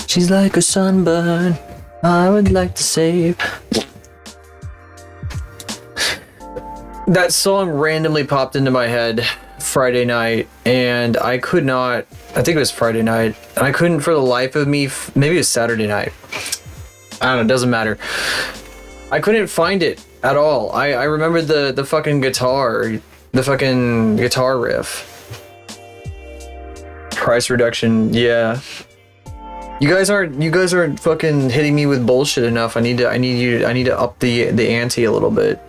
She's like a sunburn, I would like to save. That song randomly popped into my head Friday night, and I could not, I think it was Friday night, and I couldn't for the life of me, maybe it was Saturday night. I don't know, it doesn't matter. I couldn't find it at all. I remembered the fucking guitar, the fucking guitar riff. Price reduction, yeah. You guys aren't fucking hitting me with bullshit enough. I need to up the ante a little bit.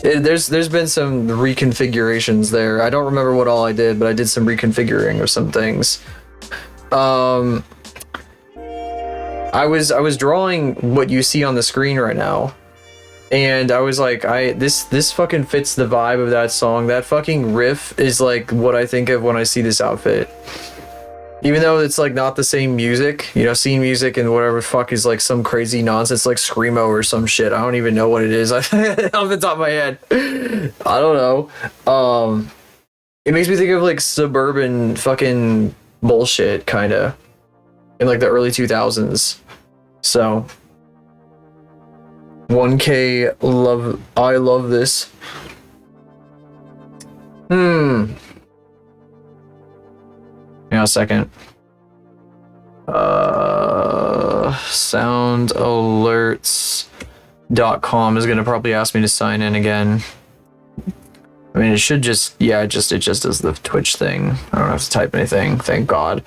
There's been some reconfigurations there. I don't remember what all I did, but I did some reconfiguring of some things. I was drawing what you see on the screen right now, and I was like, this fucking fits the vibe of that song. That fucking riff is like what I think of when I see this outfit. Even though it's like not the same music, you know, scene music and whatever the fuck is like some crazy nonsense like Screamo or some shit. I don't even know what it is off the top of my head. I don't know. It makes me think of like suburban fucking bullshit kinda in like the early 2000s. So 1K love, I love this. Hang on a second. Soundalerts.com is gonna probably ask me to sign in again. I mean, it should just, yeah, it just does the Twitch thing. I don't have to type anything, thank God.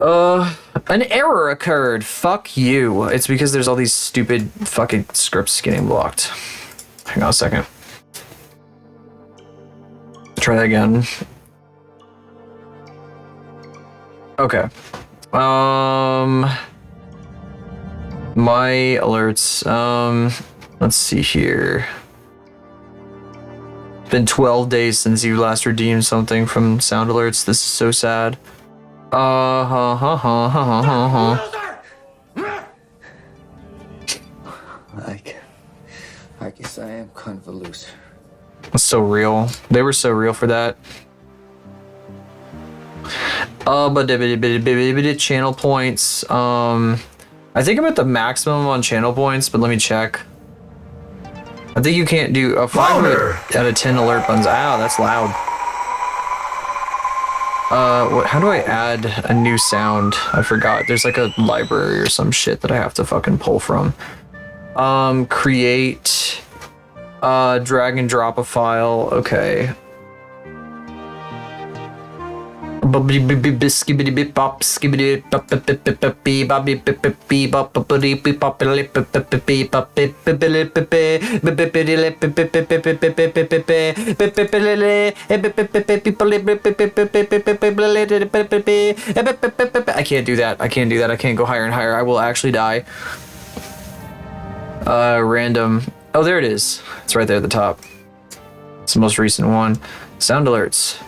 An error occurred. Fuck you. It's because there's all these stupid fucking scripts getting blocked. Hang on a second. Try that again. Okay. My alerts. Let's see here. It's been 12 days since you last redeemed something from Sound Alerts. This is so sad. I guess I am kind of a loser. That's so real. They were so real for that. But channel points. I think I'm at the maximum on channel points, but let me check. I think you can't do a 5 out of 10 alert buttons. Ow, that's loud. How do I add a new sound? I forgot. There's like a library or some shit that I have to fucking pull from. Create, drag and drop a file. Okay. I can't do that. I can't do that. I can't go higher and higher. I will actually die. Random. Oh, there it is. It's right there at the top. It's the most recent one. Sound alerts.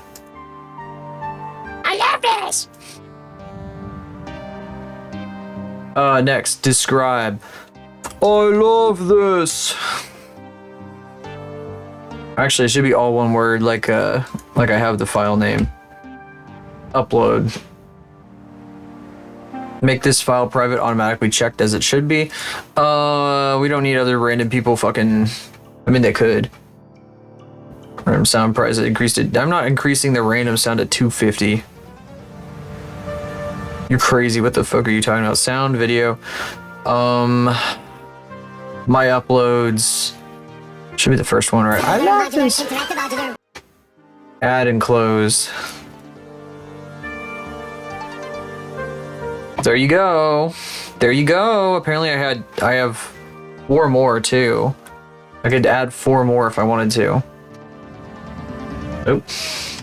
I love this! Next, describe. I love this! Actually, it should be all one word, like I have the file name. Upload. Make this file private, automatically checked as it should be. We don't need other random people fucking... I mean, they could. Random sound price, increased it. I'm not increasing the random sound to 250. You're crazy. What the fuck are you talking about? Sound, video. My uploads should be the first one, right? I love this. Add and close. There you go. There you go. Apparently I have 4 more too. I could add 4 more if I wanted to. Oops.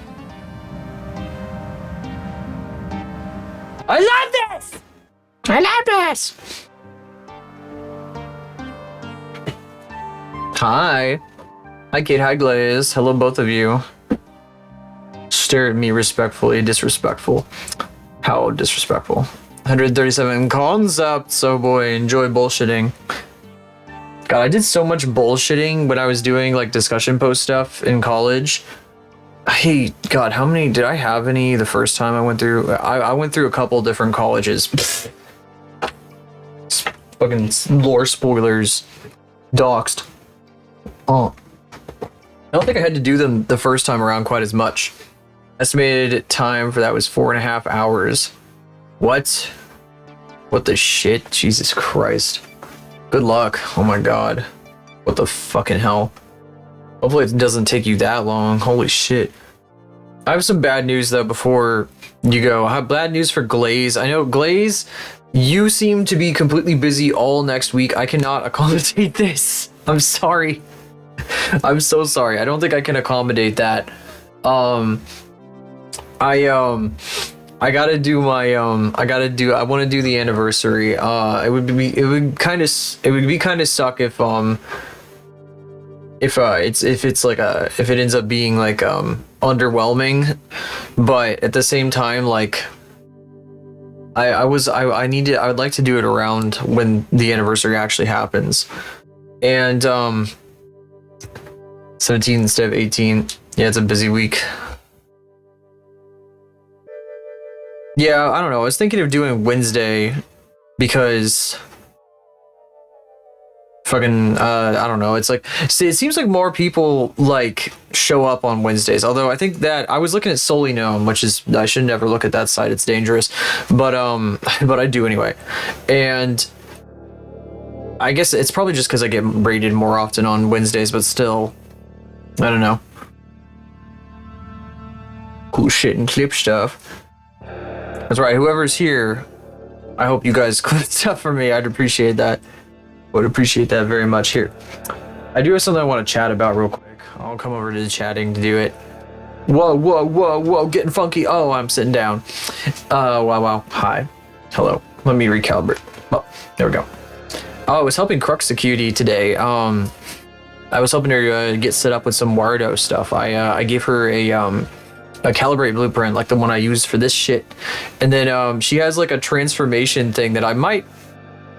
I love this! I love this! Hi. Hi, Kate. Hi, Glaze. Hello, both of you. Stare at me respectfully. Disrespectful. How disrespectful. 137 concepts. Oh boy, enjoy bullshitting. God, I did so much bullshitting when I was doing like discussion post stuff in college. Hey, God, how many did I have any the first time I went through? I went through a couple different colleges. Fucking lore spoilers. Doxed. Oh. I don't think I had to do them the first time around quite as much. Estimated time for that was 4.5 hours. What? What the shit? Jesus Christ. Good luck. Oh my God. What the fucking hell? Hopefully it doesn't take you that long. Holy shit. I have some bad news though before you go. I have bad news for Glaze. I know Glaze, you seem to be completely busy all next week. I cannot accommodate this. I'm sorry. I'm so sorry. I don't think I can accommodate that. I gotta do my I want to do the anniversary. It would be kind of suck if it ends up being like underwhelming, but at the same time, like I would like to do it around when the anniversary actually happens. And 17 instead of 18. Yeah, it's a busy week. Yeah, I don't know. I was thinking of doing Wednesday because fucking I don't know. It's like, see, it seems like more people like show up on Wednesdays. Although I think that I was looking at Solely Gnome, which is, I should never look at that site. It's dangerous, but I do anyway. And I guess it's probably just because I get raided more often on Wednesdays, but still, I don't know. Cool shit and clip stuff. That's right. Whoever's here, I hope you guys clip stuff for me. I'd appreciate that. Would appreciate that very much. Here, I do have something I want to chat about real quick. I'll come over to the chatting to do it. Whoa, getting funky. Oh, I'm sitting down. Wow. Hi. Hello. Let me recalibrate. Oh, there we go. Oh, I was helping Crux Security today. I was helping her get set up with some Wardo stuff. I gave her a calibrate blueprint like the one I used for this shit, and then she has like a transformation thing that I might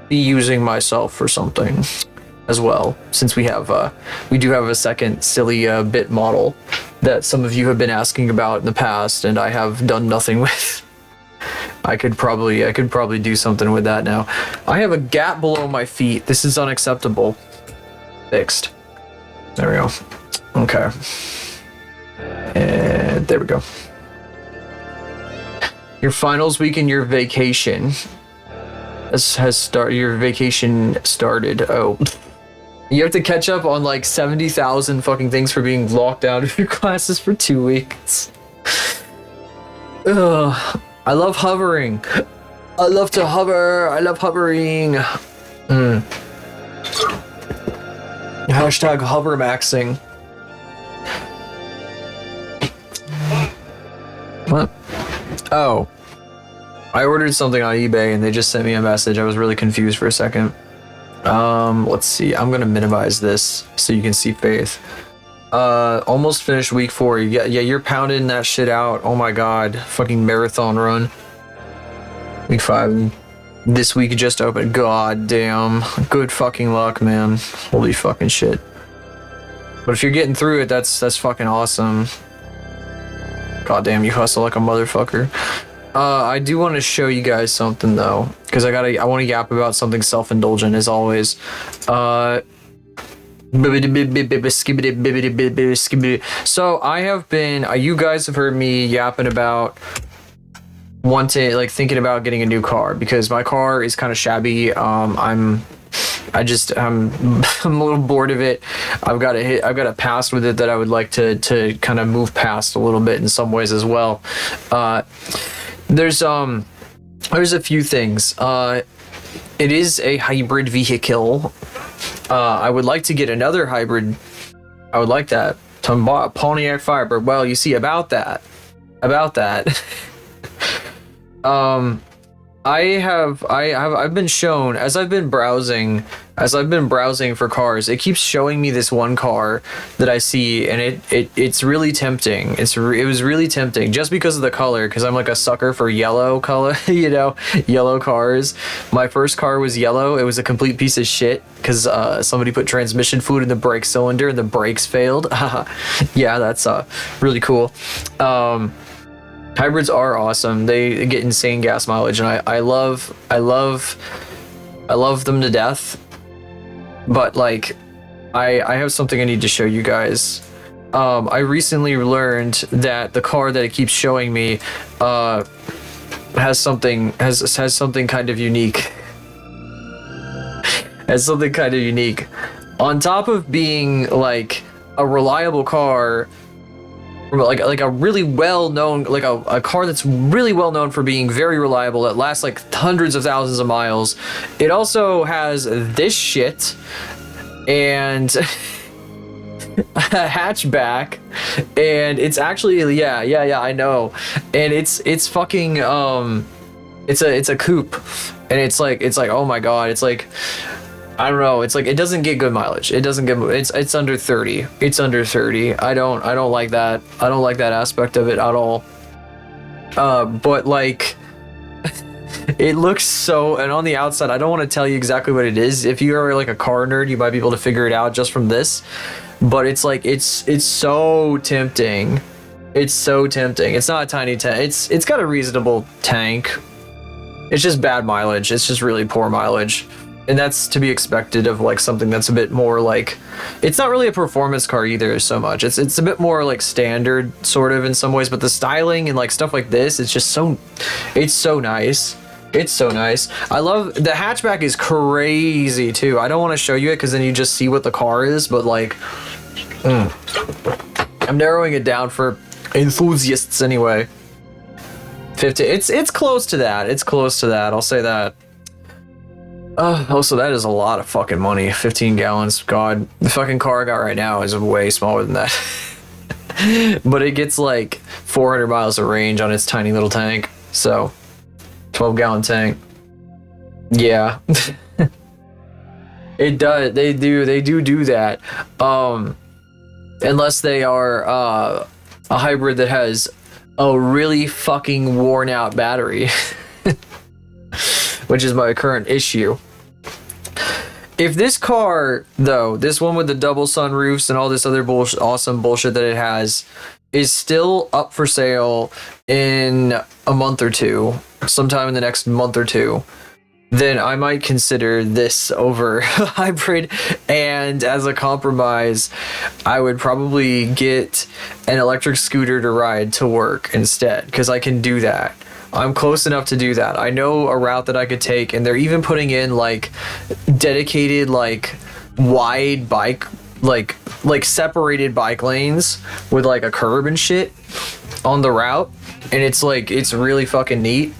be using myself for something as well, since we do have a second silly bit model that some of you have been asking about in the past, and I have done nothing with. I could probably do something with that now. I have a gap below my feet. This is unacceptable. Fixed. There we go. Okay. And there we go. Your finals week and your vacation your vacation started. Oh, you have to catch up on like 70,000 fucking things for being locked out of your classes for 2 weeks. Ugh. I love hovering. I love to hover. I love hovering. Hashtag hover maxing. What? Oh. I ordered something on eBay and they just sent me a message. I was really confused for a second. Let's see. I'm gonna minimize this so you can see Faith. Almost finished week 4. Yeah, you're pounding that shit out. Oh my god. Fucking marathon run. Week 5. This week just opened. God damn. Good fucking luck, man. Holy fucking shit. But if you're getting through it, that's fucking awesome. God damn, you hustle like a motherfucker. I do want to show you guys something though, because I want to yap about something self-indulgent as always. So I have been, you guys have heard me yapping about like thinking about getting a new car because my car is kind of shabby. I'm I'm a little bored of it. I've got a past with it that I would like to kind of move past a little bit in some ways as well. There's a few things. It is a hybrid vehicle. I would like to get another hybrid. I would like that. Pontiac Firebird. Well, you see about that. I've been shown as I've been browsing for cars, it keeps showing me this one car that I see, and it's really tempting. It was really tempting just because of the color, because I'm like a sucker for yellow color, yellow cars. My first car was yellow. It was a complete piece of shit because somebody put transmission fluid in the brake cylinder and the brakes failed. Yeah, that's really cool. Hybrids are awesome. They get insane gas mileage, and I love them to death. But like, I have something I need to show you guys. I recently learned that the car that it keeps showing me has something kind of unique. On top of being like a reliable car, like a really well-known, like a car that's really well known for being very reliable, that lasts like hundreds of thousands of miles. It also has this shit and a hatchback, and it's actually yeah I know, and it's fucking it's a coupe, and it's like oh my god, it's like, I don't know. It's like, it doesn't get good mileage. It's under 30. It's under 30. I don't like that. I don't like that aspect of it at all. But like, it looks so, and on the outside, I don't want to tell you exactly what it is. If you are like a car nerd, you might be able to figure it out just from this. But it's like, it's so tempting. It's so tempting. It's not a tiny tank. It's got a reasonable tank. It's just bad mileage. It's just really poor mileage. And that's to be expected of like something that's a bit more like, it's not really a performance car either so much. It's a bit more like standard sort of in some ways, but the styling and like stuff like this, it's so nice. It's so nice. I love the hatchback is crazy too. I don't want to show you it because then you just see what the car is, but like, I'm narrowing it down for enthusiasts anyway. 50. It's close to that. It's close to that. I'll say that. Also, that is a lot of fucking money. 15 gallons. God, the fucking car I got right now is way smaller than that. But it gets like 400 miles of range on its tiny little tank. So, 12-gallon tank. Yeah. It does. They do that. Unless they are a hybrid that has a really fucking worn out battery. Which is my current issue. If this car, though, this one with the double sunroofs and all this other awesome bullshit that it has, is still up for sale in a month or two, sometime in the next month or two, then I might consider this over a hybrid. And as a compromise, I would probably get an electric scooter to ride to work instead, because I can do that. I'm close enough to do that. I know a route that I could take, and they're even putting in like dedicated, like wide bike, like separated bike lanes with like a curb and shit on the route, and it's like, it's really fucking neat.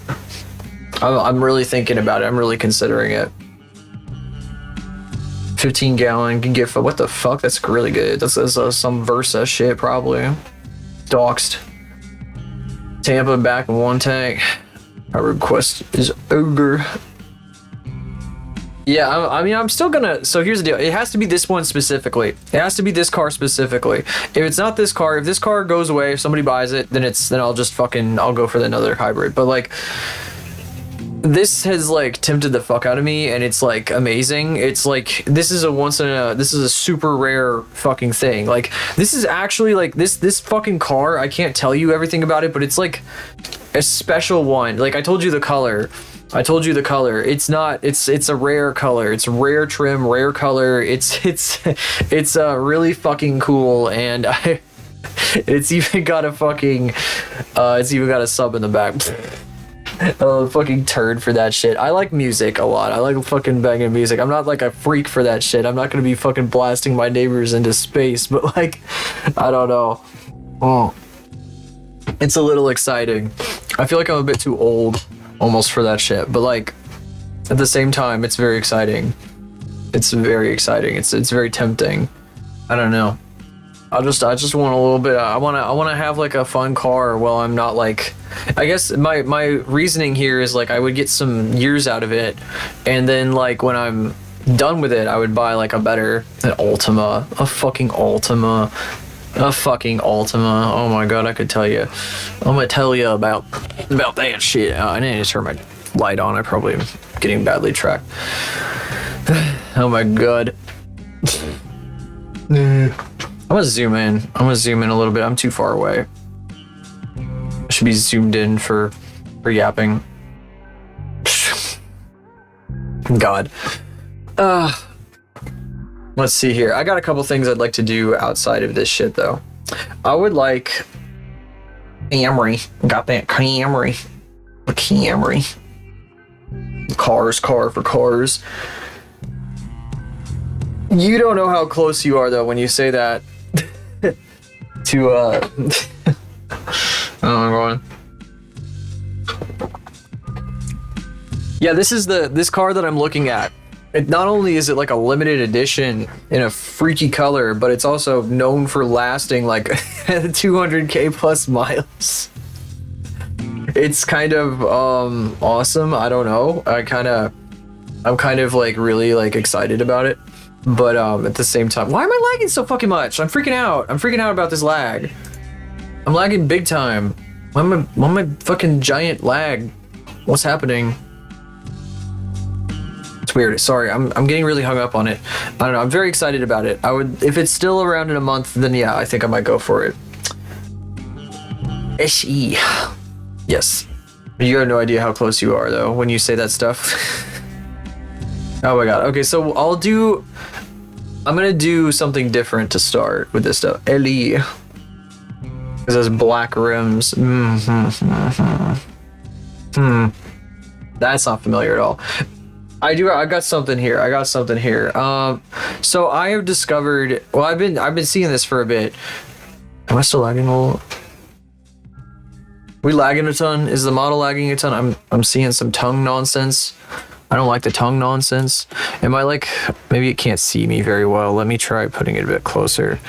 I'm really thinking about it. I'm really considering it. 15 gallon can get, what the fuck? That's really good. That's some Versa shit probably. Doxed. Tampa back in one tank. Our request is over. Yeah, I mean, I'm still gonna. So here's the deal. It has to be this one specifically. It has to be this car specifically. If it's not this car, if this car goes away, if somebody buys it, then I'll just I'll go for another hybrid. But like, this has like tempted the fuck out of me, and it's like amazing. It's like, this is a super rare fucking thing. Like, this is actually like this fucking car, I can't tell you everything about it, but it's like a special one. Like, I told you the color. It's not, it's a rare color. It's rare trim, rare color. It's really fucking cool, and it's even got a fucking it's even got a sub in the back. a fucking turd for that shit. I like music a lot. I like fucking banging music. I'm not like a freak for that shit. I'm not gonna be fucking blasting my neighbors into space, but like, I don't know. Oh. It's a little exciting. I feel like I'm a bit too old almost for that shit, but like, at the same time, it's very exciting. It's very exciting. It's very tempting. I don't know. I just want a little bit. I want to have like a fun car while I'm not like. I guess my reasoning here is like I would get some years out of it, and then like when I'm done with it, I would buy like an Altima, a fucking Altima. Oh my god, I could tell you. I'm gonna tell you about that shit. I need to turn my light on. I probably am getting badly tracked. Oh my god. I'm gonna zoom in. a little bit. I'm too far away. I should be zoomed in for yapping. God. Let's see here. I got a couple things I'd like to do outside of this shit though. I would like Camry. Got that Camry. A Camry. Car for cars. You don't know how close you are though when you say that to oh my god. Yeah, this car that I'm looking at. It not only is it like a limited edition in a freaky color, but it's also known for lasting like 200k plus miles. It's kind of awesome. I don't know. I'm kind of like really like excited about it. But at the same time, why am I lagging so fucking much? I'm freaking out. I'm freaking out about this lag. I'm lagging big time. Why am I fucking giant lag? What's happening? It's weird. Sorry, I'm getting really hung up on it. I don't know. I'm very excited about it. I would, if it's still around in a month, then yeah, I think I might go for it. SE. Yes. You have no idea how close you are though when you say that stuff. Oh my god. Okay, so I'm gonna do something different to start with this stuff. LE. Because there's black rims. That's not familiar at all. I got something here. So I have discovered, well, I've been seeing this for a bit. Am I still lagging a little? We lagging a ton? Is the model lagging a ton? I'm seeing some tongue nonsense. I don't like the tongue nonsense. Am I like, maybe it can't see me very well. Let me try putting it a bit closer.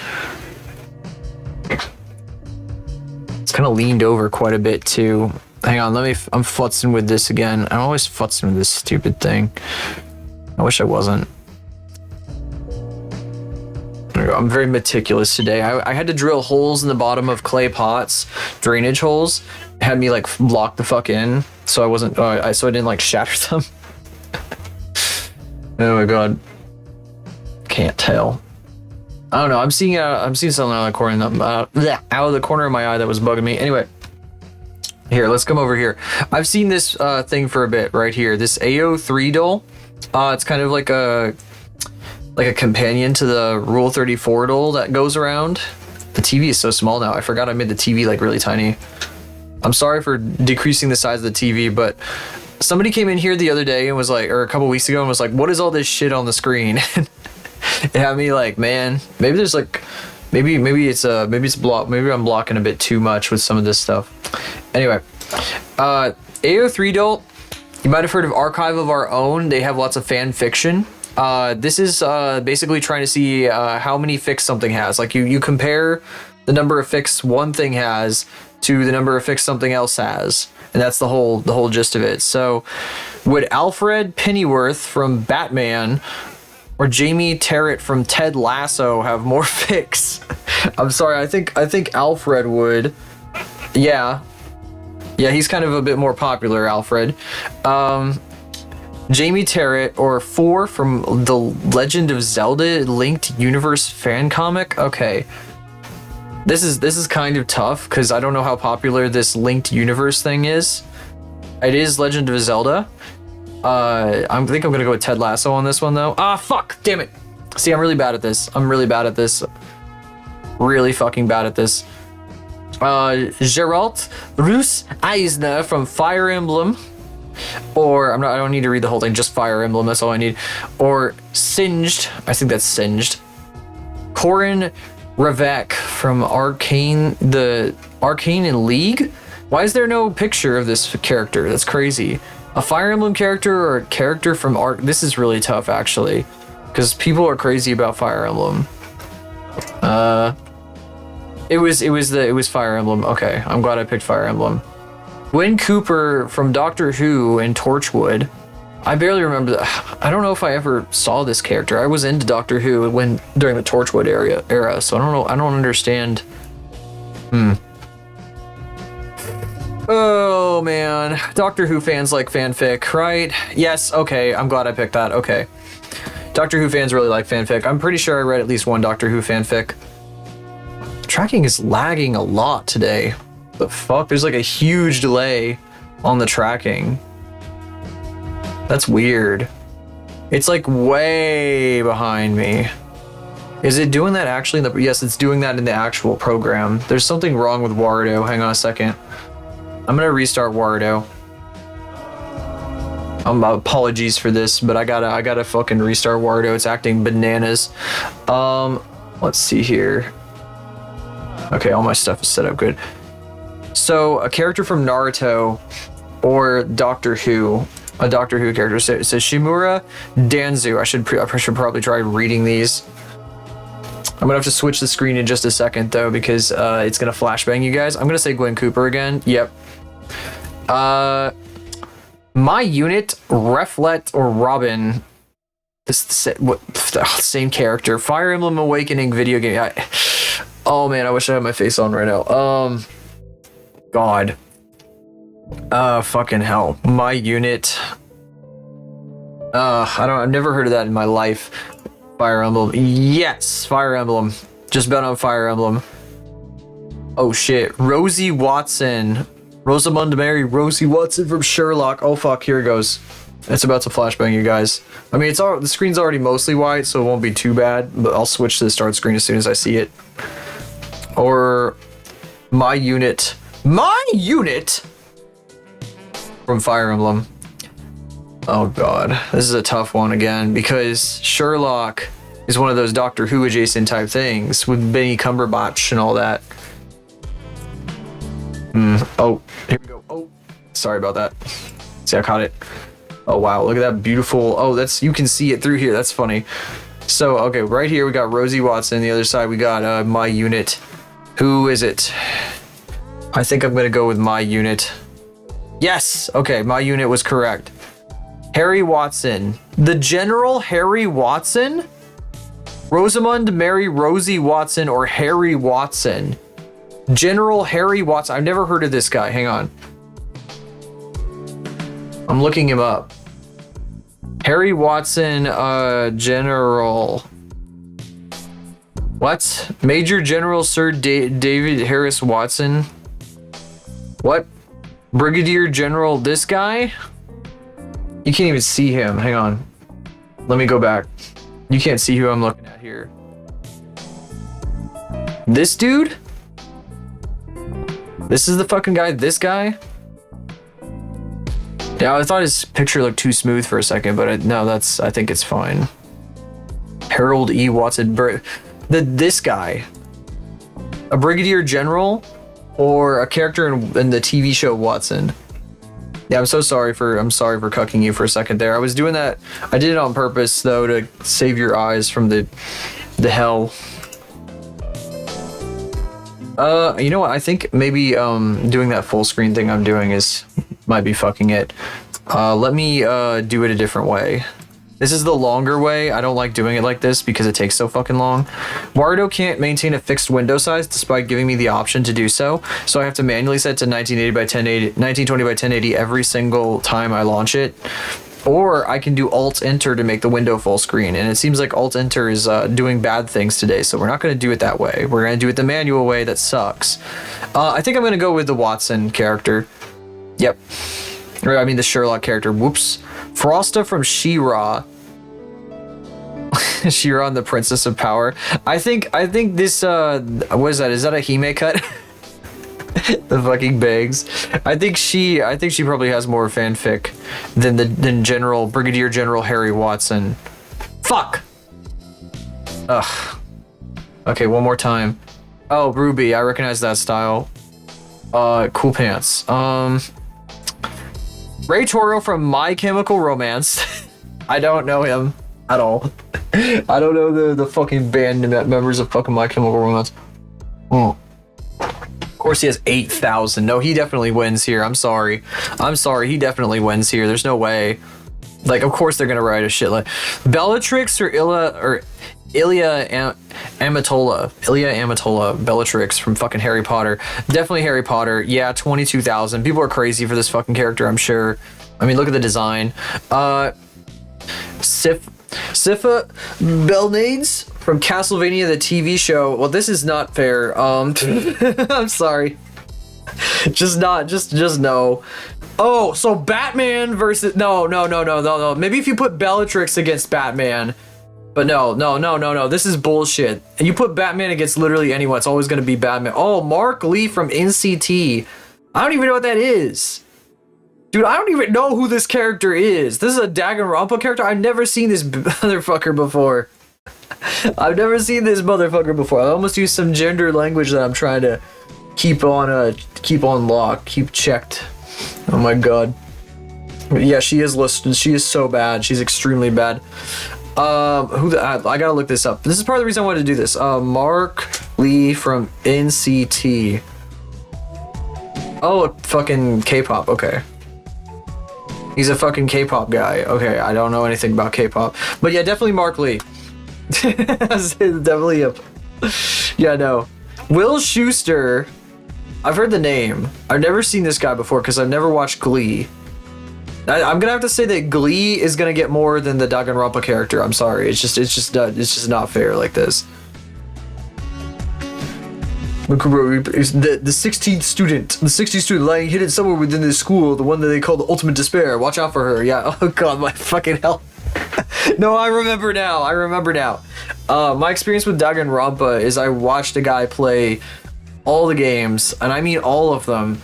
It's kind of leaned over quite a bit too. Hang on, I'm futzing with this again. I'm always futzing with this stupid thing. I wish I wasn't. There we go. I'm very meticulous today. I had to drill holes in the bottom of clay pots, drainage holes. It had me like lock the fuck in, so I wasn't, so I didn't like shatter them. Oh my god. Can't tell. I don't know. I'm seeing something out of the corner, out of the corner of my eye that was bugging me. Anyway, here, let's come over here. I've seen this thing for a bit right here. This AO3 doll. It's kind of like a companion to the Rule 34 doll that goes around. The TV is so small now. I forgot I made the TV like really tiny. I'm sorry for decreasing the size of the TV, but somebody came in here the other day and was like, or a couple weeks ago, and was like, "What is all this shit on the screen?" It had me like, man, maybe there's like, maybe I'm blocking a bit too much with some of this stuff. Anyway, AO3 doll, you might have heard of Archive of Our Own. They have lots of fan fiction. This is basically trying to see how many fics something has. Like you compare the number of fics one thing has to the number of fics something else has. And that's the whole gist of it. So would Alfred Pennyworth from Batman or Jamie Tarrant from Ted Lasso have more fics? I'm sorry, I think Alfred would. Yeah, he's kind of a bit more popular, Alfred. Jamie Tarrant or 4 from the Legend of Zelda Linked Universe fan comic. Okay. This is kind of tough because I don't know how popular this linked universe thing is. It is Legend of Zelda. I think I'm gonna go with Ted Lasso on this one though. Ah, fuck! Damn it! See, I'm really bad at this. Really fucking bad at this. Geralt Roos Eisner from Fire Emblem. Or I don't need to read the whole thing, just Fire Emblem, that's all I need. Or Singed, I think that's Singed. Corin Ravek from Arcane, the Arcane and League? Why is there no picture of this character? That's crazy. A Fire Emblem character or a character from This is really tough, actually. Because people are crazy about Fire Emblem. It was Fire Emblem. Okay, I'm glad I picked Fire Emblem. Gwen Cooper from Doctor Who and Torchwood. I barely remember that. I don't know if I ever saw this character. I was into Doctor Who during the Torchwood era, so I don't know. I don't understand. Oh man, Doctor Who fans like fanfic, right? Yes. Okay, I'm glad I picked that. Okay, Doctor Who fans really like fanfic. I'm pretty sure I read at least one Doctor Who fanfic. Tracking is lagging a lot today. The fuck? There's like a huge delay on the tracking. That's weird. It's like way behind me. Is it doing that actually in the... Yes, it's doing that in the actual program. There's something wrong with Warudo. Hang on a second. I'm gonna restart Warudo. Apologies for this, but I gotta fucking restart Warudo. It's acting bananas. Let's see here. Okay, all my stuff is set up good. So a character from Naruto or Doctor Who, a Doctor Who character. So Shimura Danzu. I should probably try reading these. I'm gonna have to switch the screen in just a second though, because it's gonna flashbang you guys. I'm gonna say Gwen Cooper again. Yep. My unit, Reflet or Robin. Same character. Fire Emblem Awakening video game. Oh man, I wish I had my face on right now. God. Fucking hell. My unit. I've never heard of that in my life. Fire Emblem. Yes, Fire Emblem. Just bet on Fire Emblem. Oh shit. Rosie Watson. Rosamund Mary Rosie Watson from Sherlock. Oh fuck, here it goes. It's about to flashbang you guys. I mean, the screen's already mostly white, so it won't be too bad, but I'll switch to the start screen as soon as I see it. Or my unit. My unit from Fire Emblem. Oh god, this is a tough one again, because Sherlock is one of those Doctor Who adjacent type things with Benny Cumberbatch and all that. Oh, here we go. Oh, sorry about that. See, I caught it. Oh wow, look at that beautiful. Oh, you can see it through here. That's funny. So okay, right here we got Rosie Watson. The other side we got my unit. Who is it? I think I'm gonna go with my unit. Yes. Okay, my unit was correct. Harry Watson. The General Harry Watson? Rosamund Mary Rosie Watson or Harry Watson? General Harry Watson. I've never heard of this guy. Hang on. I'm looking him up. Harry Watson, General. What? Major General Sir David Harris Watson? What? Brigadier General this guy? You can't even see him. Hang on. Let me go back. You can't see who I'm looking at here. This dude? This is the fucking guy? This guy? Yeah, I thought his picture looked too smooth for a second, but no, I think it's fine. Harold E. Watson. This guy. A Brigadier General or a character in the TV show Watson. Yeah, I'm sorry for cucking you for a second there. I was doing that. I did it on purpose though to save your eyes from the hell. You know what? I think maybe doing that full screen thing I'm doing might be fucking it. Let me do it a different way. This is the longer way. I don't like doing it like this because it takes so fucking long. Warudo can't maintain a fixed window size despite giving me the option to do so. So I have to manually set to 1980 by 1080, 1920 by 1080 every single time I launch it. Or I can do Alt-Enter to make the window full screen. And it seems like Alt-Enter is doing bad things today. So we're not going to do it that way. We're going to do it the manual way that sucks. I think I'm going to go with the Watson character. Yep. Or, I mean the Sherlock character. Whoops. Frosta from She-Ra. She-Ra and the Princess of Power. I think this what is that? Is that a Hime cut? The fucking bangs. I think she probably has more fanfic than Brigadier General Harry Watson. Fuck. Ugh. Okay, one more time. Oh, Ruby, I recognize that style. Cool pants. Ray Toro from My Chemical Romance. I don't know him at all. I don't know the fucking band members of fucking My Chemical Romance. Oh. Of course he has 8,000. No, he definitely wins here. I'm sorry. He definitely wins here. There's no way. Like, of course they're gonna write a shit like Bellatrix or Ilya Amatola, Bellatrix from fucking Harry Potter. Definitely Harry Potter. Yeah, 22,000. People are crazy for this fucking character, I'm sure. I mean, look at the design. Sifa Belnades from Castlevania the TV show. Well, this is not fair. I'm sorry. Just no. Oh, so Batman versus no. Maybe if you put Bellatrix against Batman. But no. This is bullshit. And you put Batman against literally anyone, it's always gonna be Batman. Oh, Mark Lee from NCT. I don't even know what that is. Dude, I don't even know who this character is. This is a Danganronpa character? I've never seen this motherfucker before. I almost used some gender language that I'm trying to keep on lock, keep checked. Oh my god. Yeah, she is listed. She is so bad. She's extremely bad. I gotta look this up. This is part of the reason I wanted to do this. Mark Lee from NCT. Oh, fucking K-pop. Okay. He's a fucking K-pop guy. Okay, I don't know anything about K-pop. But yeah, definitely Mark Lee. Definitely a... Yeah, no. Will Schuster. I've heard the name. I've never seen this guy before because I've never watched Glee. I'm gonna have to say that Glee is gonna get more than the Danganronpa character. I'm sorry. It's just not fair like this. The 16th student lying hidden somewhere within this school, the one that they call the ultimate despair. Watch out for her. Yeah. Oh god, my fucking hell. No, I remember now. My experience with Danganronpa is I watched a guy play all the games, and I mean all of them,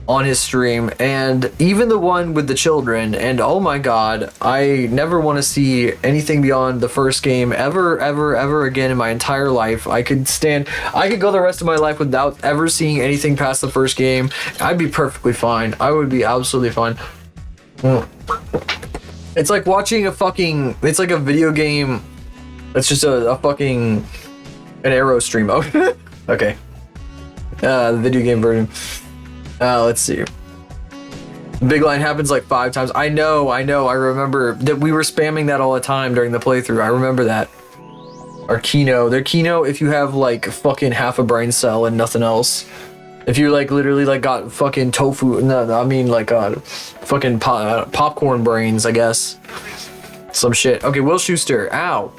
on his stream, and even the one with the children, and oh my god, I never want to see anything beyond the first game ever again in my entire life. I could go the rest of my life without ever seeing anything past the first game. I'd be perfectly fine. I would be absolutely fine. It's like watching it's like a video game. It's just a fucking an arrow stream mode. Okay. The video game version. Let's see. Big line happens like 5 times. I know. I remember that we were spamming that all the time during the playthrough. I remember that. Or Kino. They're Kino if you have like fucking half a brain cell and nothing else. If you like literally like got fucking tofu. No, I mean like fucking popcorn brains, I guess. Some shit. Okay, Will Schuster. Ow.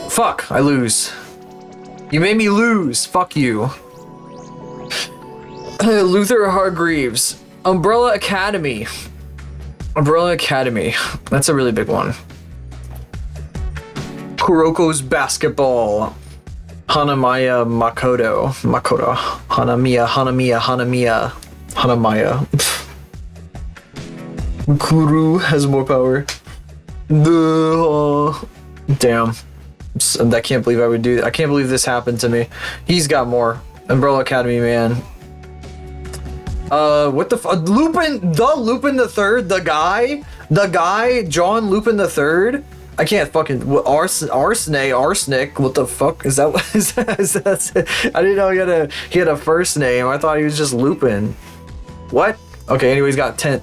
Fuck, I lose. You made me lose. Fuck you. Luther Hargreaves. Umbrella Academy. That's a really big one. Kuroko's Basketball. Hanamiya Makoto. Hanamiya. Kuru has more power. Damn. I can't believe I would do that. I can't believe this happened to me. He's got more. Umbrella Academy, man. What the fuck? Lupin the Third, the guy, John Lupin the Third. I can't fucking arsenic. What the fuck is that? Is that? I didn't know he had a first name. I thought he was just Lupin. What? Okay, anyway, he's got 10.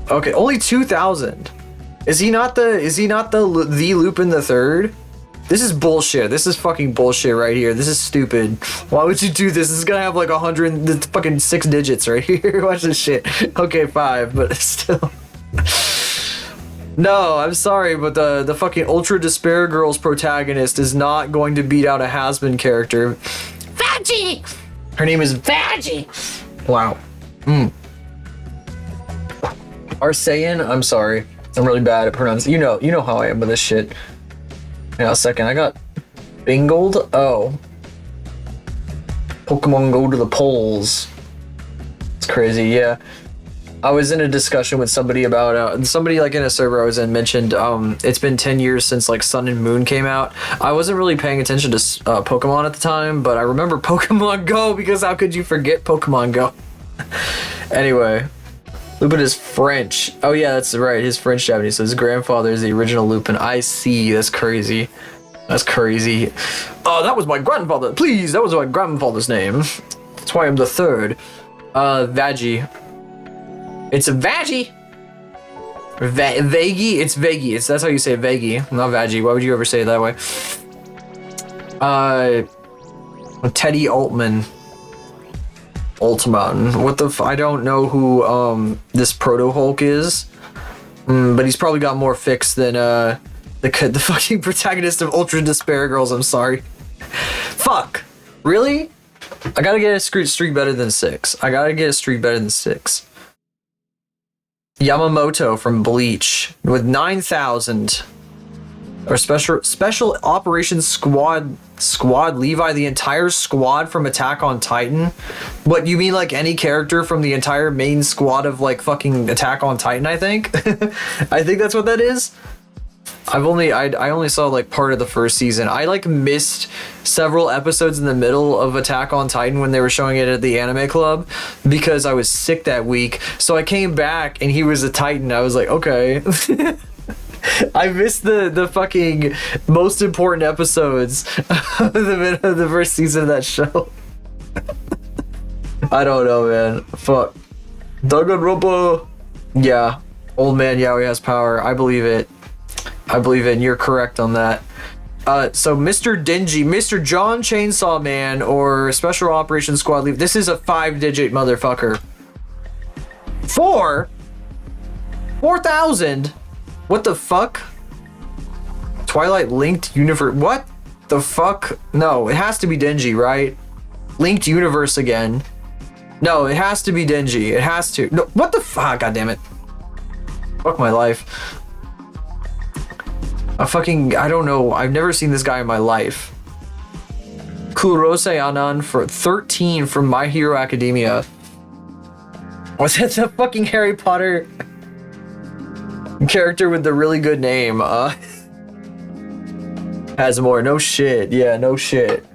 Okay, only 2,000. Is he not the Lupin the Third? This is bullshit. This is fucking bullshit right here. This is stupid. Why would you do this? This is gonna have like 100, fucking 6 digits right here. Watch this shit. Okay, 5, but still. No, I'm sorry, but the fucking Ultra Despair Girls protagonist is not going to beat out a has-been character. Vaggie! Her name is Vaggie! Wow. Arsayan, I'm sorry. I'm really bad at pronouncing. You know how I am with this shit. Hang on a second, I got bingled. Oh. Pokemon go to the polls. It's crazy, yeah. I was in a discussion with somebody about somebody like in a server I was in mentioned it's been 10 years since like Sun and Moon came out. I wasn't really paying attention to Pokemon at the time, but I remember Pokemon Go because how could you forget Pokemon Go? Anyway, Lupin is French. Oh yeah, that's right. His French Japanese. So his grandfather is the original Lupin. I see. That's crazy. That's crazy. Oh, that was my grandfather. Please, that was my grandfather's name. That's why I'm the third. Vaggie. It's a Vaggie. Vaggie? It's Vaggie. That's how you say Vaggie, not Vaggie. Why would you ever say it that way? Teddy Altman. Altman. What the I don't know who this Proto Hulk is. But he's probably got more fix than the fucking protagonist of Ultra Despair Girls. I'm sorry. Fuck. Really? I gotta get a streak better than 6. I gotta get a streak better than 6. Yamamoto from Bleach with 9,000. Or special operations squad Levi, the entire squad from Attack on Titan. What, you mean like any character from the entire main squad of like fucking Attack on Titan, I think? I think that's what that is. I only saw like part of the first season. I like missed several episodes in the middle of Attack on Titan when they were showing it at the anime club because I was sick that week. So I came back and he was a Titan. I was like, okay. I missed the fucking most important episodes of the first season of that show. I don't know, man. Fuck. Danganronpa. Yeah. Old man Yaoi has power. I believe it. I believe it, and you're correct on that. So Mr. Dingy, Mr. John Chainsaw Man, or Special Operations Squad Leave. This is a 5-digit motherfucker. 4,000? What the fuck? Twilight Linked Universe. What the fuck? No, it has to be Dingy, right? Linked Universe again. No, it has to be Dingy. It has to. No, what the fuck? God damn it. Fuck my life. I don't know. I've never seen this guy in my life. Kurose Anan for 13 from My Hero Academia. Was that the fucking Harry Potter character with the really good name? Has more. No shit. Yeah, no shit.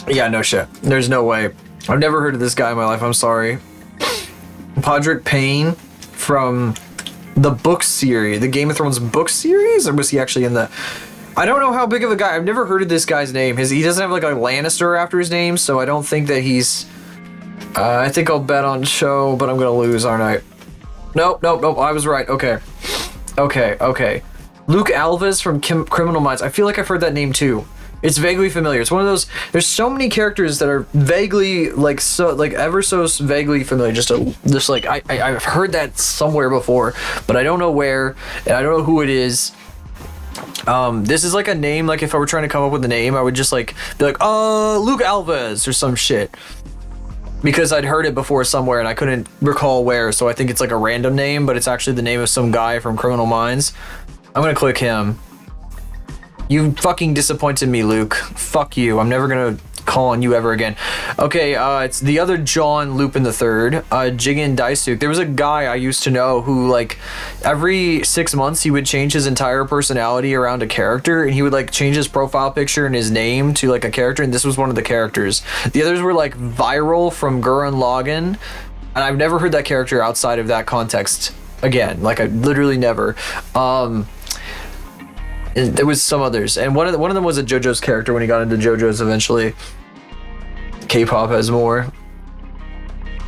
Yeah, no shit. There's no way. I've never heard of this guy in my life. I'm sorry. Podrick Payne from the book series, the Game of Thrones book series, or was he actually in the? I don't know how big of a guy. I've never heard of this guy's name. He doesn't have like a Lannister after his name, so I don't think that he's. I think I'll bet on show, but I'm gonna lose, aren't I? Nope. I was right. Okay. Luke Alves from Criminal Minds. I feel like I've heard that name too. It's vaguely familiar. It's one of those. There's so many characters that are vaguely ever so vaguely familiar. Just like I've heard that somewhere before, but I don't know where, and I don't know who it is. This is like a name. Like if I were trying to come up with a name, I would just like be like, Luke Alves or some shit, because I'd heard it before somewhere and I couldn't recall where. So I think it's like a random name, but it's actually the name of some guy from Criminal Minds. I'm gonna click him. You fucking disappointed me, Luke. Fuck you. I'm never gonna call on you ever again. Okay, it's the other John Lupin the Third, Jigen Daisuke. There was a guy I used to know who, like, every 6 months he would change his entire personality around a character, and he would, like, change his profile picture and his name to, like, a character, and this was one of the characters. The others were, like, Viral from Gurren Lagann, and I've never heard that character outside of that context again. Like, I literally never. There was some others, and one of them was a JoJo's character when he got into JoJo's eventually. K-pop has more.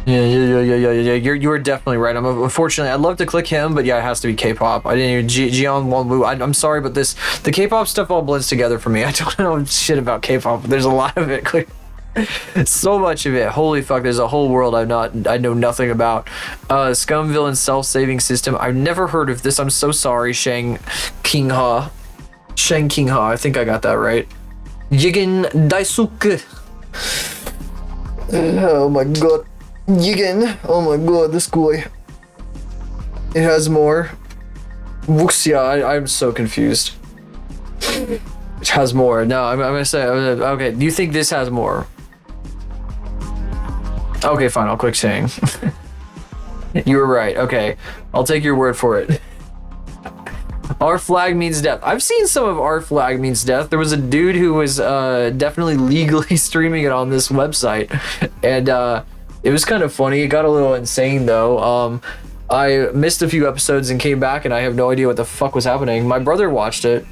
Yeah. You were definitely right. Unfortunately, I'd love to click him, but yeah, it has to be K-pop. I didn't even Jian Wonwu. I'm sorry, but the K-pop stuff all blends together for me. I don't know shit about K-pop, but there's a lot of it. So much of it. Holy fuck, there's a whole world I know nothing about. Scum Villain Self-Saving System. I've never heard of this. I'm so sorry, Shang Qingha. I think I got that right. Jigen Daisuke. Oh my god. Jigen. Oh my god, this guy. It has more. Wuxia. I'm so confused. Which has more? No, I'm gonna say okay. Do you think this has more? Okay, fine. I'll click saying. You were right. Okay, I'll take your word for it. Our flag means death. I've seen some of Our Flag Means Death. There was a dude who was definitely legally streaming it on this website, and it was kind of funny. It got a little insane though. I missed a few episodes and came back, and I have no idea what the fuck was happening. My brother watched it.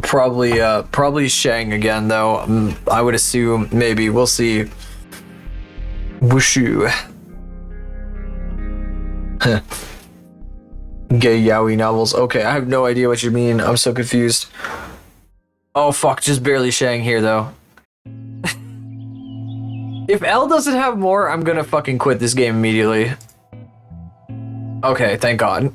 Probably Shang again though. I would assume, maybe. We'll see. Wushu. Gay yaoi novels. Okay, I have no idea what you mean. I'm so confused. Oh fuck, just barely Shang here though. If L doesn't have more, I'm gonna fucking quit this game immediately. Okay, thank God.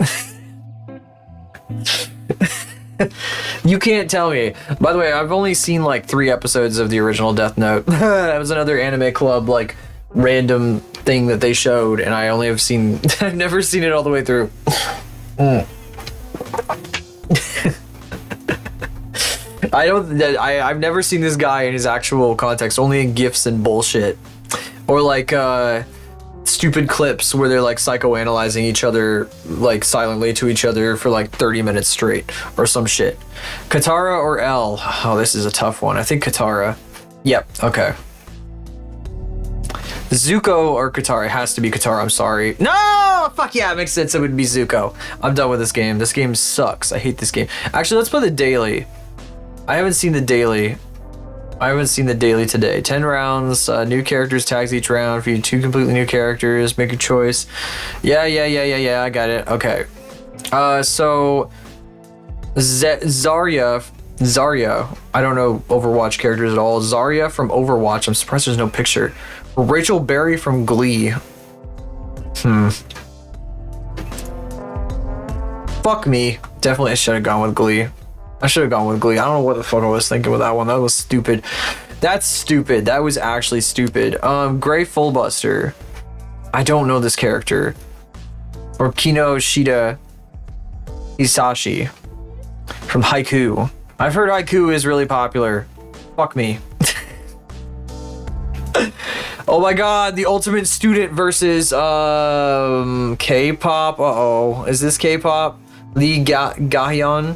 You can't tell me. By the way, I've only seen like 3 episodes of the original Death Note. That was another anime club like random thing that they showed, and I only have seen I've never seen it all the way through. I've never seen this guy in his actual context, only in GIFs and bullshit. Or like stupid clips where they're like psychoanalyzing each other like silently to each other for like 30 minutes straight or some shit. Katara or L? Oh, this is a tough one. I think Katara. Yep, okay. Zuko or Katara? It has to be Katara, I'm sorry. No! Fuck yeah, it makes sense. It would be Zuko. I'm done with this game. This game sucks. I hate this game. Actually, let's play the daily. I haven't seen the daily. I haven't seen the daily today. 10 rounds, new characters, tags each round. For you 2 completely new characters. Make a choice. Yeah, I got it. Okay. So... Zarya, I don't know Overwatch characters at all. Zarya from Overwatch. I'm surprised there's no picture. Rachel Berry from Glee. Fuck me. Definitely I should have gone with Glee. I don't know what the fuck I was thinking with that one. That was stupid. That's stupid. That was actually stupid. Gray Fullbuster. I don't know this character. Or Kinoshita Isashi from Haiku. I've heard Haiku is really popular. Fuck me. Oh my god, the Ultimate Student versus K-pop. Uh-oh. Is this K-pop? Lee Gahyun?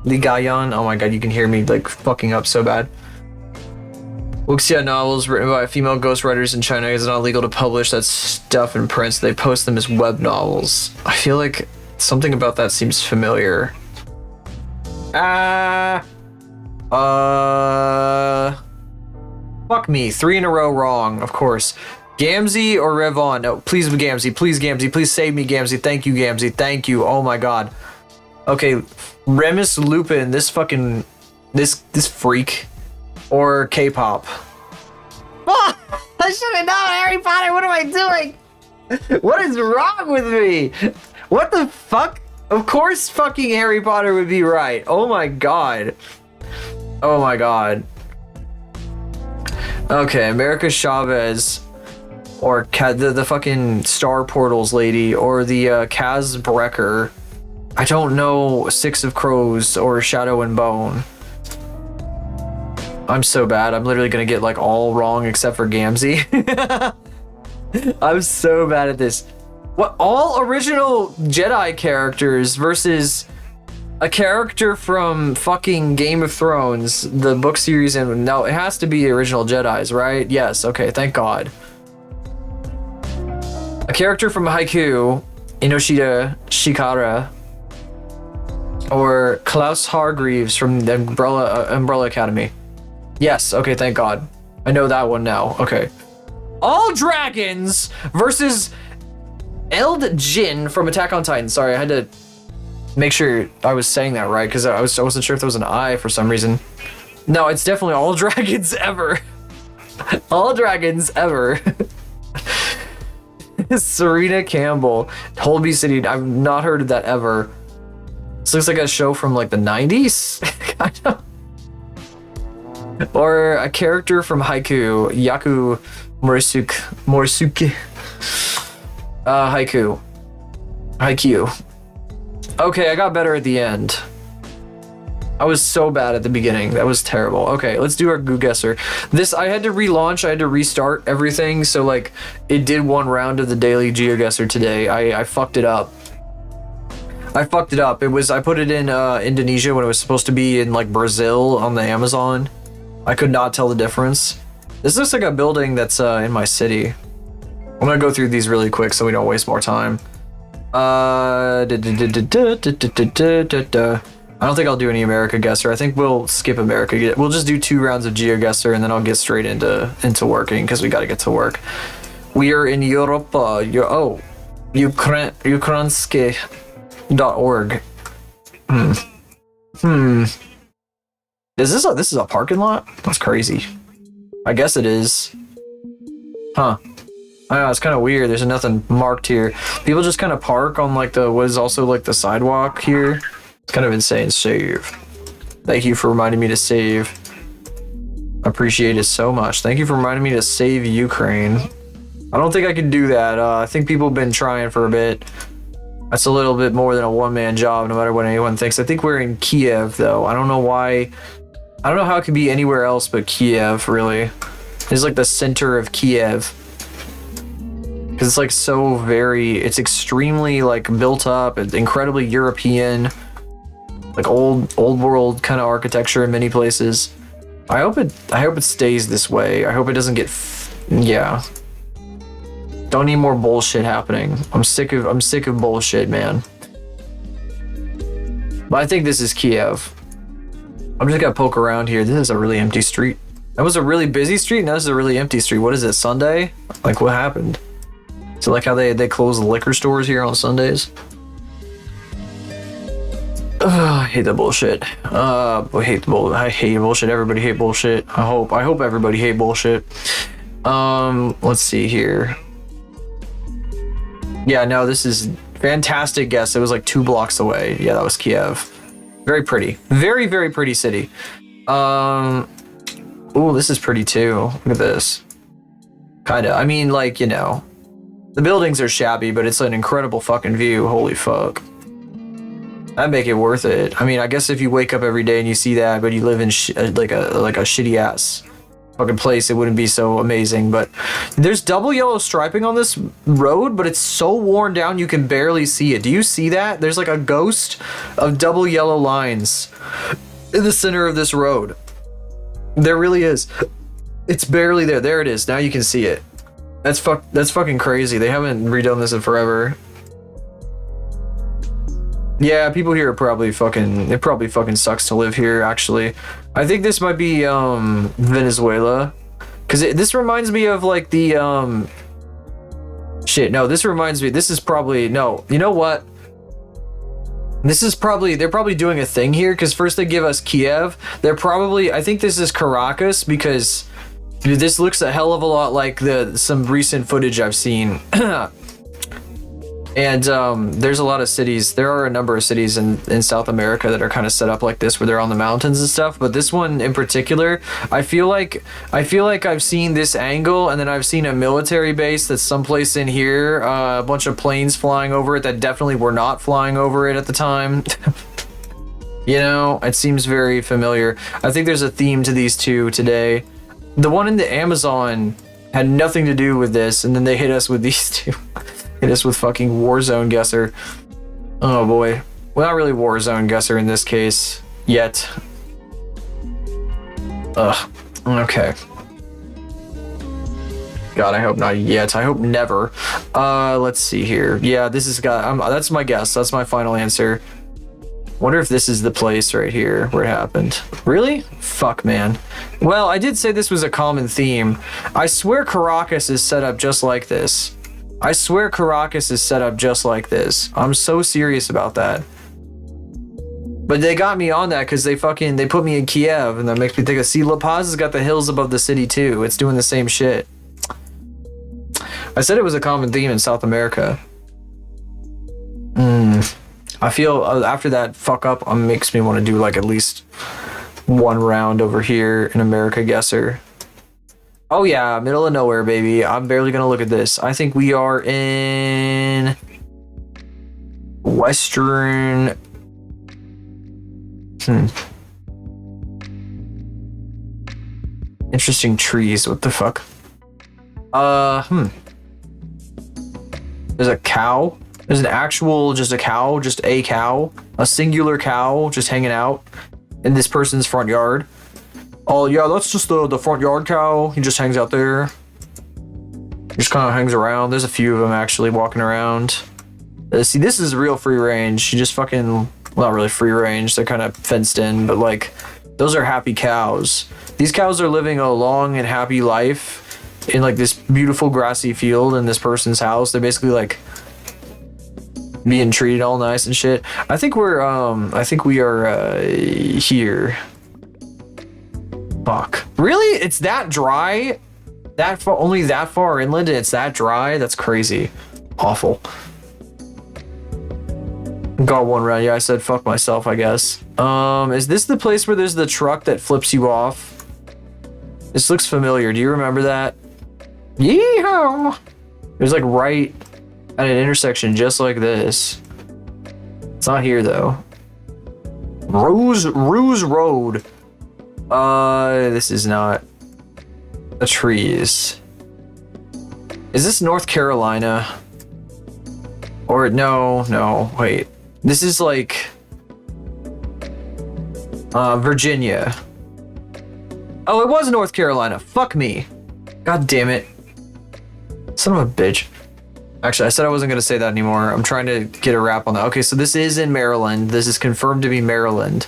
Oh my god, you can hear me like fucking up so bad. Wuxia novels written by female ghostwriters in China is not legal to publish that stuff in print, so they post them as web novels. I feel like something about that seems familiar. Fuck me. 3 in a row wrong, of course. Gamzee or Revon? No, please Gamzee. Please Gamzee. Please save me, Gamzee. Thank you, Gamzee. Thank you. Oh my god. Okay, Remus Lupin. This fucking... This freak. Or K-pop. Oh, I should have known, Harry Potter. What am I doing? What is wrong with me? What the fuck? Of course fucking Harry Potter would be right. Oh my god. Oh my god. Okay, America Chavez, or the fucking Star Portals lady, or the Kaz Brecker. I don't know Six of Crows or Shadow and Bone. I'm so bad. I'm literally gonna get like all wrong except for Gamzee. I'm so bad at this. What? All original Jedi characters versus a character from fucking Game of Thrones, the book series, and no, it has to be the original Jedis, right? Yes, okay, thank God. A character from Haiku, Inoshita Shikara, or Klaus Hargreaves from the Umbrella Academy. Yes, okay, thank God. I know that one now, okay. All Dragons versus Eld Jin from Attack on Titan. Sorry, I had to make sure I was saying that right, because I wasn't sure if there was an I for some reason. No, it's definitely All Dragons Ever. All Dragons Ever. Serena Campbell, Holby City. I've not heard of that ever. This looks like a show from like the 90s. Kind of. Or a character from Haiku, Yaku Morisuke. Haiku. Okay, I got better at the end. I was so bad at the beginning. That was terrible. Okay, let's do our Goo Guesser. This, I had to relaunch. I had to restart everything. So, like, it did one round of the daily GeoGuessr today. I fucked it up. I fucked it up. It was, I put it in Indonesia when it was supposed to be in, like, Brazil on the Amazon. I could not tell the difference. This looks like a building that's in my city. I'm gonna go through these really quick so we don't waste more time. I don't think I'll do any America Guesser. I think we'll skip America. We'll just do 2 rounds of GeoGuessr and then I'll get straight into working because we got to get to work. We are in Europe. Ukrainske.org. This is a parking lot? That's crazy. I guess it is. Huh. I know, it's kind of weird. There's nothing marked here. People just kind of park on like the, what is also like the sidewalk here. It's kind of insane. Save. Thank you for reminding me to save. Appreciate it so much. Thank you for reminding me to save Ukraine. I don't think I can do that. I think people have been trying for a bit. That's a little bit more than a one-man job, no matter what anyone thinks. I think we're in Kiev, though. I don't know why. I don't know how it could be anywhere else but Kiev, really. It's like the center of Kiev. Because it's like so very, it's extremely like built up, it's incredibly European, like old world kind of architecture in many places. I hope it stays this way. I hope it doesn't get, yeah. Don't need more bullshit happening. I'm sick of bullshit, man. But I think this is Kiev. I'm just gonna poke around here. This is a really empty street. That was a really busy street. Now this is a really empty street. What is it, Sunday? Like, what happened? So like how they close the liquor stores here on Sundays? I hate that I hate bullshit. Everybody hate bullshit. I hope everybody hate bullshit. Let's see here. Yeah, no, this is fantastic guess. It was like 2 blocks away. Yeah, that was Kiev. Very pretty. Very, very pretty city. Oh, this is pretty too. Look at this. Kinda. I mean, like, you know, the buildings are shabby, but it's an incredible fucking view. Holy fuck. That'd make it worth it. I mean, I guess if you wake up every day and you see that, but you live in like a shitty ass fucking place, it wouldn't be so amazing. But there's double yellow striping on this road, but it's so worn down you can barely see it. Do you see that? There's like a ghost of double yellow lines in the center of this road. There really is. It's barely there. There it is. Now you can see it. That's fucking crazy. They haven't redone this in forever. Yeah, people here are probably fucking, it probably fucking sucks to live here, actually. I think this might be Venezuela, because this reminds me of like the shit. No, this reminds me, this is probably, no, you know what, this is probably, they're probably doing a thing here, because first they give us Kiev. They're probably, I think this is Caracas, because dude, this looks a hell of a lot like some recent footage I've seen. And there's a lot of cities, there are a number of cities in South America that are kind of set up like this, where they're on the mountains and stuff, but this one in particular, I feel like I've seen this angle, and then I've seen a military base that's someplace in here, a bunch of planes flying over it that definitely were not flying over it at the time. You know, it seems very familiar. I think there's a theme to these two today. The one in the Amazon had nothing to do with this, and then they hit us with these two. Hit us with fucking Warzone Guesser. Oh boy. Well, not really Warzone Guesser in this case. Yet. Ugh. Okay. God, I hope not yet. I hope never. Let's see here. Yeah, this has got... that's my guess. That's my final answer. Wonder if this is the place right here where it happened. Really? Fuck, man. Well, I did say this was a common theme. I swear Caracas is set up just like this. I swear Caracas is set up just like this. I'm so serious about that. But they got me on that because they put me in Kiev, and that makes me think of, see, La Paz has got the hills above the city too. It's doing the same shit. I said it was a common theme in South America. I feel after that fuck up, makes me want to do like at least one round over here in America Guesser. Oh yeah, middle of nowhere, baby. I'm barely gonna look at this. I think we are in Western... Interesting trees. What the fuck? There's a cow. There's an actual, just a cow, just a cow, a singular cow, just hanging out in this person's front yard. Oh yeah, that's just the front yard cow. He just hangs out there. He just kind of hangs around. There's a few of them actually walking around. See, this is real free range. She just fucking, well, not really free range. They're kind of fenced in, but like, those are happy cows. These cows are living a long and happy life in like this beautiful grassy field in this person's house. They're basically like being treated all nice and shit. I think we are here. Fuck. Really? It's that dry? That far, only that far inland and it's that dry? That's crazy. Awful. Got one right. Yeah, I said fuck myself, I guess. Is this the place where there's the truck that flips you off? This looks familiar. Do you remember that? Yeehaw! It was like right at an intersection just like this. It's not here though. Ruse Road. This is not the trees. Is this North Carolina? Or no, wait. This is like Virginia. Oh, it was North Carolina. Fuck me. God damn it. Son of a bitch. Actually, I said I wasn't going to say that anymore. I'm trying to get a wrap on that. Okay, so this is in Maryland. This is confirmed to be Maryland.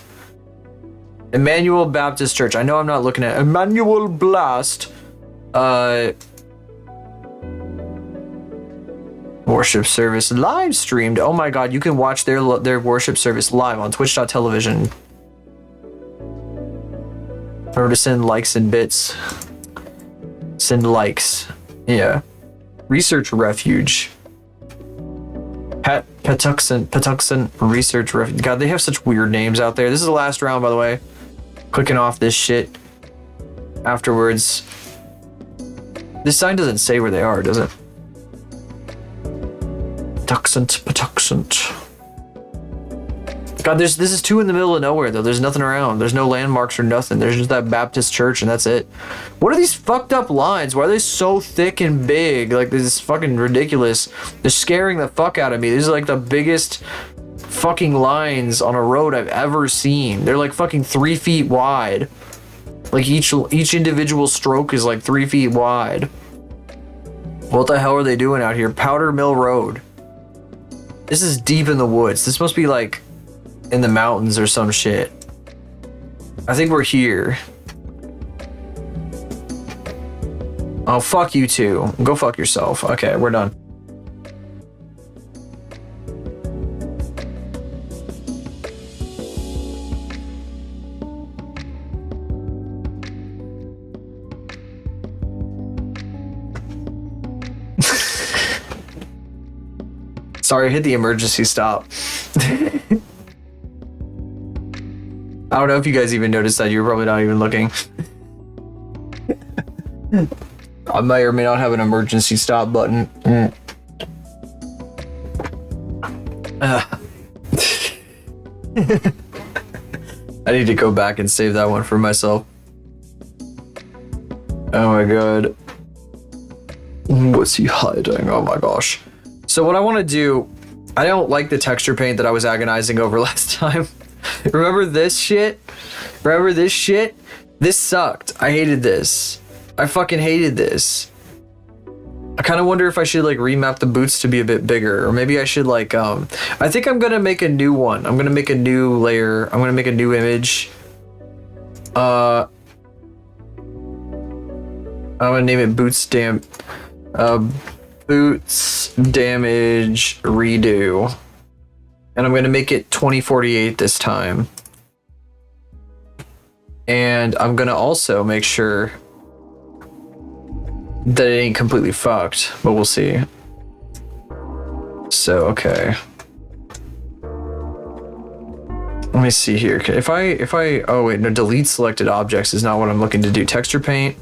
Emmanuel Baptist Church. I know I'm not looking at Emmanuel Blast. Worship service live streamed. Oh my god, you can watch their worship service live on twitch.tv. Remember to send likes and bits. Send likes. Yeah. Research Refuge. Patuxent Research Refuge. God, they have such weird names out there. This is the last round, by the way. Clicking off this shit afterwards. This sign doesn't say where they are, does it? Patuxent. God, this is two in the middle of nowhere, though. There's nothing around. There's no landmarks or nothing. There's just that Baptist church, and that's it. What are these fucked up lines? Why are they so thick and big? Like, this is fucking ridiculous. They're scaring the fuck out of me. These are like the biggest fucking lines on a road I've ever seen. They're like fucking 3 feet wide. Like each individual stroke is like 3 feet wide. What the hell are they doing out here? Powder Mill Road. This is deep in the woods. This must be like in the mountains or some shit. I think we're here. Oh, fuck you too. Go fuck yourself. Okay, we're done. Sorry, I hit the emergency stop. I don't know if you guys even noticed that. You're probably not even looking. I may or may not have an emergency stop button. I need to go back and save that one for myself. Oh my god. What's he hiding? Oh my gosh. So what I want to do, I don't like the texture paint that I was agonizing over last time. Remember this shit? Remember this shit? This sucked. I hated this. I fucking hated this. I kind of wonder if I should like remap the boots to be a bit bigger, or maybe I should like I think I'm gonna make a new one. I'm gonna make a new layer. I'm gonna make a new image. I'm gonna name it Boots Damage Redo. And I'm gonna make it 2048 this time. And I'm gonna also make sure that it ain't completely fucked, but we'll see. So, okay. Let me see here. If I, oh wait, no, delete selected objects is not what I'm looking to do. Texture paint.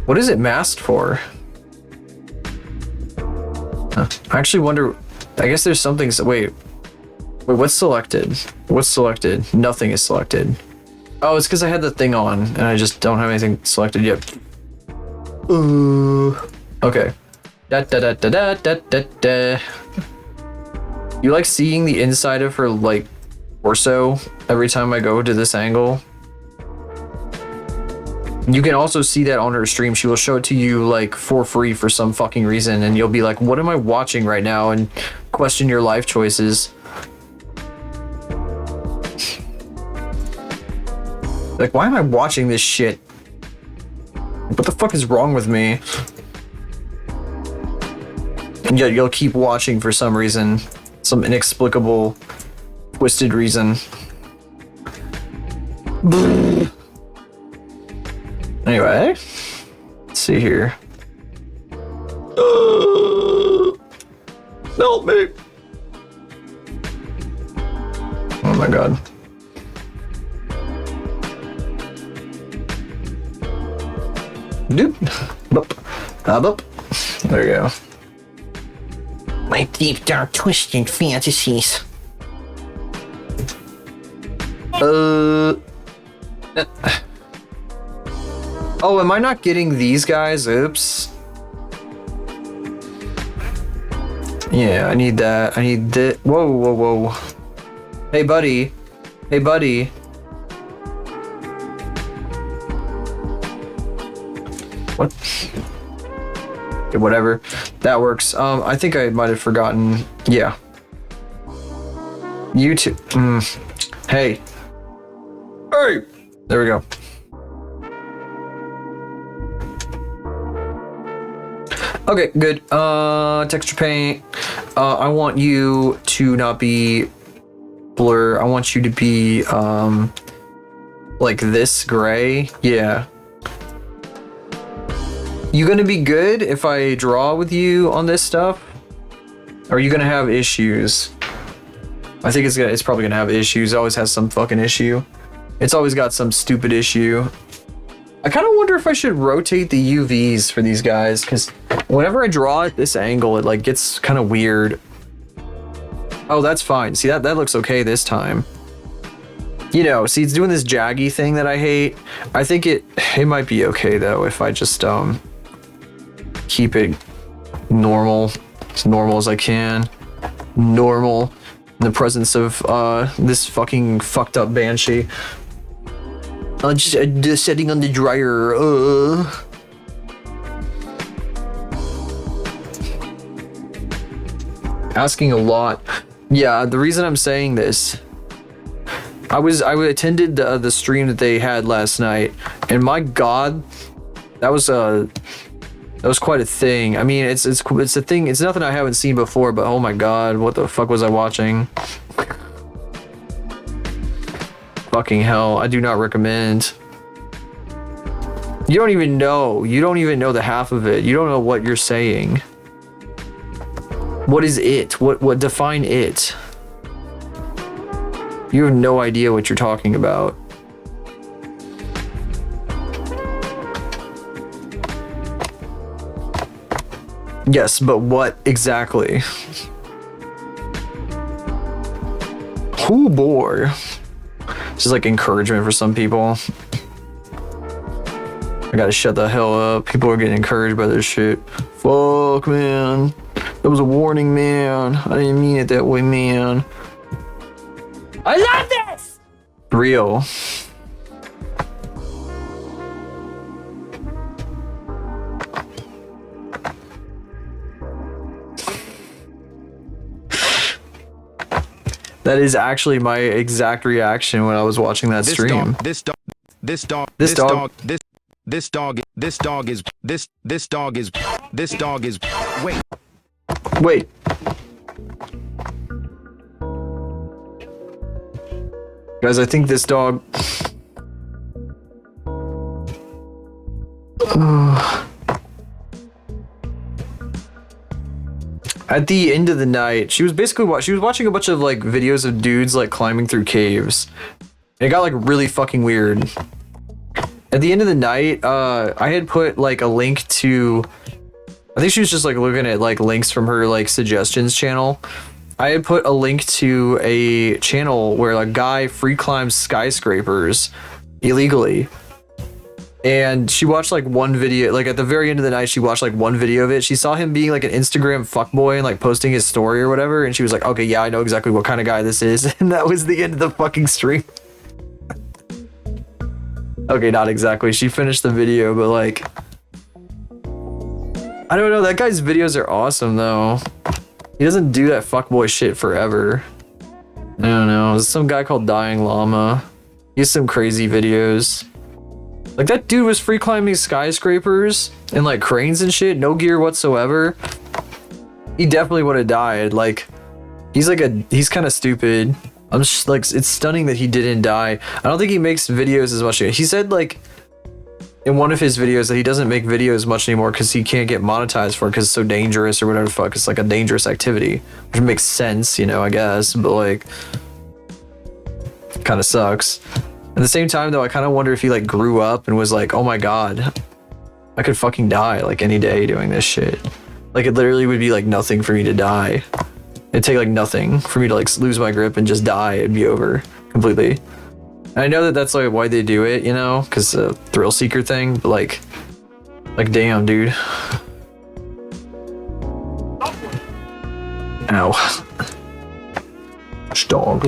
What is it masked for? Huh. I actually wonder, I guess there's something, wait, what's selected? What's selected? Nothing is selected. Oh, it's because I had the thing on and I just don't have anything selected yet. Okay. Da da da da da da da da. You like seeing the inside of her like torso every time I go to this angle? You can also see that on her stream. She will show it to you like for free for some fucking reason, and you'll be like, what am I watching right now? And question your life choices. Like, why am I watching this shit? What the fuck is wrong with me? And yet you'll keep watching for some reason. Some inexplicable, twisted reason. Anyway, let's see here. Help me! Oh my god. Doop. Boop. Boop. There you go. My deep, dark, twisted fantasies. Oh, am I not getting these guys? Oops. Yeah, I need that. I need this. Whoa, whoa, whoa. Hey, buddy. Hey, buddy. What? Okay, whatever. That works. I think I might have forgotten. Yeah. You too. Hey. Hey! There we go. Okay, good. Texture paint. I want you to not be blur. I want you to be, like this gray. Yeah. You gonna be good if I draw with you on this stuff? Or are you gonna have issues? I think it's probably gonna have issues. It always has some fucking issue. It's always got some stupid issue. I kind of wonder if I should rotate the UVs for these guys, because whenever I draw at this angle, it like gets kind of weird. Oh, that's fine. See, that looks okay this time. You know, see, it's doing this jaggy thing that I hate. I think it might be okay though if I just keep it normal, as normal as I can. Normal in the presence of this fucking fucked up banshee. Just setting on the dryer. Asking a lot. Yeah, the reason I'm saying this, I attended the stream that they had last night, and my god, that was quite a thing. I mean, it's a thing. It's nothing I haven't seen before, but oh my god, what the fuck was I watching? Fucking hell, I do not recommend. You don't even know the half of it. You don't know what you're saying. What is it? What define it? You have no idea what you're talking about. Yes, but what exactly? Oh boy. Just like encouragement for some people. I gotta shut the hell up. People are getting encouraged by this shit. Fuck, man. That was a warning, man. I didn't mean it that way, man. I love this! Real. That is actually my exact reaction when I was watching that stream. This dog is Wait. Guys, I think this dog... At the end of the night, she was watching a bunch of like videos of dudes like climbing through caves. And it got like really fucking weird. At the end of the night, I had put like a link to, I think she was just like looking at like links from her like suggestions channel. I had put a link to a channel where a guy free climbs skyscrapers illegally. And she watched like one video, like at the very end of the night, she watched like one video of it. She saw him being like an Instagram fuckboy and like posting his story or whatever. And she was like, okay, yeah, I know exactly what kind of guy this is. And that was the end of the fucking stream. Okay, not exactly. She finished the video, but like, I don't know. That guy's videos are awesome though. He doesn't do that fuckboy shit forever. I don't know. There's some guy called Dying Llama. He has some crazy videos. Like that dude was free climbing skyscrapers and like cranes and shit, no gear whatsoever. He definitely would have died. Like he's kind of stupid. I'm just like, it's stunning that he didn't die. I don't think he makes videos as much. He said like in one of his videos that he doesn't make videos much anymore because he can't get monetized for it because it's so dangerous or whatever the fuck. It's like a dangerous activity, which makes sense, you know, I guess, but like kind of sucks. At the same time though, I kind of wonder if he like grew up and was like, oh my god, I could fucking die like any day doing this shit. Like it literally would be like nothing for me to die. It'd take like nothing for me to like lose my grip and just die. It'd be over completely. And I know that that's like why they do it, you know, because thrill seeker thing, but like damn, dude. Ow. Strong.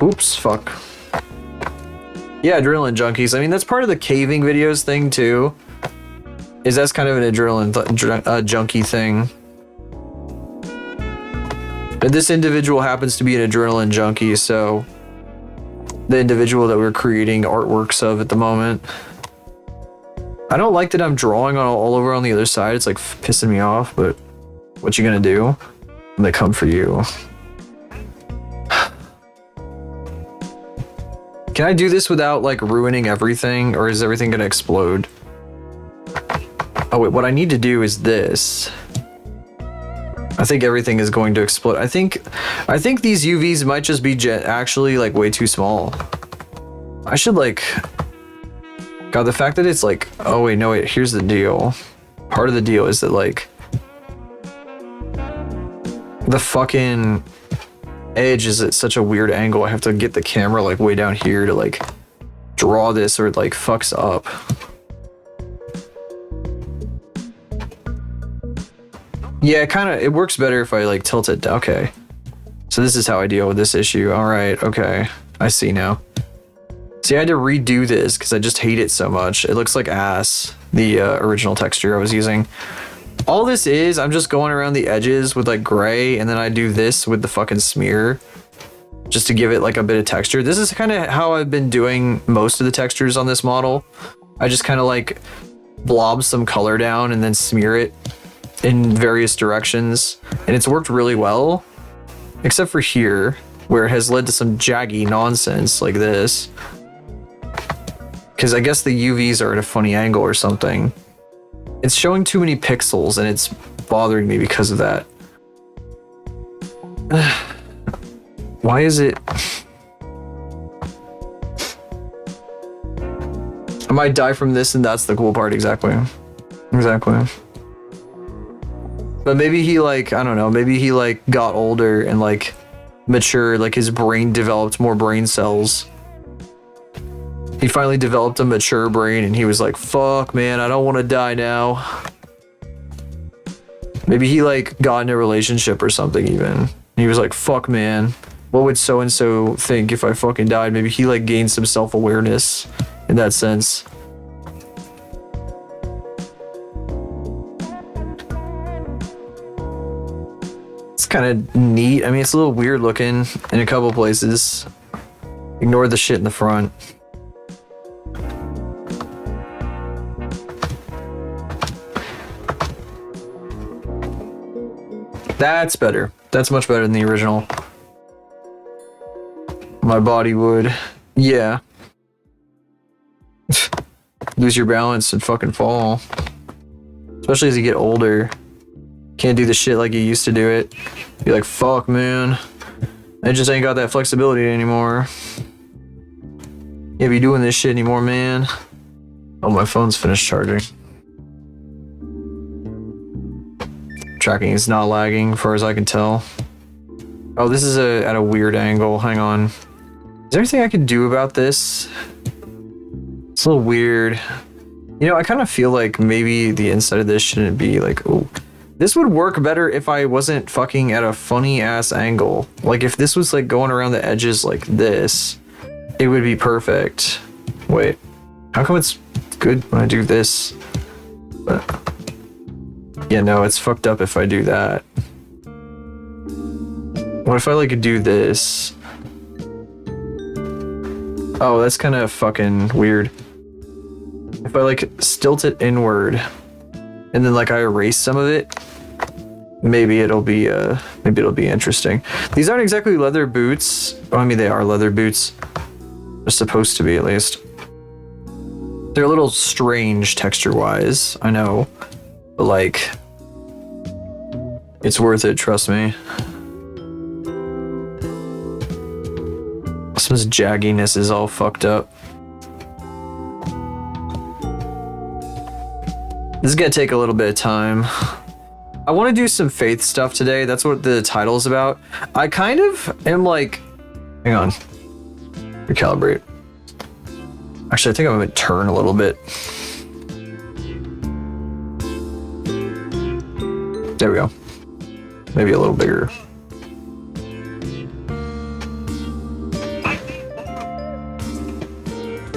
Oops, fuck. Yeah, adrenaline junkies. I mean, that's part of the caving videos thing too. Is that's kind of an adrenaline junkie thing. And this individual happens to be an adrenaline junkie, so the individual that we're creating artworks of at the moment. I don't like that I'm drawing on all over on the other side. It's like pissing me off, but what you gonna do when they come for you? Can I do this without like ruining everything, or is everything gonna explode? Oh wait, what I need to do is this. I think everything is going to explode. I think these UVs might just be actually like way too small. I should like, God, the fact that it's like, oh wait, no wait, here's the deal. Part of the deal is that like the fucking edge is at such a weird angle. I have to get the camera like way down here to like draw this, or it like fucks up. Yeah, it works better if I like tilt it down. Okay, so this is how I deal with this issue. All right, okay, I see now. See, I had to redo this because I just hate it so much. It looks like ass, the original texture I was using. All this is, I'm just going around the edges with like gray, and then I do this with the fucking smear just to give it like a bit of texture. This is kind of how I've been doing most of the textures on this model. I just kind of like blob some color down and then smear it in various directions, and it's worked really well, except for here where it has led to some jaggy nonsense like this, because I guess the UVs are at a funny angle or something. It's showing too many pixels and it's bothering me because of that. Why is it? I might die from this, and that's the cool part. Exactly. But maybe he like, I don't know, maybe he like got older and like matured, like his brain developed more brain cells. He finally developed a mature brain and he was like, fuck man, I don't want to die now. Maybe he like got in a relationship or something even. He was like, fuck man, what would so-and-so think if I fucking died? Maybe he like gained some self-awareness in that sense. It's kind of neat. I mean, it's a little weird looking in a couple places. Ignore the shit in the front. That's better. That's much better than the original. My body would. Yeah. Lose your balance and fucking fall. Especially as you get older. Can't do the shit like you used to do it. Be like, fuck man, I just ain't got that flexibility anymore. Can't be doing this shit anymore, man. Oh, my phone's finished charging. tracking is not lagging, as far as I can tell. Oh, this is at a weird angle. Hang on. Is there anything I can do about this? It's a little weird. You know, I kind of feel like maybe the inside of this shouldn't be like, oh, this would work better if I wasn't fucking at a funny ass angle. Like if this was like going around the edges like this, it would be perfect. Wait, how come it's good when I do this? But yeah, no, it's fucked up if I do that. What if I like do this? Oh, that's kind of fucking weird. If I like stilt it inward and then like I erase some of it, maybe it'll be interesting. These aren't exactly leather boots. Oh, I mean, they are leather boots. They're supposed to be, at least. They're a little strange texture-wise, I know, but like, it's worth it, trust me. Some jagginess is all fucked up. This is gonna take a little bit of time. I want to do some faith stuff today. That's what the title is about. I kind of am like, hang on, recalibrate. Actually, I think I'm gonna turn a little bit. There we go. Maybe a little bigger.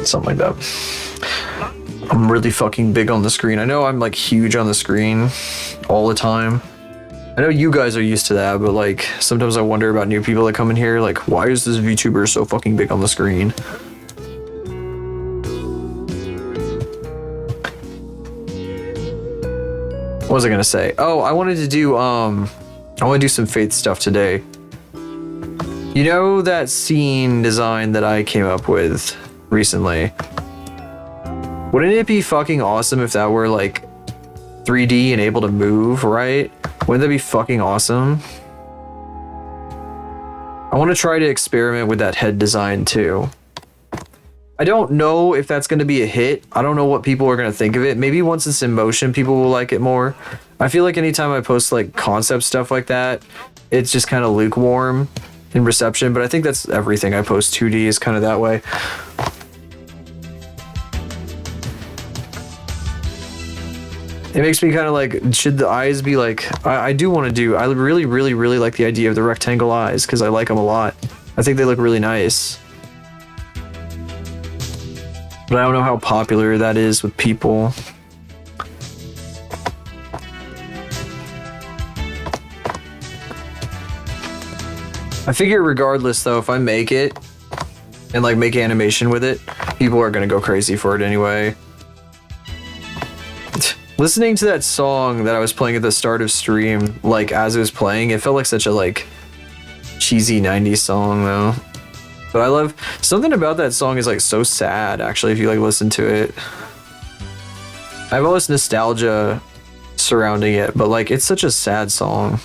Something like that. I'm really fucking big on the screen. I know I'm like huge on the screen all the time. I know you guys are used to that, but like sometimes I wonder about new people that come in here, like, why is this VTuber so fucking big on the screen? What was I gonna say? Oh, I wanted to do I want to do some faith stuff today. You know that scene design that I came up with recently? Wouldn't it be fucking awesome if that were like 3D and able to move, right? Wouldn't that be fucking awesome? I want to try to experiment with that head design too. I don't know if that's going to be a hit. I don't know what people are going to think of it. Maybe once it's in motion, people will like it more. I feel like anytime I post like concept stuff like that, it's just kind of lukewarm in reception, but I think that's everything I post 2D is kind of that way. It makes me kind of like, should the eyes be like, I do want to do, I really, really, really like the idea of the rectangle eyes because I like them a lot. I think they look really nice. But I don't know how popular that is with people. I figure regardless though, if I make it and like make animation with it, people are gonna go crazy for it anyway. Listening to that song that I was playing at the start of stream, like as it was playing, it felt like such a like cheesy 90s song though. But I love, something about that song is like so sad actually if you like listen to it. I have all this nostalgia surrounding it, but like it's such a sad song.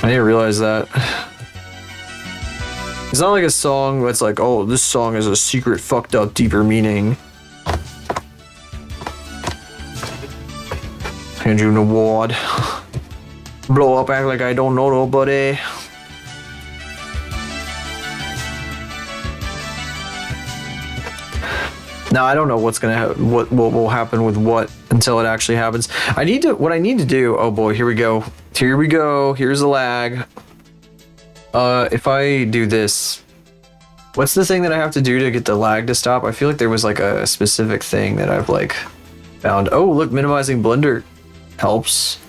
I didn't realize that. It's not like a song that's like, oh, this song has a secret fucked up deeper meaning. Hand you an award. Blow up, act like I don't know nobody. Now I don't know what's gonna what will happen with what until it actually happens. What I need to do. Oh boy, here we go. Here we go. Here's the lag. If I do this, what's the thing that I have to do to get the lag to stop? I feel like there was like a specific thing that I've like found. Oh, look, minimizing Blender helps.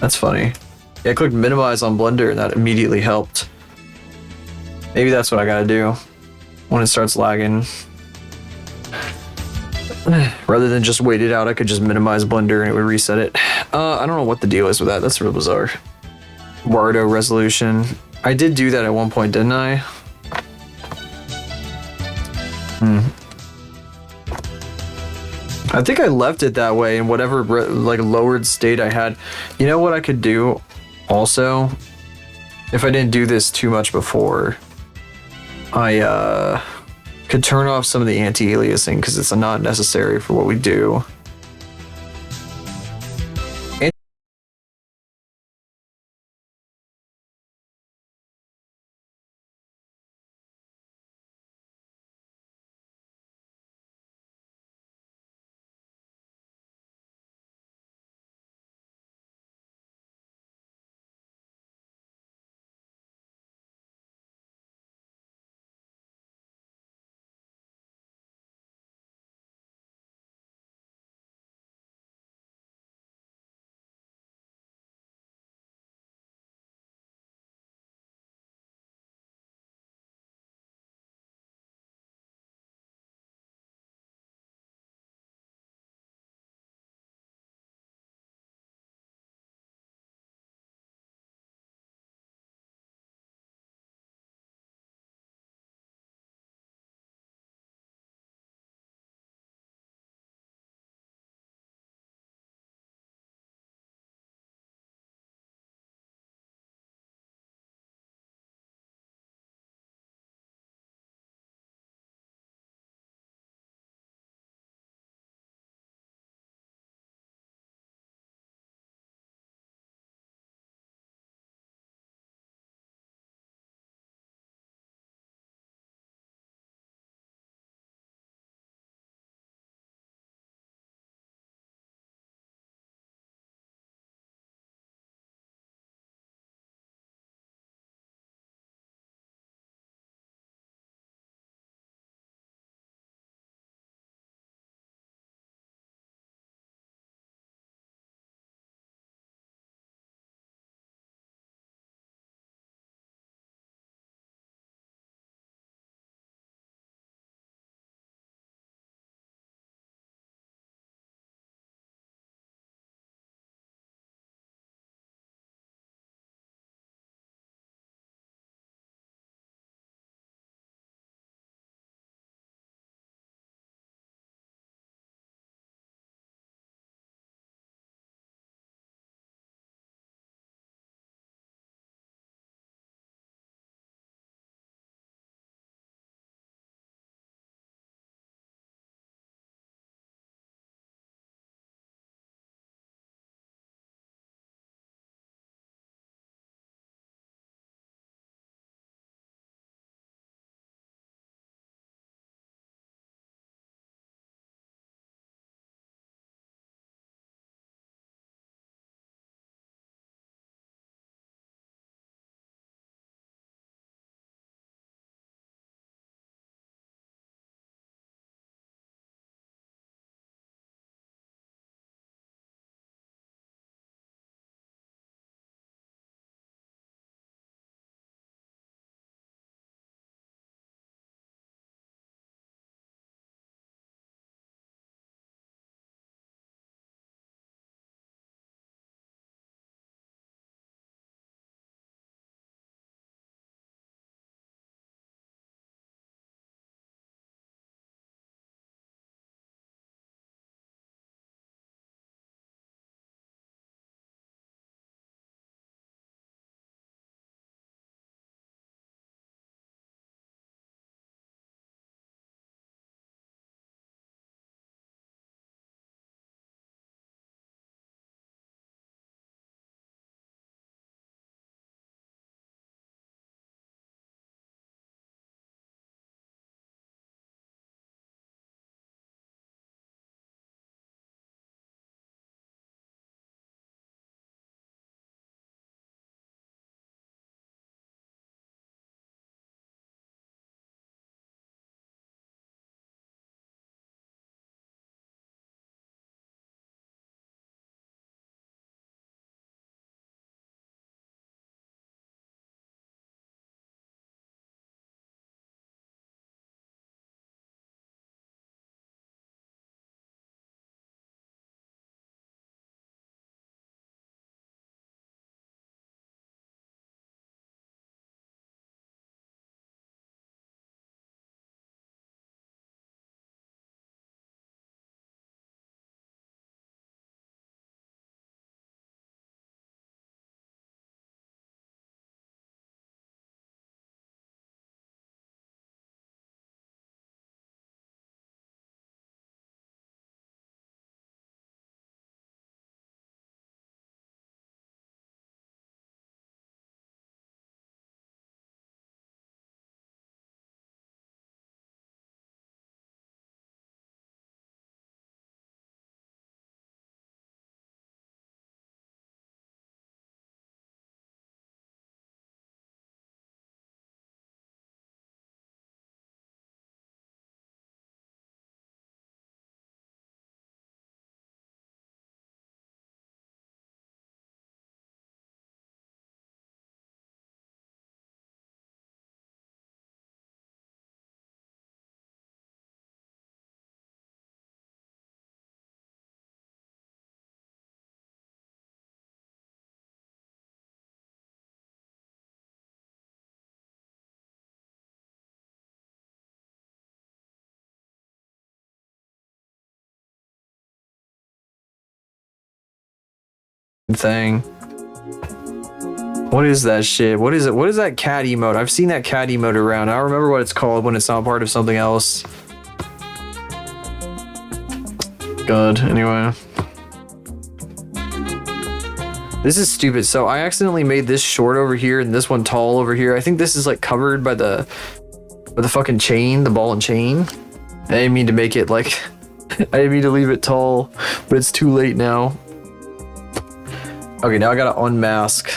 That's funny. Yeah, I clicked minimize on Blender and that immediately helped. Maybe that's what I gotta do when it starts lagging. Rather than just wait it out, I could just minimize Blender and it would reset it. I don't know what the deal is with that. That's real bizarre. Wardo resolution. I did do that at one point, didn't I? I think I left it that way in whatever like lowered state I had. You know what I could do also? If I didn't do this too much before, I could turn off some of the anti-aliasing because it's not necessary for what we do. thing. What is that shit? What is it? What is that cat emote? I've seen that cat emote around. I don't remember what it's called when it's not part of something else. Good. Anyway. This is stupid. So I accidentally made this short over here and this one tall over here. I think this is like covered by the fucking chain, the ball and chain. I didn't mean to make it like, I didn't mean to leave it tall, but it's too late now. Okay, now I gotta unmask.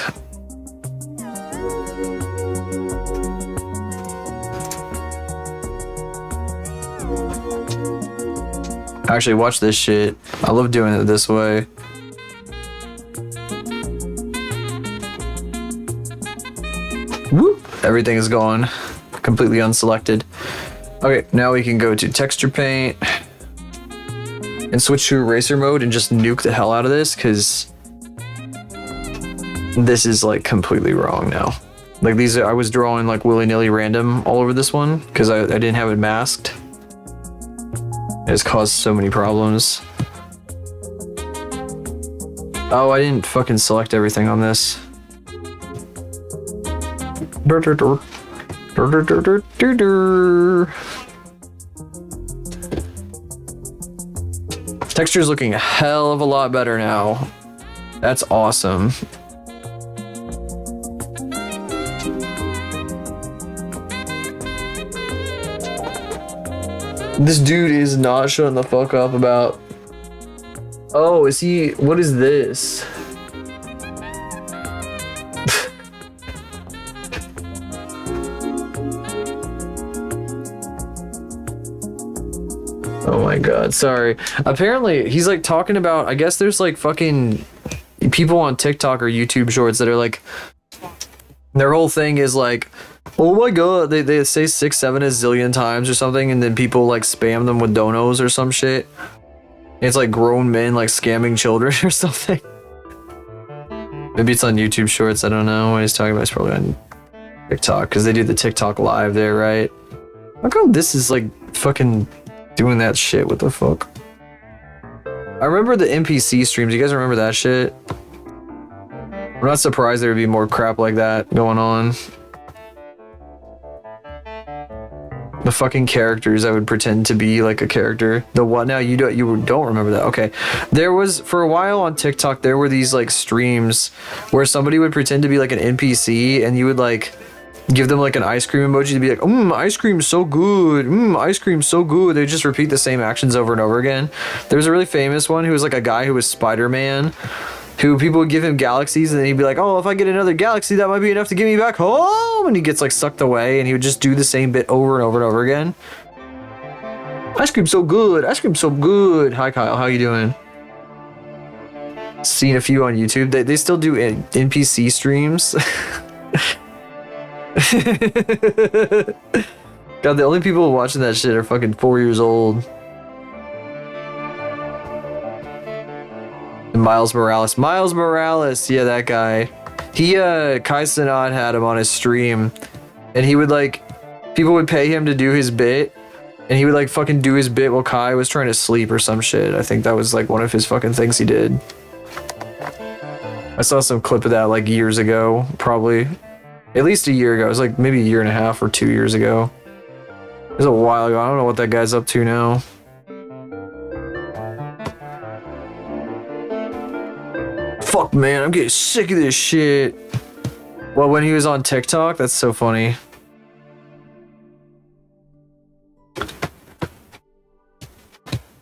Actually, watch this shit. I love doing it this way. Whoop! Everything is gone. Completely unselected. Okay, now we can go to texture paint and switch to eraser mode and just nuke the hell out of this, because this is like completely wrong now. Like these, I was drawing like willy-nilly random all over this one because I didn't have it masked. It's caused so many problems. Oh, I didn't fucking select everything on this. Texture's looking a hell of a lot better now. That's awesome. This dude is not shutting the fuck up about... Oh, is he... What is this? Oh my god, sorry. Apparently, he's like talking about... I guess there's like fucking people on TikTok or YouTube shorts that are like... Their whole thing is like... Oh my god, they say 6, 7 a zillion times or something, and then people like spam them with donos or some shit. It's like grown men like scamming children or something. Maybe it's on YouTube Shorts, I don't know what he's talking about. It's probably on TikTok, because they do the TikTok live there, right? How come this is like fucking doing that shit? What the fuck? I remember the NPC streams, you guys remember that shit? I'm not surprised there would be more crap like that going on. The fucking characters I would pretend to be like a character. The what now? You don't remember that? Okay. There was, for a while on TikTok, there were these like streams where somebody would pretend to be like an NPC and you would like give them like an ice cream emoji to be like, ice cream's so good. Ice cream's so good. They just repeat the same actions over and over again. There was a really famous one who was like a guy who was Spider-Man, who people would give him galaxies and then he'd be like, oh, if I get another galaxy, that might be enough to get me back home. And he gets like sucked away and he would just do the same bit over and over and over again. Ice cream's so good. Ice cream's so good. Hi, Kyle. How you doing? Seen a few on YouTube. They still do NPC streams. God, the only people watching that shit are fucking 4 years old. Miles Morales, yeah, that guy. He Kai Cenat had him on his stream and he would like, people would pay him to do his bit and he would like fucking do his bit while Kai was trying to sleep or some shit. I think that was like one of his fucking things he did. I saw some clip of that like years ago, probably at least a year ago. It was like maybe a year and a half or 2 years ago. It was a while ago. I don't know what that guy's up to now. Fuck, man, I'm getting sick of this shit. Well, when he was on TikTok, that's so funny.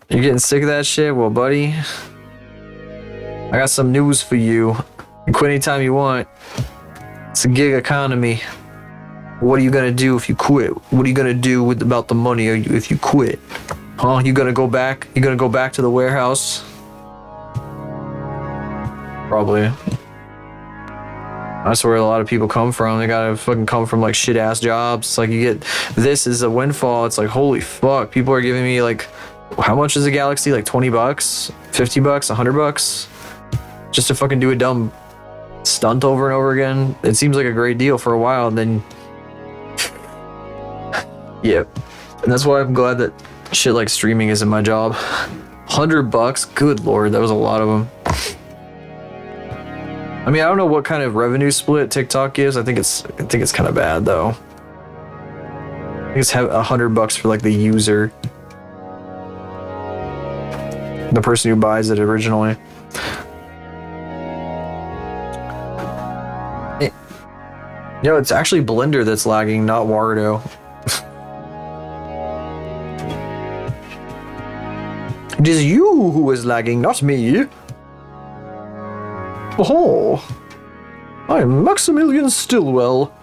You're getting sick of that shit? Well, buddy, I got some news for you. You quit anytime you want. It's a gig economy. What are you gonna do if you quit? What are you gonna do about the money if you quit? Huh? You gonna go back? You gonna go back to the warehouse? Probably. That's where a lot of people come from. They gotta fucking come from like shit ass jobs. It's like you get this is a windfall. It's like, holy fuck. People are giving me like, how much is a galaxy? Like 20 bucks, 50 bucks, 100 bucks? Just to fucking do a dumb stunt over and over again. It seems like a great deal for a while, and then yeah. And that's why I'm glad that shit like streaming isn't my job. 100 bucks? Good lord, that was a lot of them. I mean, I don't know what kind of revenue split TikTok gives. I think it's kind of bad though. I think it's $100 for like the user, the person who buys it originally. You know, it's actually Blender that's lagging, not Warudo. It is you who is lagging, not me. Oh, I am Maximilian Stillwell,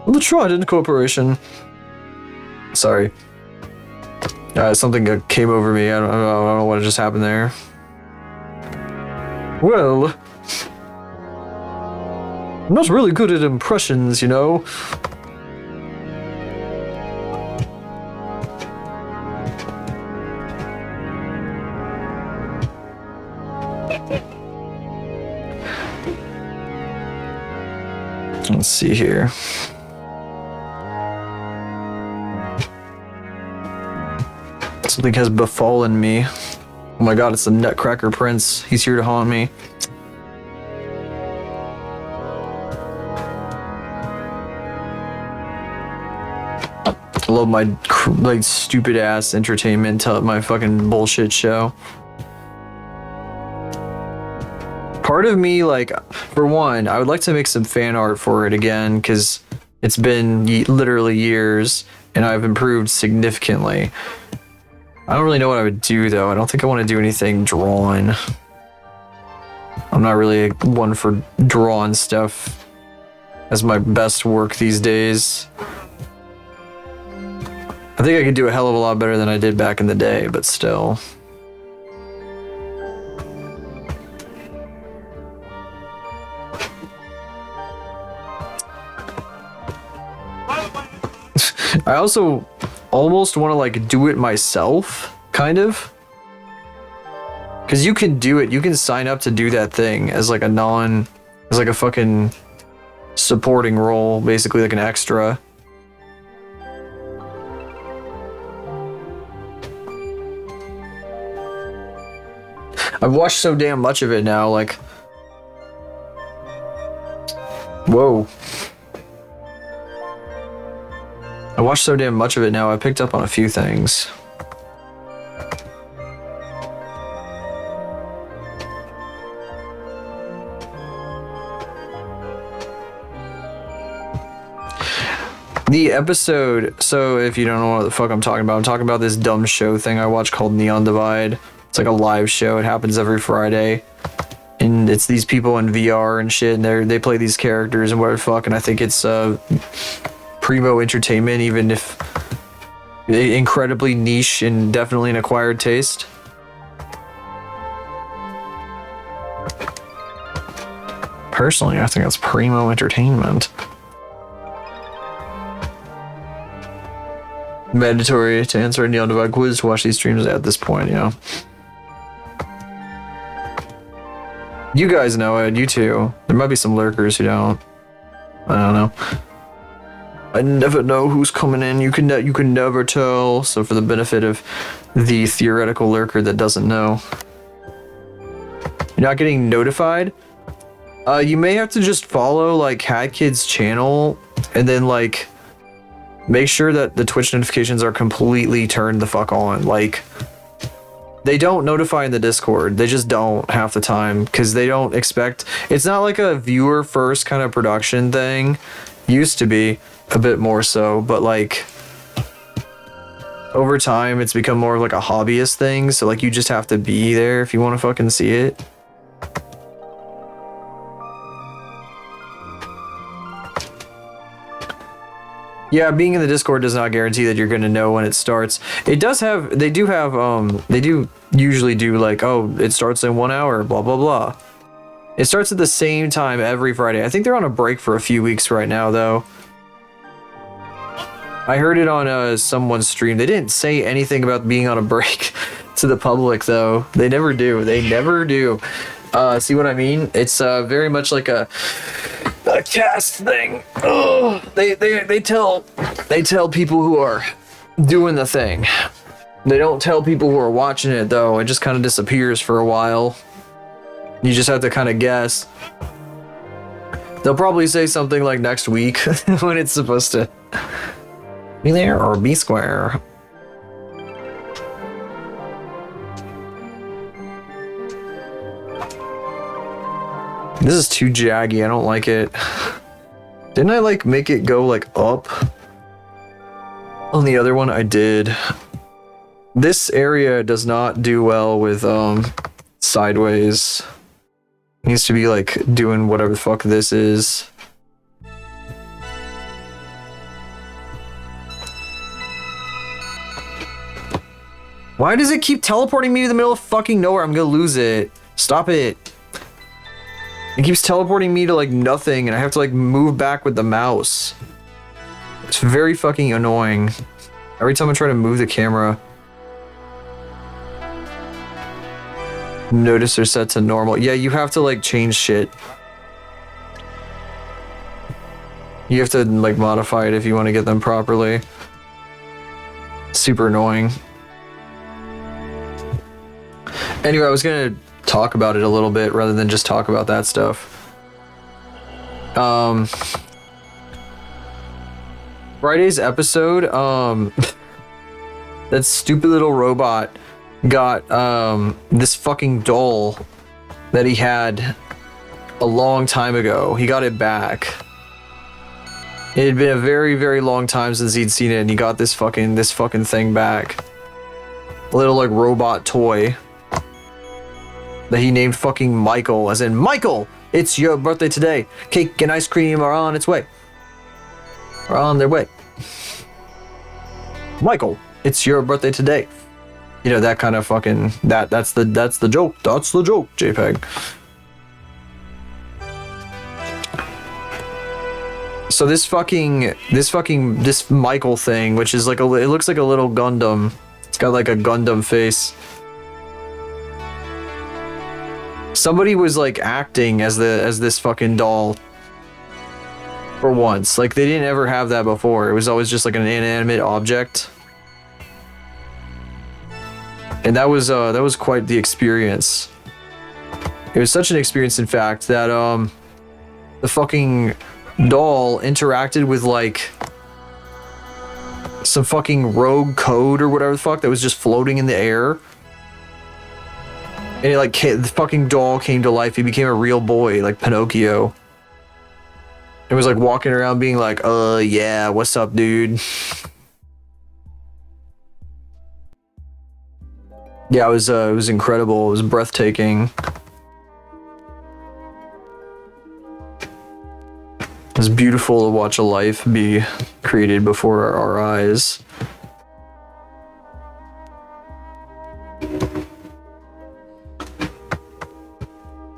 of the Trident Corporation. Sorry. Something came over me. I don't know what just happened there. Well, I'm not really good at impressions, you know. Let's see here. Something has befallen me. Oh my god, it's the Nutcracker Prince. He's here to haunt me. I love my like stupid ass entertainment, my fucking bullshit show. Part of me, like, for one, I would like to make some fan art for it again, because it's been literally years and I've improved significantly. I don't really know what I would do though. I don't think I want to do anything drawn. I'm not really one for drawn stuff as my best work these days. I think I could do a hell of a lot better than I did back in the day, but still. I also almost want to like do it myself, kind of. Because you can do it, you can sign up to do that thing as like as like a fucking supporting role, basically like an extra. I've watched so damn much of it now, like... Whoa. I watched so damn much of it now, I picked up on a few things. The episode, so if you don't know what the fuck I'm talking about this dumb show thing I watch called Neon Divide. It's like a live show, it happens every Friday. And it's these people in VR and shit, and they play these characters and whatever the fuck, and I think it's primo entertainment, even if incredibly niche and definitely an acquired taste. Personally, I think that's primo entertainment. Mandatory to answer a Neon Divide quiz to watch these streams at this point, you know. You guys know it, you too. There might be some lurkers who don't. I don't know. I never know who's coming in. You can never tell. So for the benefit of the theoretical lurker that doesn't know, you're not getting notified. You may have to just follow like Cat Kid's channel and then like make sure that the Twitch notifications are completely turned the fuck on. Like, they don't notify in the Discord. They just don't half the time because they don't expect. It's not like a viewer first kind of production thing. Used to be a bit more so, but like over time it's become more of like a hobbyist thing. So like you just have to be there if you want to fucking see it. Yeah, being in the Discord does not guarantee that you're going to know when it starts. It does have, they do usually do like, oh, it starts in 1 hour, blah, blah, blah. It starts at the same time every Friday. I think they're on a break for a few weeks right now, though. I heard it on someone's stream. They didn't say anything about being on a break to the public, though. They never do. They never do. See what I mean? It's very much like a cast thing. Oh, they tell people who are doing the thing. They don't tell people who are watching it, though. It just kind of disappears for a while. You just have to kind of guess. They'll probably say something like next week when it's supposed to be there or be square. This is too jaggy. I don't like it. Didn't I like make it go like up? On the other one I did. This area does not do well with sideways. It needs to be like doing whatever the fuck this is. Why does it keep teleporting me to the middle of fucking nowhere? I'm gonna lose it. Stop it. It keeps teleporting me to like nothing and I have to like move back with the mouse. It's very fucking annoying. Every time I try to move the camera. Notice they're set to normal. Yeah, you have to like change shit. You have to like modify it if you want to get them properly. Super annoying. Anyway, I was gonna talk about it a little bit rather than just talk about that stuff. Friday's episode, that stupid little robot got this fucking doll that he had a long time ago. He got it back. It had been a very, very long time since he'd seen it, and he got this fucking thing back. A little like robot toy that he named fucking Michael, as in Michael, it's your birthday today. Cake and ice cream are on its way. Are on their way. Michael, it's your birthday today. You know, that kind of fucking that's the joke. That's the joke, JPEG. So this Michael thing, which is like it looks like a little Gundam. It's got like a Gundam face. Somebody was like acting as this fucking doll for once. Like they didn't ever have that before. It was always just like an inanimate object. And that was quite the experience. It was such an experience, in fact, that the fucking doll interacted with like some fucking rogue code or whatever the fuck that was just floating in the air. And the fucking doll came to life. He became a real boy, like Pinocchio. It was like walking around being like, yeah, what's up, dude? Yeah, it was incredible. It was breathtaking. It was beautiful to watch a life be created before our eyes.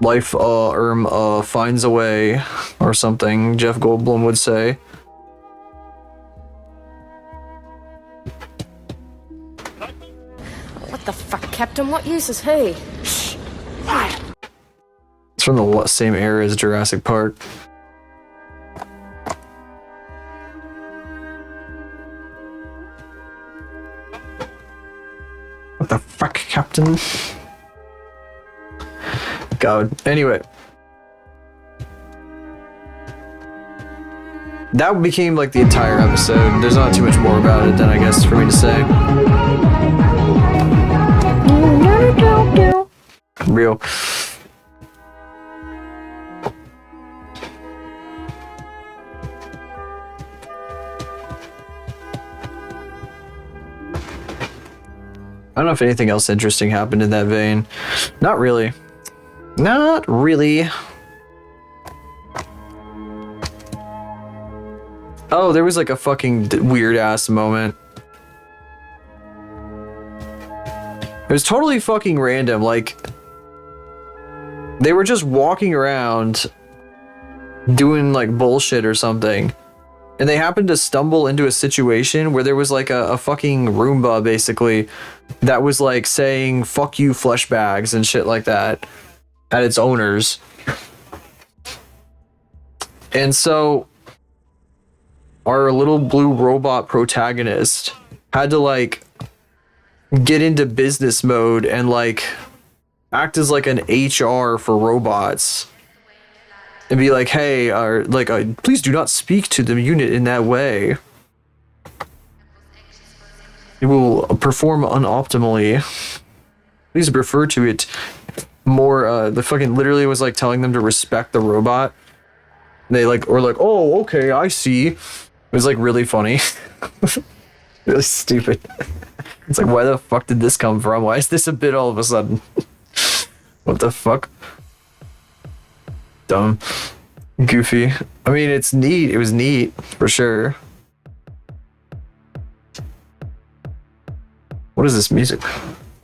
Life finds a way, or something, Jeff Goldblum would say. What the fuck, Captain? What use is he? It's from the same era as Jurassic Park. What the fuck, Captain? God. Anyway. That became like the entire episode. There's not too much more about it than I guess for me to say. Real. I don't know if anything else interesting happened in that vein. Not really. Not really. Oh, there was like a fucking weird ass moment. It was totally fucking random. Like, they were just walking around doing like bullshit or something. And they happened to stumble into a situation where there was like a fucking Roomba basically that was like saying fuck you flesh bags and shit like that at its owners. And so our little blue robot protagonist had to like get into business mode and like act as like an HR for robots. and be like, hey, please do not speak to the unit in that way. It will perform unoptimally. Please refer to it more. The fucking literally was like telling them to respect the robot. And they like, or like, oh, okay, I see. It was like really funny. Really stupid. It's like, why the fuck did this come from? Why is this a bit all of a sudden? What the fuck? Dumb. Goofy. I mean, it's neat. It was neat, for sure. What is this music?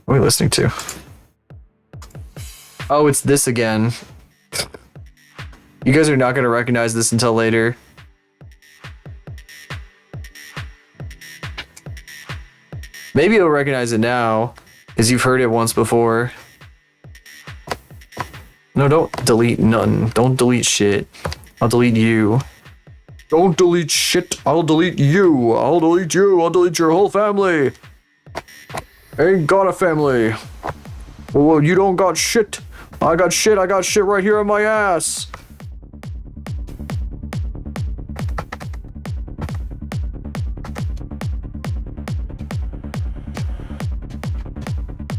What are we listening to? Oh, it's this again. You guys are not going to recognize this until later. Maybe you'll recognize it now, because you've heard it once before. No, don't delete none. Don't delete shit. I'll delete you. Don't delete shit. I'll delete you. I'll delete you. I'll delete your whole family. Ain't got a family. Well, you don't got shit. I got shit. I got shit right here on my ass.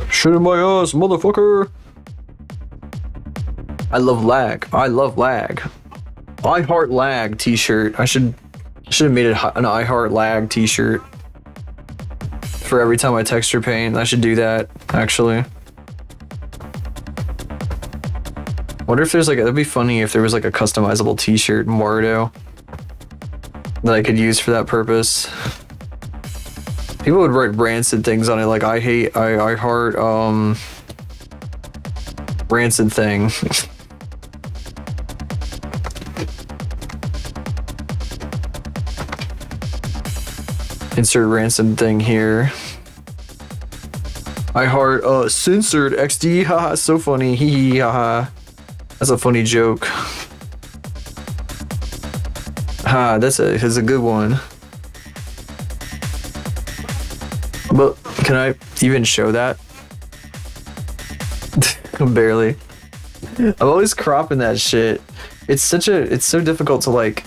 Shit in my ass, motherfucker. I love lag. I love lag. I heart lag t-shirt. I should have made it an I heart lag t-shirt for every time I texture paint. I should do that, actually. Wonder if there's like, that'd be funny if there was like a customizable t-shirt in Warudo that I could use for that purpose. People would write rancid things on it, like I heart rancid thing. Insert rancid thing here. I heart censored XD, haha, so funny, hee hee, haha. That's a funny joke. Ha, that's a good one. But can I even show that? Barely. I'm always cropping that shit. It's so difficult to like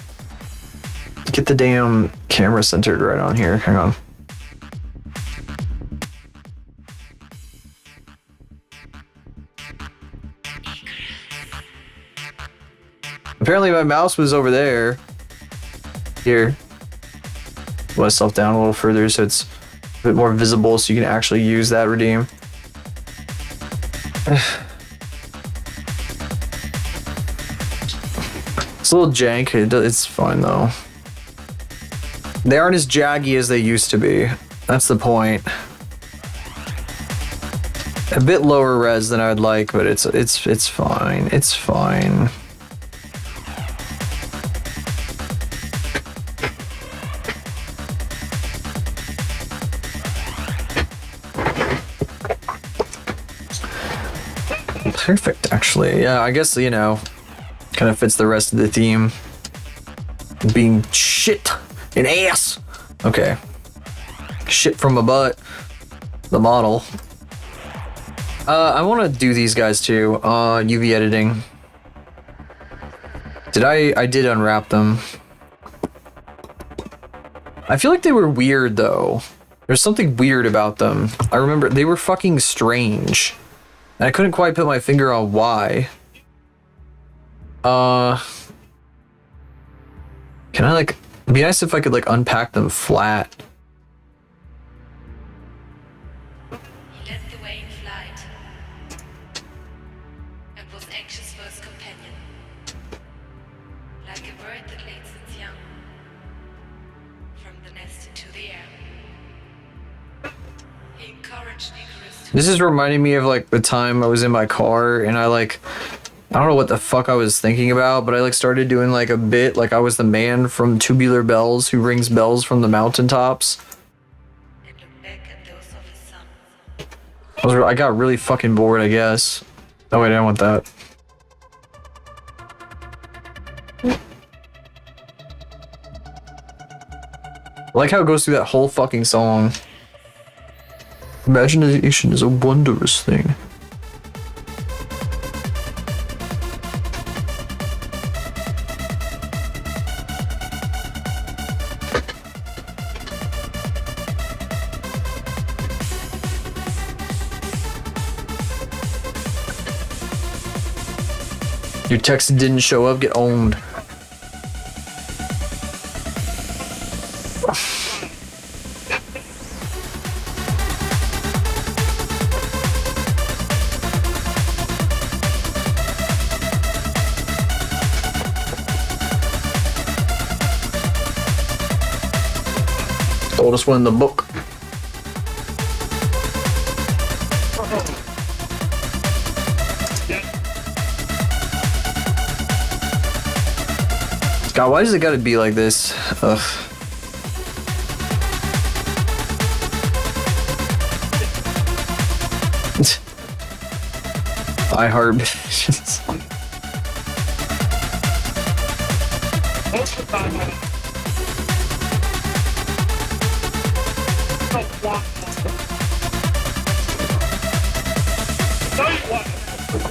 get the damn camera centered right on here. Hang on. Apparently my mouse was over there. Here. Put myself down a little further so it's a bit more visible so you can actually use that redeem. It's a little jank. It's fine though. They aren't as jaggy as they used to be. That's the point. A bit lower res than I'd like, but it's fine. It's fine. Perfect, actually. Yeah, I guess, you know, kind of fits the rest of the theme. Being shit and ass. Okay. Shit from a butt. The model. I want to do these guys too. UV editing. I did unwrap them. I feel like they were weird though. There's something weird about them. I remember they were fucking strange. And I couldn't quite put my finger on why. Can I like, it'd be nice if I could like unpack them flat. He led the way in flight and was anxious for his companion. Like a bird that leads its young from the nest into the air. He encouraged Icarus to This is reminding me of like the time I was in my car and I don't know what the fuck I was thinking about, but I like started doing like a bit like I was the man from Tubular Bells who rings bells from the mountaintops. and look back at those of his son. I got really fucking bored, I guess. Oh wait, I don't want that. I like how it goes through that whole fucking song. Imagination is a wondrous thing. Your text didn't show up, get owned. Oldest one in the book. God, why does it gotta be like this? Ugh. I heart bitches.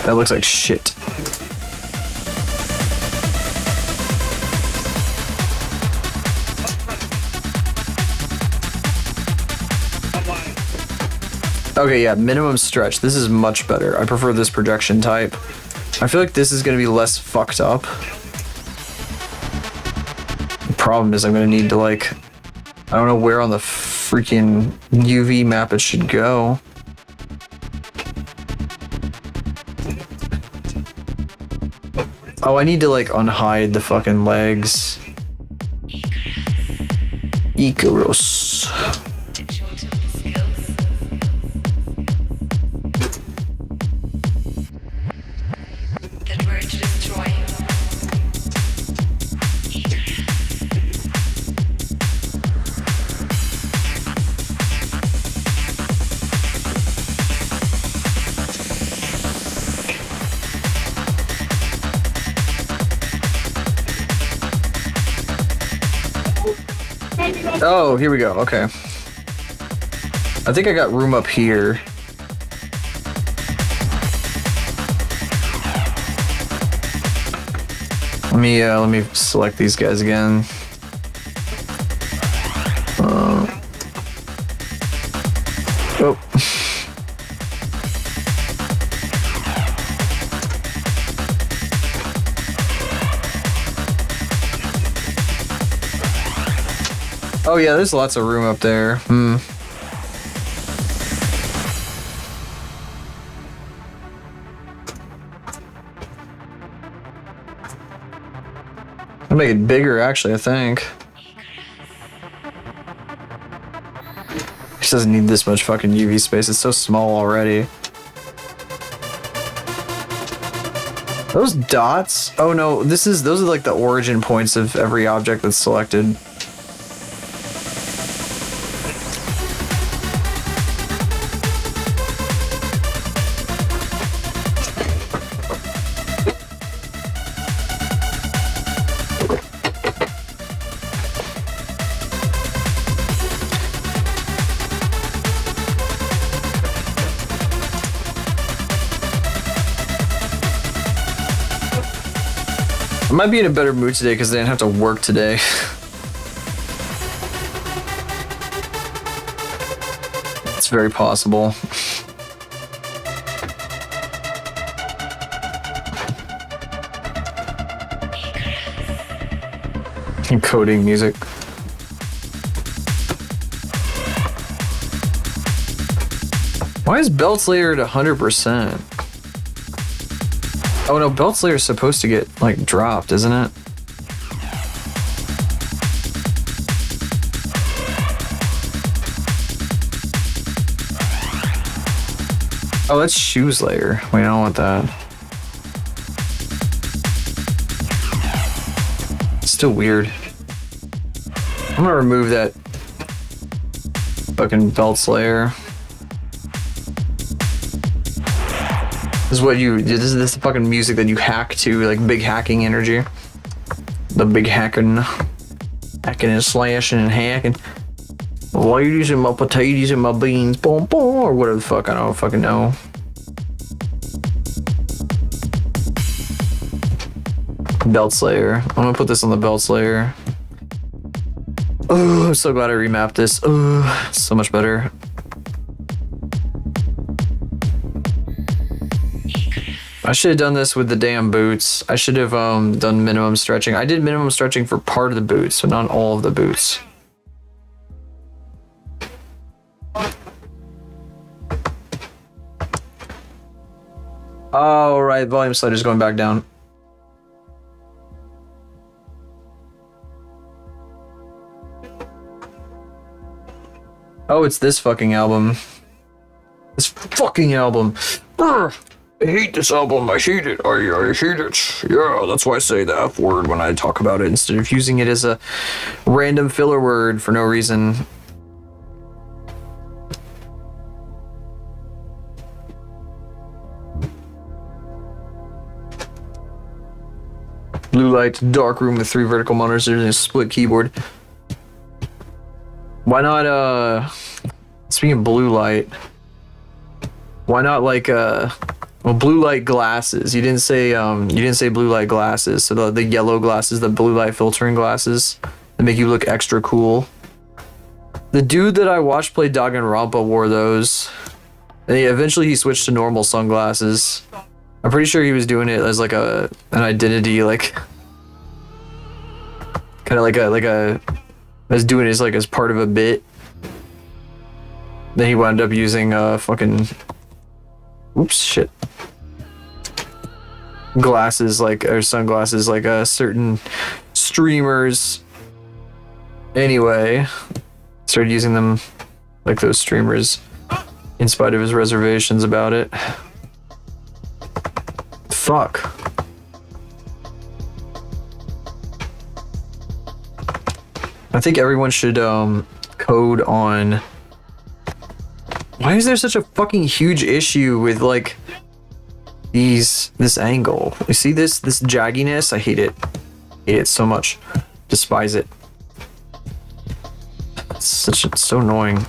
That looks like shit. Okay, yeah, minimum stretch. This is much better. I prefer this projection type. I feel like this is gonna be less fucked up. The problem is I'm gonna need to, like, I don't know where on the freaking UV map it should go. Oh, I need to, like, unhide the fucking legs. Icarus. That were to destroy you. Oh, here we go. Okay. I think I got room up here. Let me select these guys again. Oh. Oh yeah, there's lots of room up there. I'll make it bigger, actually, I think. It doesn't need this much fucking UV space. It's so small already. Those dots? Oh no, those are like the origin points of every object that's selected. I might be in a better mood today because I didn't have to work today. It's very possible. Encoding music. Why is Belt Slayer at 100%? Oh no, Belt Slayer is supposed to get, like, dropped, isn't it? Oh, that's Shoe Slayer. Wait, I don't want that. It's still weird. I'm gonna remove that fucking Belt Slayer. This is this fucking music that you hack to, like big hacking energy. The big hacking and slashing and hacking. Why are you using my potatoes and my beans? Boom, boom, or whatever the fuck, I don't fucking know. Belt Slayer. I'm gonna put this on the Belt Slayer. Oh, I'm so glad I remapped this. Oh, so much better. I should have done this with the damn boots. I should have done minimum stretching. I did minimum stretching for part of the boots, but not all of the boots. Oh, right, volume slider's going back down. Oh, it's this fucking album. This fucking album. Brr, I hate this album. I hate it. I hate it. Yeah, that's why I say the F word when I talk about it instead of using it as a random filler word for no reason. Blue light, dark room with 3 vertical monitors and a split keyboard. Why not, speaking of blue light, why not like, well, blue light glasses. You didn't say blue light glasses. So the yellow glasses, the blue light filtering glasses that make you look extra cool. The dude that I watched play Danganronpa wore those. And eventually he switched to normal sunglasses. I'm pretty sure he was doing it as like an identity, like kind of like a was doing it as like as part of a bit. Then he wound up using fucking shit glasses, like, or sunglasses, like certain streamers. Anyway, started using them like those streamers in spite of his reservations about it. Fuck. I think everyone should code on. Why is there such a fucking huge issue with like this angle? You see this jagginess? I hate it. Hate it so much. Despise it. It's so annoying.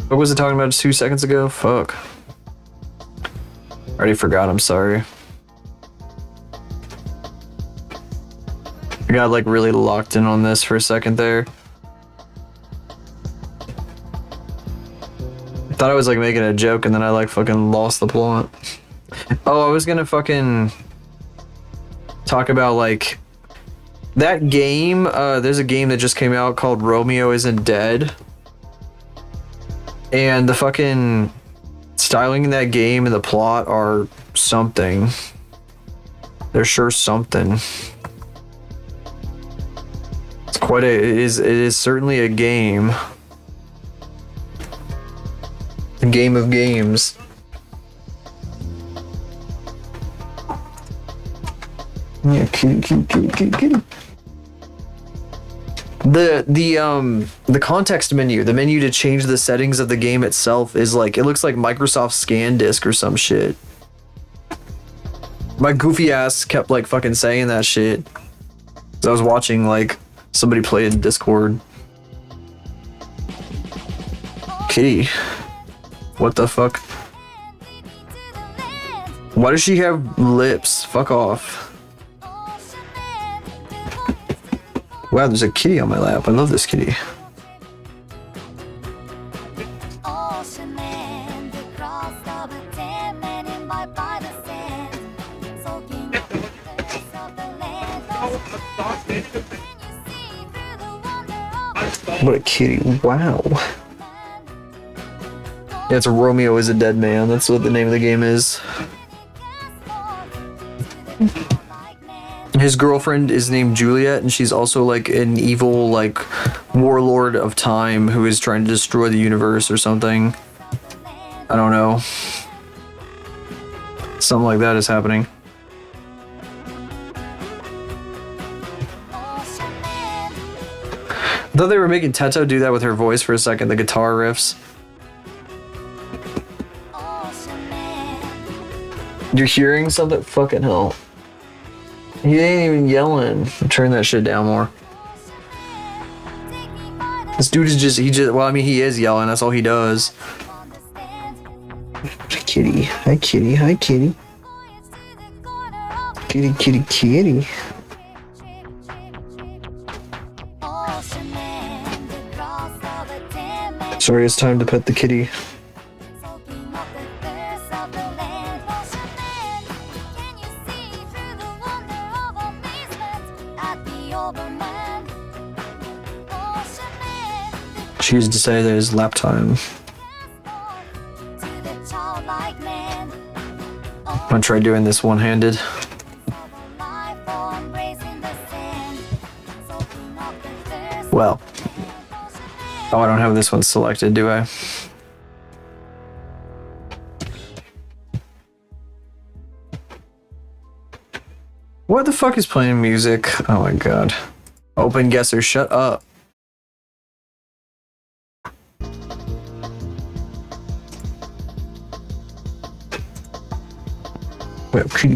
What was it talking about 2 seconds ago? Fuck. Already forgot, I'm sorry. I got like really locked in on this for a second there. Thought I was like making a joke and then I like fucking lost the plot. Oh, I was gonna fucking talk about like that game. There's a game that just came out called Romeo Isn't Dead. And the fucking styling in that game and the plot are something. They're sure something. It's quite a, it is certainly a game. A game of games. Yeah, kitty. The context menu, the menu to change the settings of the game itself is like, it looks like Microsoft Scan Disk or some shit. My goofy ass kept like fucking saying that shit. So I was watching like somebody play in Discord. Kitty. What the fuck? Why does she have lips? Fuck off. Wow, there's a kitty on my lap. I love this kitty. What a kitty. Wow. Yeah, it's Romeo is a Dead Man. That's what the name of the game is. His girlfriend is named Juliet, and she's also like an evil like warlord of time who is trying to destroy the universe or something. I don't know. Something like that is happening. I thought they were making Teto do that with her voice for a second, the guitar riffs. You're hearing something? Fucking hell. He ain't even yelling. Turn that shit down more. This dude is just, well, I mean, he is yelling. That's all he does. kitty. Hi, kitty. Hi, kitty. Kitty, kitty, kitty. Sorry, it's time to pet the kitty. She used to say there's lap time. I'm gonna try doing this one-handed. Well. Oh, I don't have this one selected, do I? What the fuck is playing music? Oh my god. Open guesser, shut up.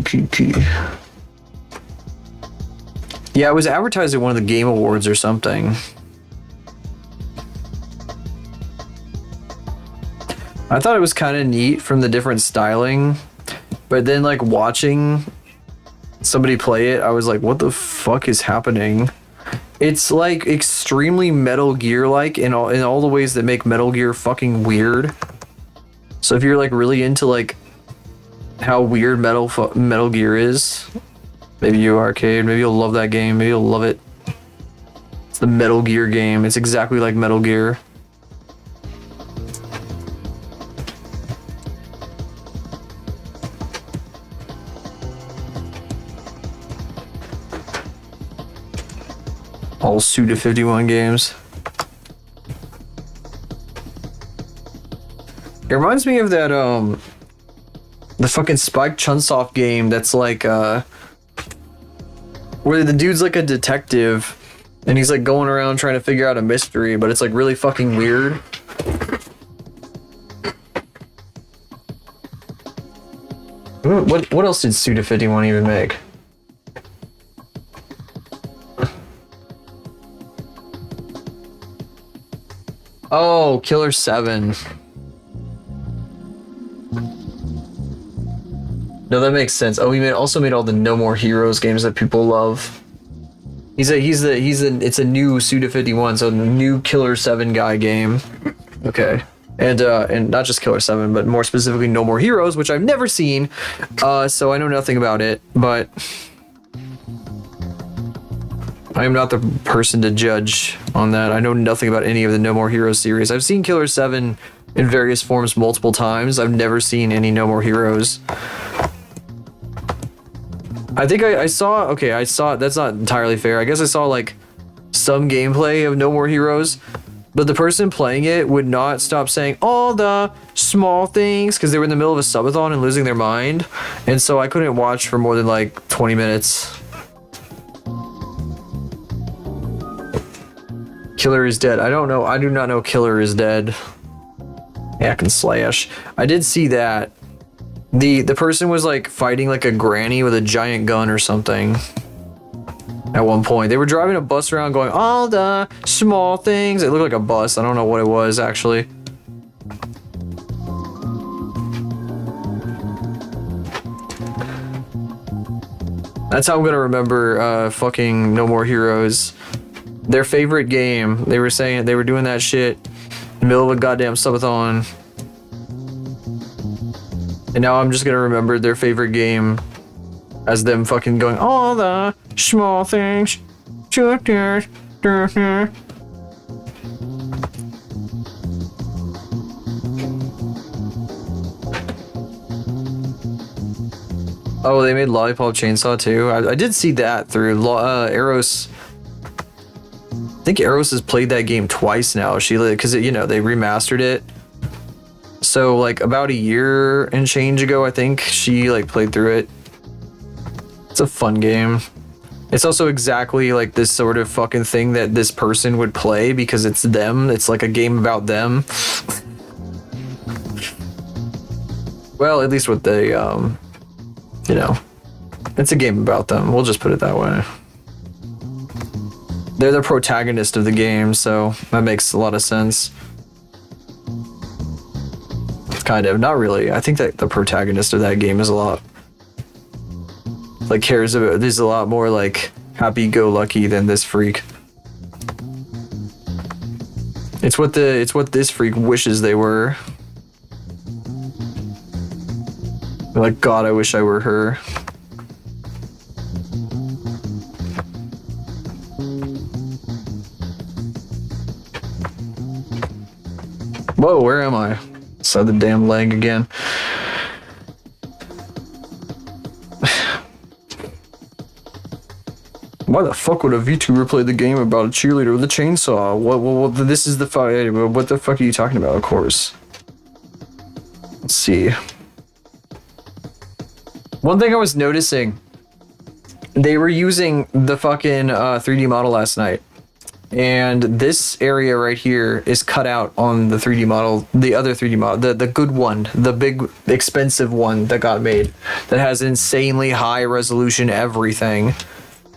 Kitty. Yeah, it was advertised at one of the Game Awards or something. I thought it was kind of neat from the different styling, but then like watching somebody play it, I was like, what the fuck is happening? It's like extremely Metal Gear-like in all the ways that make Metal Gear fucking weird. So if you're like really into like how weird Metal Gear is, maybe you arcade, maybe you'll love that game, maybe you'll love it. It's the Metal Gear game. It's exactly like Metal Gear. All Suda51 games. It reminds me of that the fucking Spike Chunsoft game that's like where the dude's like a detective and he's like going around trying to figure out a mystery, but it's like really fucking weird. What else did Suda51 even make? Oh, Killer 7. No, that makes sense. Oh, he also made all the No More Heroes games that people love. It's a new Suda51, so new Killer 7 guy game. Okay. And not just Killer 7, but more specifically No More Heroes, which I've never seen. So I know nothing about it, but I am not the person to judge on that. I know nothing about any of the No More Heroes series. I've seen Killer 7 in various forms multiple times. I've never seen any No More Heroes. I think I saw, that's not entirely fair. I guess I saw like some gameplay of No More Heroes, but the person playing it would not stop saying all the small things because they were in the middle of a subathon and losing their mind. And so I couldn't watch for more than like 20 minutes. Killer is dead. I don't know. I do not know Killer is dead. Hack and slash. I did see that. The person was like fighting like a granny with a giant gun or something. At one point, they were driving a bus around going all the small things. It looked like a bus. I don't know what it was actually. That's how I'm gonna remember fucking No More Heroes. Their favorite game. They were saying they were doing that shit in the middle of a goddamn subathon. And now I'm just gonna remember their favorite game as them fucking going all the small things. Oh, they made Lollipop Chainsaw too. I did see that through Eros. I think Eros has played that game twice now. Because they remastered it. So like about a year and change ago, I think she like played through it. It's a fun game. It's also exactly like this sort of fucking thing that this person would play because it's them. It's like a game about them. Well, at least with the, it's a game about them. We'll just put it that way. They're the protagonist of the game, so that makes a lot of sense. It's Kind of, not really. I think that the protagonist of that game is a lot like cares about. There's a lot more like happy-go-lucky than this freak. It's what this freak wishes they were. Like, God, I wish I were her. Whoa, where am I? Saw the damn leg again. Why the fuck would a VTuber play the game about a cheerleader with a chainsaw? What this is the fight. What the fuck are you talking about? Of course. Let's see. One thing I was noticing, they were using the fucking 3D model last night. And this area right here is cut out on the 3D model, the other 3D model, the good one, the big expensive one that got made, that has insanely high resolution everything.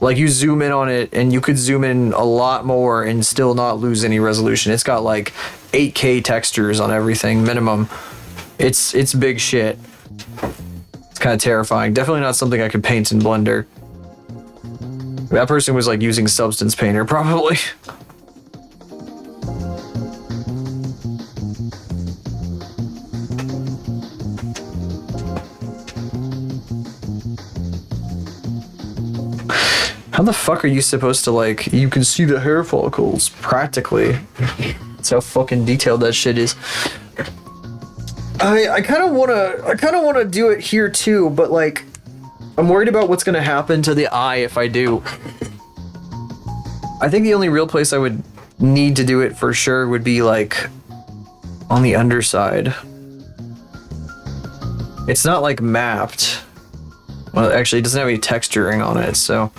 Like, you zoom in on it and you could zoom in a lot more and still not lose any resolution. It's got like 8K textures on everything minimum. It's big shit. It's kind of terrifying. Definitely not something I could paint in Blender. That person was like using Substance Painter probably. How the fuck are you supposed to, like, you can see the hair follicles practically. That's how fucking detailed that shit is. I kind of want to do it here too, but like I'm worried about what's going to happen to the eye if I do. I think the only real place I would need to do it for sure would be like on the underside. It's not like mapped. Well, actually, it doesn't have any texturing on it, so.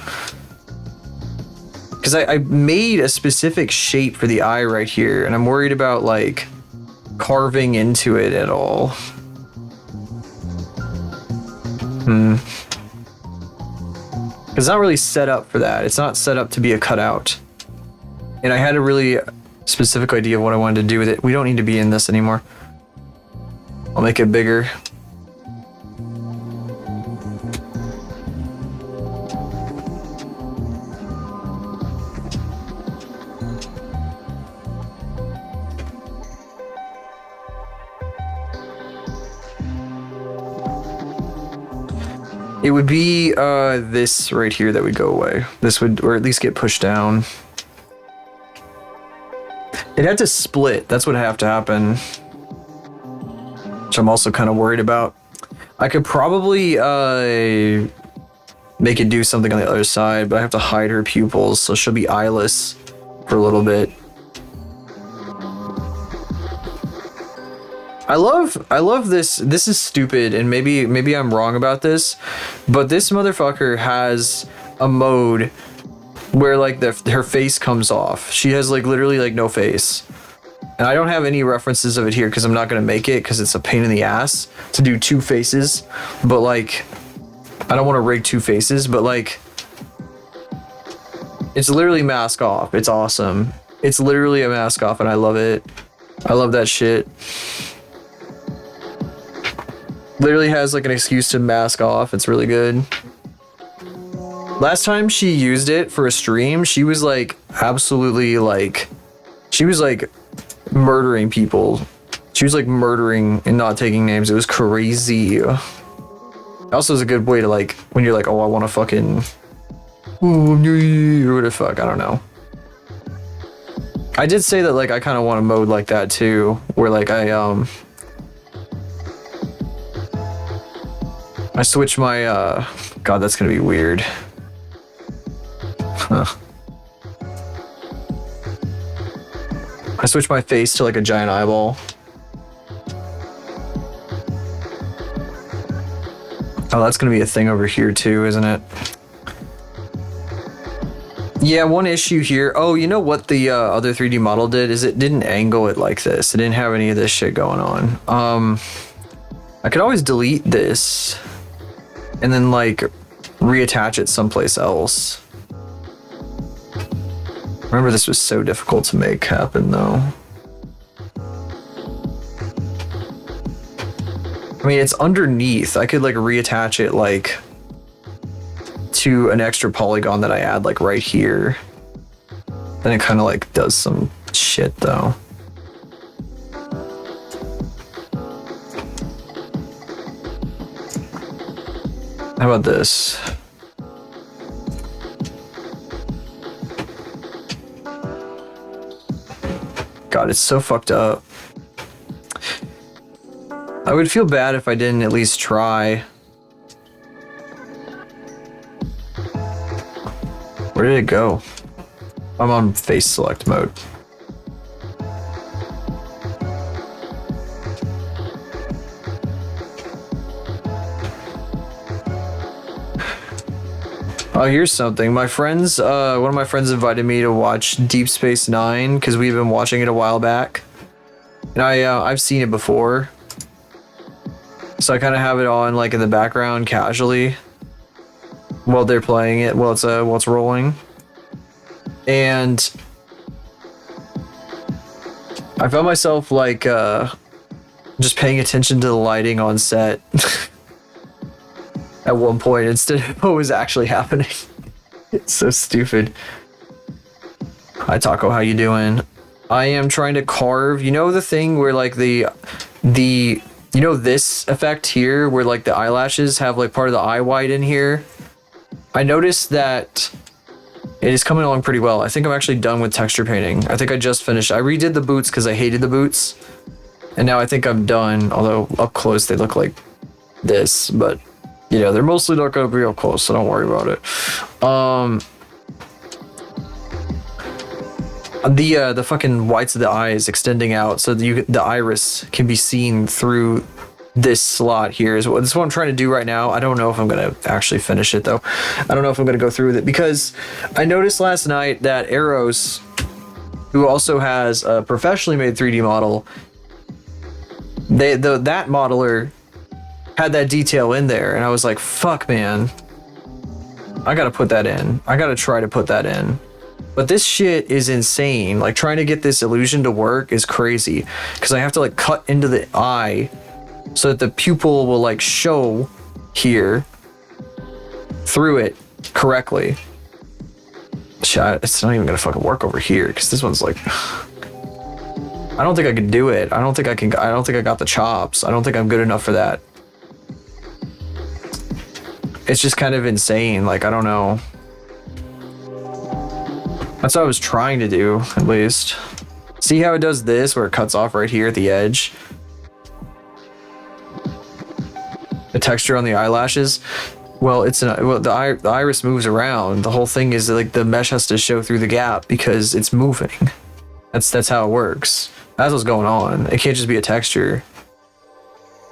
Because I made a specific shape for the eye right here, and I'm worried about like carving into it at all. It's not really set up for that. It's not set up to be a cutout. And I had a really specific idea of what I wanted to do with it. We don't need to be in this anymore. I'll make it bigger. It would be this right here that would go away. This would, or at least get pushed down. It had to split. That's what would have to happen. Which I'm also kind of worried about. I could probably make it do something on the other side, but I have to hide her pupils, so she'll be eyeless for a little bit. I love this. This is stupid, and maybe I'm wrong about this, but this motherfucker has a mode where like her face comes off. She has like literally like no face. And I don't have any references of it here because I'm not gonna make it because it's a pain in the ass to do two faces. But like, I don't want to rig two faces, but like, it's literally mask off. It's awesome. It's literally a mask off, and I love it. I love that shit. Literally has like an excuse to mask off. It's really good. Last time she used it for a stream, she was like absolutely like, she was like murdering people. She was like murdering and not taking names. It was crazy. Also is a good way to like, when you're like, oh, I want to fucking, or what the fuck, I don't know. I did say that like I kind of want a mode like that too, where like I switch my, God, that's gonna be weird. Huh. I switch my face to like a giant eyeball. Oh, that's gonna be a thing over here too, isn't it? Yeah, one issue here. Oh, you know what the other 3D model did is it didn't angle it like this. It didn't have any of this shit going on. I could always delete this and then like reattach it someplace else. Remember, this was so difficult to make happen though. I mean, it's underneath. I could like reattach it like to an extra polygon that I add like right here. Then it kind of like does some shit though. How about this? God, it's so fucked up. I would feel bad if I didn't at least try. Where did it go? I'm on face select mode. Oh, here's something. My friends, one of my friends invited me to watch Deep Space Nine because we've been watching it a while back, and I've seen it before, so I kind of have it on like in the background casually while they're playing it, while it's rolling, and I found myself like just paying attention to the lighting on set. At one point instead of what was actually happening. It's so stupid. Hi Taco, how you doing? I am trying to carve, you know the thing where like the you know this effect here where like the eyelashes have like part of the eye white in here? I noticed that it is coming along pretty well. I think I'm actually done with texture painting. I think I just finished. I redid the boots because I hated the boots. And now I think I'm done, although up close they look like this, but you know, they're mostly not gonna be up close, so don't worry about it. The fucking whites of the eye is extending out, so that the iris can be seen through this slot here. This is what I'm trying to do right now. I don't know if I'm gonna actually finish it though. I don't know if I'm gonna go through with it because I noticed last night that Eros, who also has a professionally made 3D model, that modeler had that detail in there, and I was like, fuck man, I gotta put that in. I gotta try to put that in. But this shit is insane. Like trying to get this illusion to work is crazy because I have to like cut into the eye so that the pupil will like show here through it correctly. Shit, it's not even gonna fucking work over here because this one's like I don't think I can do it. I don't think I got the chops. I don't think I'm good enough for that. It's just kind of insane. Like, I don't know. That's what I was trying to do, at least. See how it does this, where it cuts off right here at the edge? The texture on the eyelashes. Well, the iris moves around. The whole thing is like the mesh has to show through the gap because it's moving. That's how it works. That's what's going on. It can't just be a texture.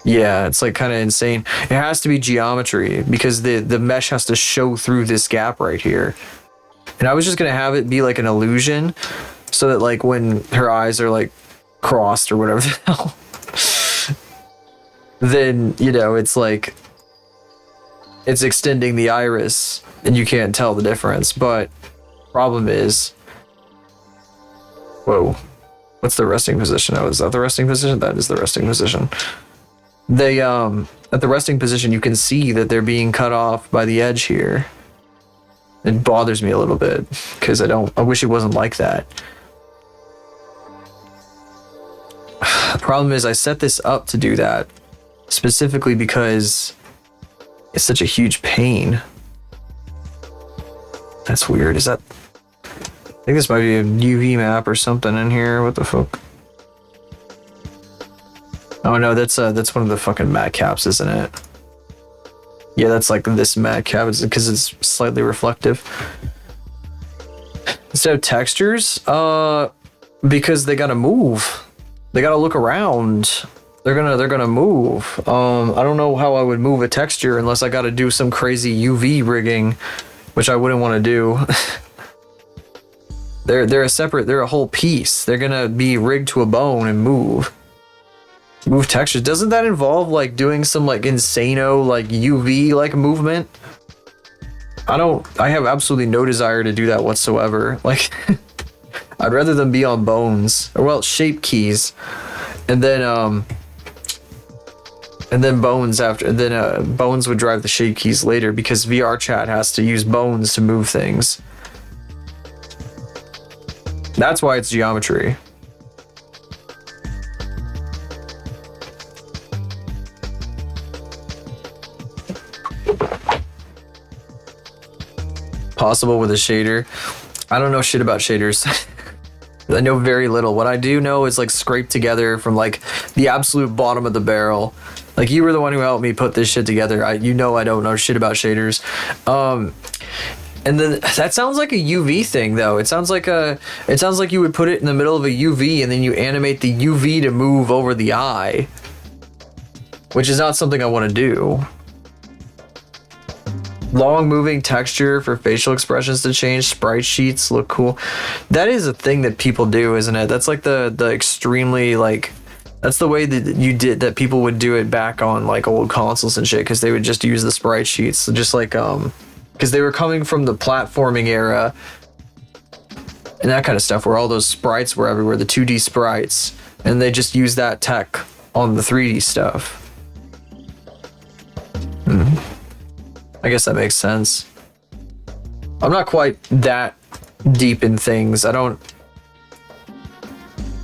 Yeah, it's like kind of insane. It has to be geometry because the mesh has to show through this gap right here. And I was just gonna have it be like an illusion so that like when her eyes are like crossed or whatever the hell, then, you know, it's like it's extending the iris and you can't tell the difference. But problem is, whoa, what's the resting position? Oh, is that the resting position? That is the resting position. They at the resting position you can see that they're being cut off by the edge here. It bothers me a little bit because I wish it wasn't like that. The problem is I set this up to do that specifically because it's such a huge pain. That's weird. Is that, I think this might be a UV map or something in here. What the fuck? Oh no, that's one of the fucking mat caps, isn't it? Yeah, that's like this mat cap because it's slightly reflective. Instead of textures, because they gotta move. They gotta look around. They're gonna move. I don't know how I would move a texture unless I gotta do some crazy UV rigging, which I wouldn't want to do. They're a whole piece. They're gonna be rigged to a bone and move textures. Doesn't that involve like doing some like insano like UV like movement? I have absolutely no desire to do that whatsoever. Like I'd rather them be on bones or, well, shape keys, and then And then Bones Bones would drive the shade keys later because VR chat has to use Bones to move things. That's why it's geometry. Possible with a shader. I don't know shit about shaders. I know very little. What I do know is like scraped together from like the absolute bottom of the barrel. Like you were the one who helped me put this shit together. I don't know shit about shaders. And then that sounds like a UV thing though. It sounds like you would put it in the middle of a UV and then you animate the UV to move over the eye, which is not something I want to do. Long moving texture for facial expressions to change. Sprite sheets look cool. That is a thing that people do, isn't it? That's like the extremely like, that's the way that people would do it back on like old consoles and shit, because they would just use the sprite sheets, just like because they were coming from the platforming era and that kind of stuff where all those sprites were everywhere, the 2D sprites, and they just used that tech on the 3D stuff. I guess that makes sense. I'm not quite that deep in things. I don't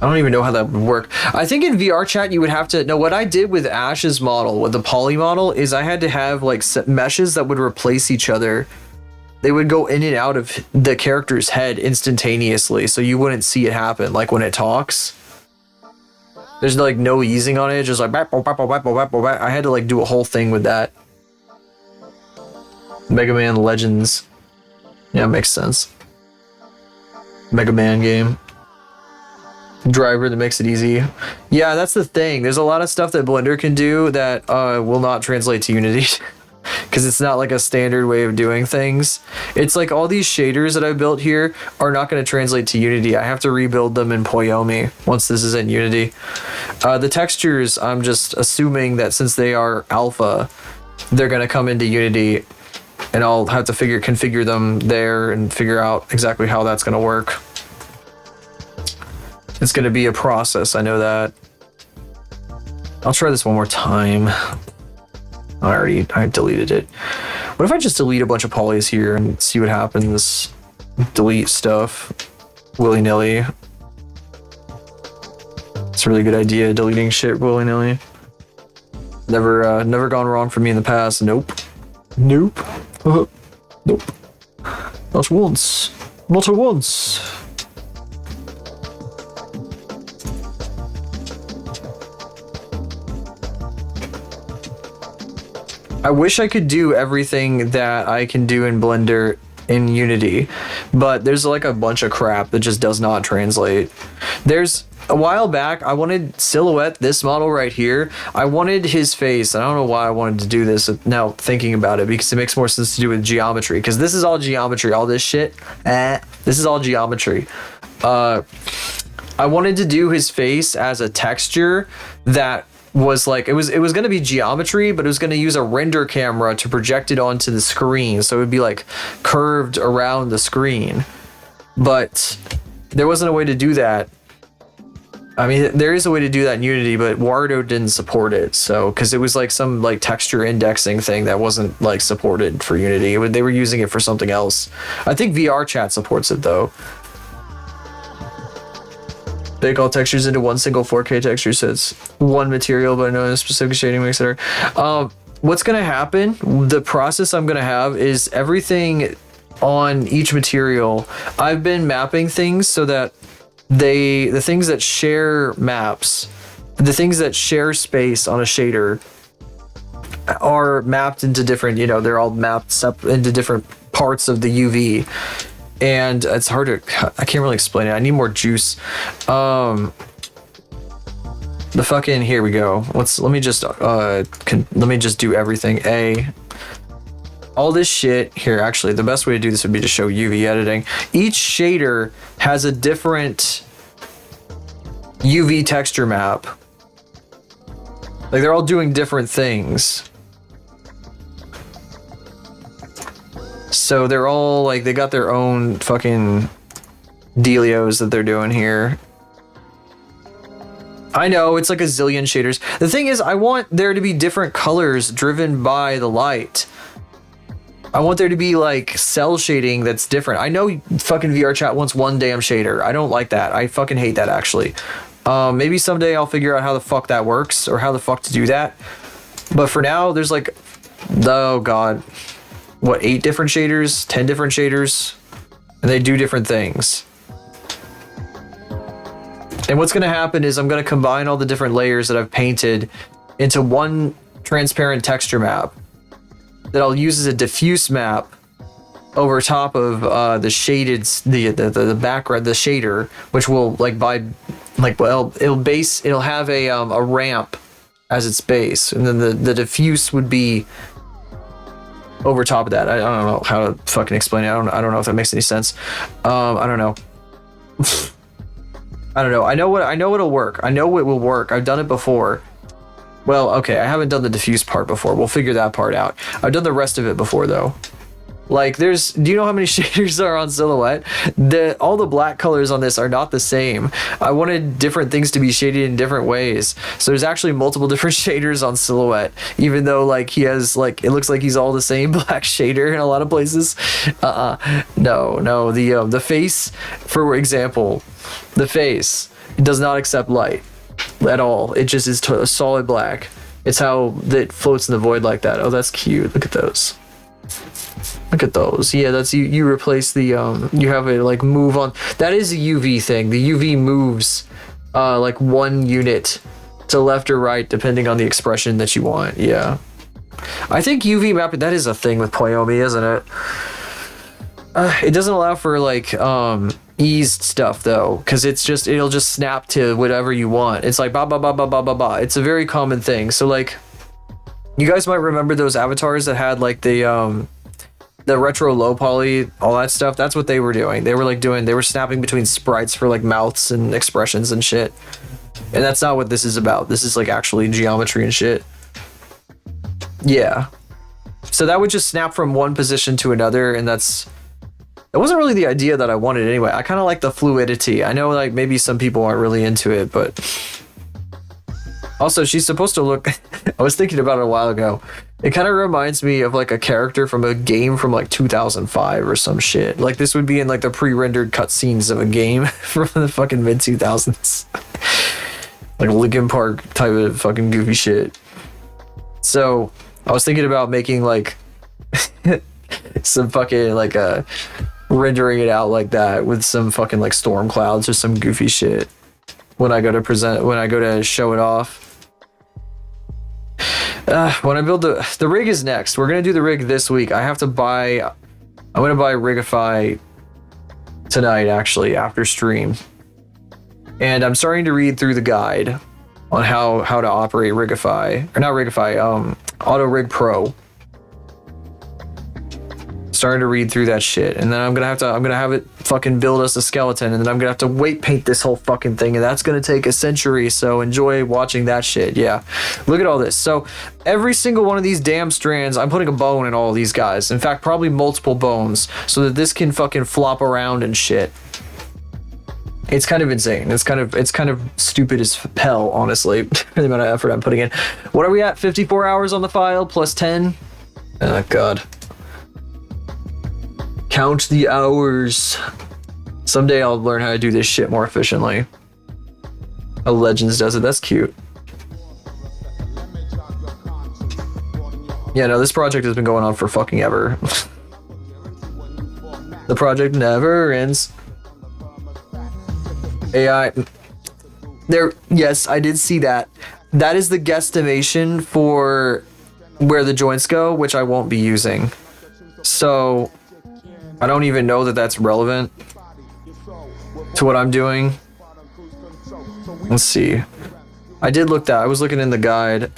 even know how that would work. I think in VR chat you would have to know what I did with Ash's model, with the poly model, is I had to have like meshes that would replace each other. They would go in and out of the character's head instantaneously, so you wouldn't see it happen. Like when it talks, there's like no easing on it. It's just like I had to like do a whole thing with that. Mega Man Legends. Yeah, makes sense. Mega Man game. Driver that makes it easy. Yeah, that's the thing. There's a lot of stuff that Blender can do that will not translate to Unity. Because it's not like a standard way of doing things. It's like all these shaders that I built here are not going to translate to Unity. I have to rebuild them in Poyomi once this is in Unity. The textures, I'm just assuming that since they are alpha, they're going to come into Unity, and I'll have to configure them there and figure out exactly how that's going to work. It's going to be a process, I know that. I'll try this one more time. I deleted it. What if I just delete a bunch of polys here and see what happens? Delete stuff willy-nilly. It's a really good idea, deleting shit willy-nilly. Never gone wrong for me in the past. Nope. Nope. Nope. Not once. Not once. I wish I could do everything that I can do in Blender in Unity, but there's like a bunch of crap that just does not translate. There's a while back, I wanted Silhouette, this model right here. I wanted his face. I don't know why I wanted to do this now thinking about it, because it makes more sense to do with geometry, because this is all geometry, all this shit. This is all geometry. I wanted to do his face as a texture that was like, it was going to be geometry, but it was going to use a render camera to project it onto the screen, so it would be like curved around the screen. But there wasn't a way to do that. I mean, there is a way to do that in Unity, but Wardo didn't support it. So, because it was like some like texture indexing thing that wasn't like supported for Unity. They were using it for something else. I think VR chat supports it though. Bake all textures into one single 4K texture, so it's one material, but no specific shading mix, etc. What's gonna happen? The process I'm gonna have is everything on each material. I've been mapping things so that the things that share maps, the things that share space on a shader are mapped into different, they're all mapped up into different parts of the UV. And it's hard to, I can't really explain it. I need more juice. The fucking, here we go. Let me just do everything. All this shit here, actually, the best way to do this would be to show UV editing. Each shader has a different UV texture map. Like they're all doing different things. So they're all like, they got their own fucking dealios that they're doing here. I know, it's like a zillion shaders. The thing is, I want there to be different colors driven by the light. I want there to be like cell shading that's different. I know fucking VR chat wants one damn shader. I don't like that. I fucking hate that actually. Maybe someday I'll figure out how the fuck that works or how the fuck to do that. But for now, there's like, oh god, what, 8 different shaders, 10 different shaders, and they do different things. And what's gonna happen is I'm gonna combine all the different layers that I've painted into one transparent texture map that I'll use as a diffuse map over top of the shaded, the background, the shader, which will it'll have a ramp as its base, and then the diffuse would be over top of that. I don't know how to fucking explain it. I don't know if that makes any sense. I don't know. I don't know. I know it'll work. I know it will work. I've done it before. Well, okay, I haven't done the diffuse part before. We'll figure that part out. I've done the rest of it before though. Like do you know how many shaders are on Silhouette? All the black colors on this are not the same. I wanted different things to be shaded in different ways. So there's actually multiple different shaders on Silhouette, even though like he has like, it looks like he's all the same black shader in a lot of places. No, the face, for example, the face, it does not accept light at all. It just is solid black. It's how it floats in the void like that. Oh, that's cute. Look at those. Look at those. Yeah, that's you replace the you have a like move on. That is a UV thing. The UV moves like 1 unit to left or right depending on the expression that you want. Yeah. I think UV mapping, that is a thing with Pyomi, isn't it? It doesn't allow for like eased stuff though, because it'll just snap to whatever you want. It's like ba ba ba ba ba ba ba. It's a very common thing. So like, you guys might remember those avatars that had like the retro low poly, all that stuff. That's what they were doing. They were snapping between sprites for like mouths and expressions and shit. And that's not what this is about. This is like actually geometry and shit. Yeah. So that would just snap from one position to another, and that wasn't really the idea that I wanted anyway. I kind of like the fluidity. I know like maybe some people aren't really into it, but also she's supposed to look I was thinking about it a while ago. It kind of reminds me of like a character from a game from like 2005 or some shit. Like this would be in like the pre-rendered cutscenes of a game from the fucking mid 2000s. Like Linkin Park type of fucking goofy shit. So I was thinking about making like some fucking like rendering it out like that with some fucking like storm clouds or some goofy shit when I go to show it off. When I build the rig is next. We're gonna do the rig this week. I'm gonna buy Rigify tonight actually after stream, and I'm starting to read through the guide on how to operate Rigify, or not Rigify, Auto Rig Pro. Starting to read through that shit, and then I'm gonna have it fucking build us a skeleton, and then I'm gonna have to weight paint this whole fucking thing, and that's gonna take a century. So enjoy watching that shit. Yeah, look at all this. So every single one of these damn strands, I'm putting a bone in all of these guys. In fact, probably multiple bones, so that this can fucking flop around and shit. It's kind of insane. It's kind of stupid as hell, honestly. The amount of effort I'm putting in. What are we at? 54 hours on the file plus 10. Oh god. Count the hours. Someday I'll learn how to do this shit more efficiently. How Legends does it. That's cute. Yeah, no, this project has been going on for fucking ever. The project never ends. AI. There, yes, I did see that. That is the guesstimation for where the joints go, which I won't be using. So I don't even know that that's relevant to what I'm doing. Let's see. I did look that. I was looking in the guide.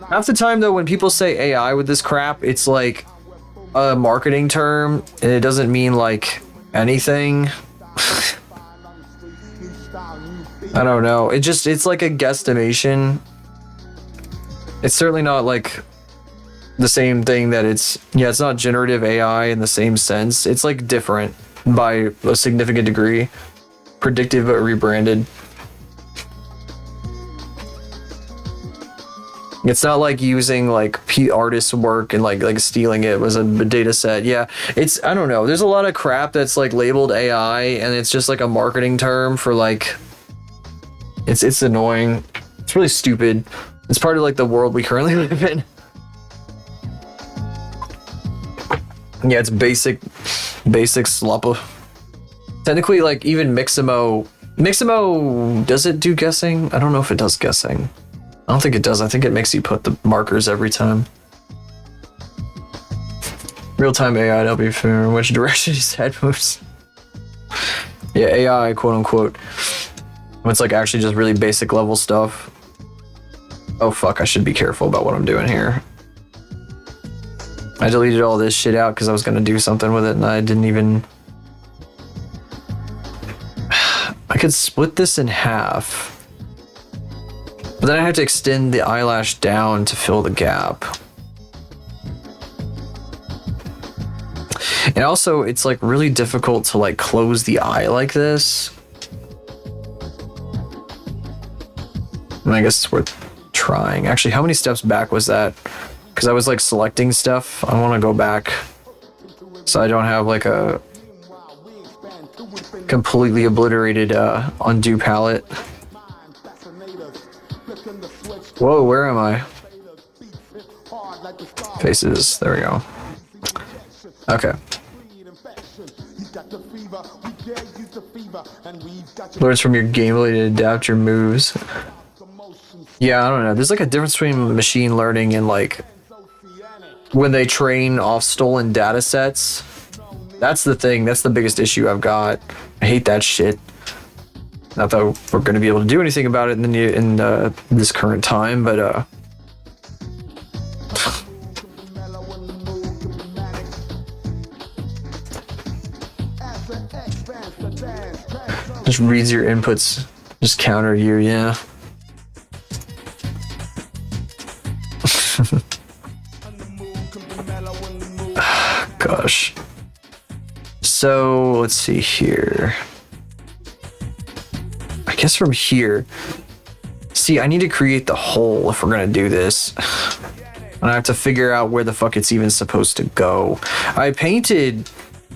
Half the time though, when people say AI with this crap, it's like a marketing term and it doesn't mean like anything. I don't know. It's like a guesstimation. It's certainly not like the same thing that it's not generative AI in the same sense. It's like different by a significant degree. Predictive but rebranded. It's not like using like artist's work and like stealing it was a data set. Yeah, it's, I don't know. There's a lot of crap that's like labeled AI and it's just like a marketing term for like, it's annoying. It's really stupid. It's part of like the world we currently live in. Yeah, it's basic sluppa. Technically, like even Mixamo, does it do guessing? I don't know if it does guessing. I don't think it does. I think it makes you put the markers every time. Real-time AI to help you figure which direction his head moves. Yeah, AI, quote unquote. It's like actually just really basic level stuff. Oh fuck, I should be careful about what I'm doing here. I deleted all this shit out because I was gonna do something with it and I didn't even... I could split this in half. But then I have to extend the eyelash down to fill the gap. And also, it's like really difficult to like close the eye like this. I guess it's worth trying. Actually, how many steps back was that? Because I was like selecting stuff. I want to go back so I don't have like a completely obliterated undo palette. Whoa, where am I? Faces, there we go. Okay. Learns from your gameplay to adapt your moves. Yeah, I don't know. There's like a difference between machine learning and like when they train off stolen data sets. That's the thing. That's the biggest issue I've got. I hate that shit. Not that we're going to be able to do anything about it in this current time, but just reads your inputs, just counter you, yeah. Gosh. So let's see here. I guess from here. See, I need to create the hole if we're gonna do this. And I have to figure out where the fuck it's even supposed to go. I painted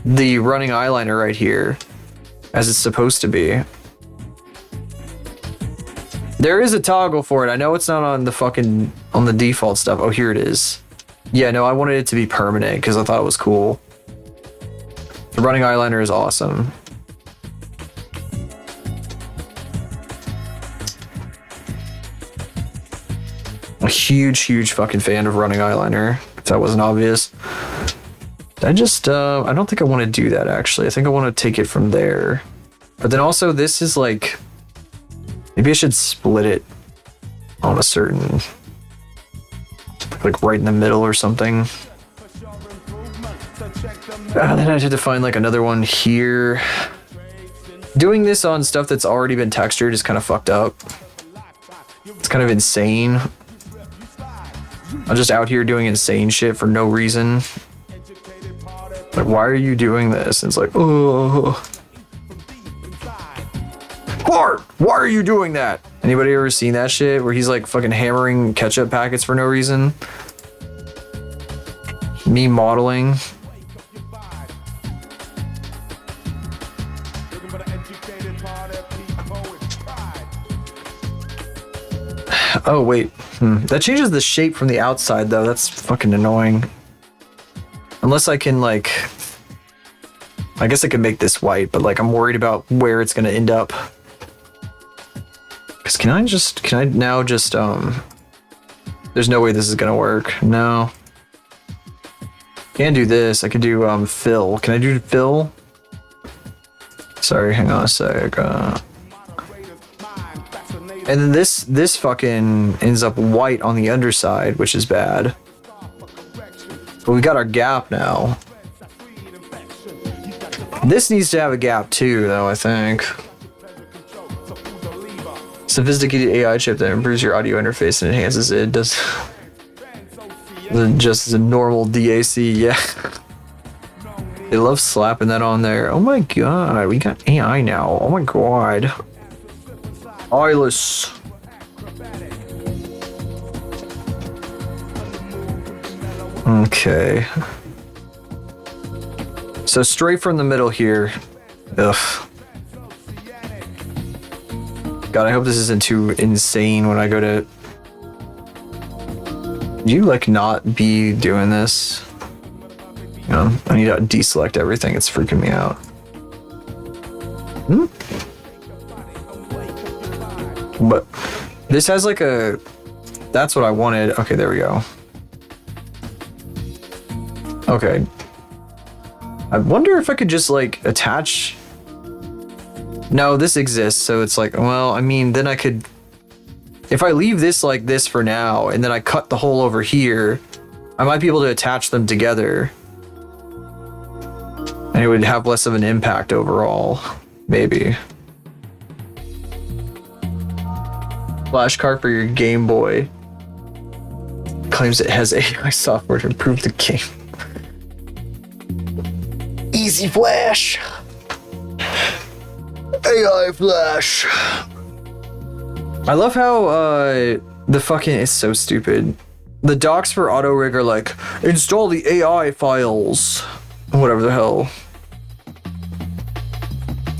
the running eyeliner right here as it's supposed to be. There is a toggle for it. I know it's not on the default stuff. Oh, here it is. Yeah, no, I wanted it to be permanent because I thought it was cool. The running eyeliner is awesome. A huge fucking fan of running eyeliner, if that wasn't obvious. I don't think I want to do that actually. I think I want to take it from there. But then also this is like, maybe I should split it on a certain, like right in the middle or something. Then I'd have to find like another one here. Doing this on stuff that's already been textured is kind of fucked up. It's kind of insane. I'm just out here doing insane shit for no reason. Like, why are you doing this? And it's like, oh. Bart, why are you doing that? Anybody ever seen that shit where he's like fucking hammering ketchup packets for no reason? Me modeling. Oh wait, that changes the shape from the outside though. That's fucking annoying. Unless I can like, I guess I could make this white, but like I'm worried about where it's gonna end up. Cause can I now just there's no way this is gonna work. No. Can't do this. I could do fill. Can I do fill? Sorry, hang on a sec. And then this fucking ends up white on the underside, which is bad. But we got our gap now. This needs to have a gap too, though, I think. Sophisticated AI chip that improves your audio interface and enhances it. Does just as a normal DAC, yeah. They love slapping that on there. Oh my god, we got AI now. Oh my god. Eyeless. Okay. So straight from the middle here. Ugh. God, I hope this isn't too insane when I go to... Do you, like, not be doing this? You know, I need to deselect everything. It's freaking me out. But this has, like, a... That's what I wanted. Okay, there we go. Okay. I wonder if I could just, like, attach... No, this exists, so it's like, well, I mean, then I could... If I leave this like this for now, and then I cut the hole over here, I might be able to attach them together. And it would have less of an impact overall. Maybe. Flash card for your Game Boy. Claims it has AI software to improve the game. Easy Flash. AI Flash. I love how the fucking... It's so stupid. The docs for auto rig are like, install the AI files. Whatever the hell.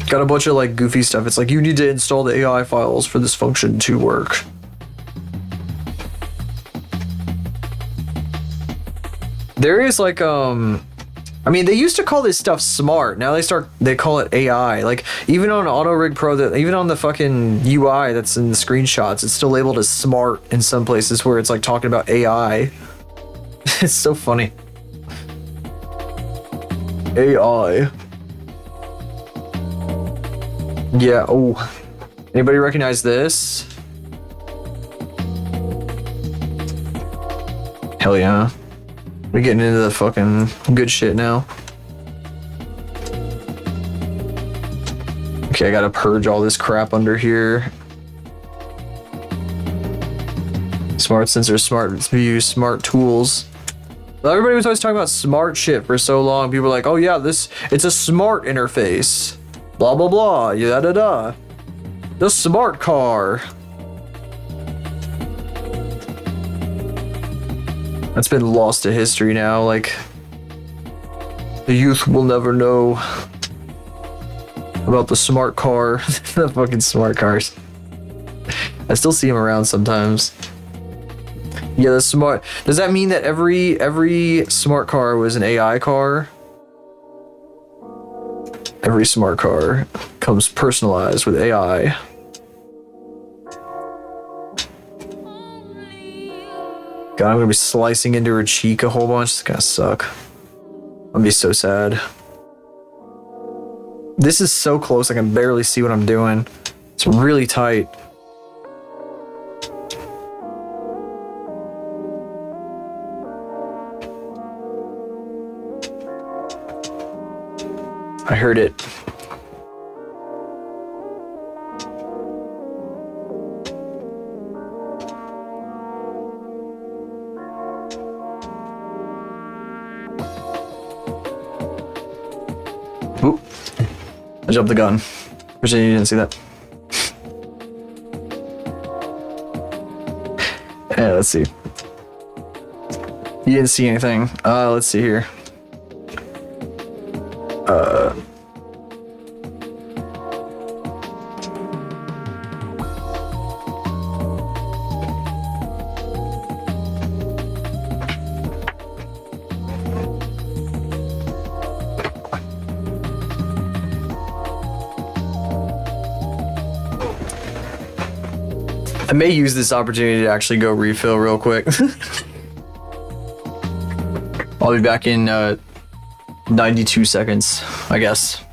Got a bunch of like goofy stuff. It's like, you need to install the AI files for this function to work. There is like, I mean, they used to call this stuff smart. Now they call it AI. Like, even on Auto Rig Pro, even on the fucking UI that's in the screenshots, it's still labeled as smart in some places where it's like talking about AI. It's so funny. AI. Yeah, oh. Anybody recognize this? Hell yeah. We're getting into the fucking good shit now. Okay, I gotta purge all this crap under here. Smart sensors, smart views, smart tools. Well, everybody was always talking about smart shit for so long. People were like, oh yeah, it's a smart interface. Blah, blah, blah, yada da. The smart car. That's been lost to history now, like... The youth will never know about the smart car. The fucking smart cars. I still see them around sometimes. Yeah, the smart... Does that mean that every smart car was an AI car? Every smart car comes personalized with AI. God, I'm gonna be slicing into her cheek a whole bunch. It's gonna suck. I'm gonna be so sad. This is so close, I can barely see what I'm doing. It's really tight. I heard it. Oop. I jumped the gun. Pretend you didn't see that. Yeah, let's see. You didn't see anything. Let's see here. I may use this opportunity to actually go refill real quick. I'll be back in 92 seconds, I guess.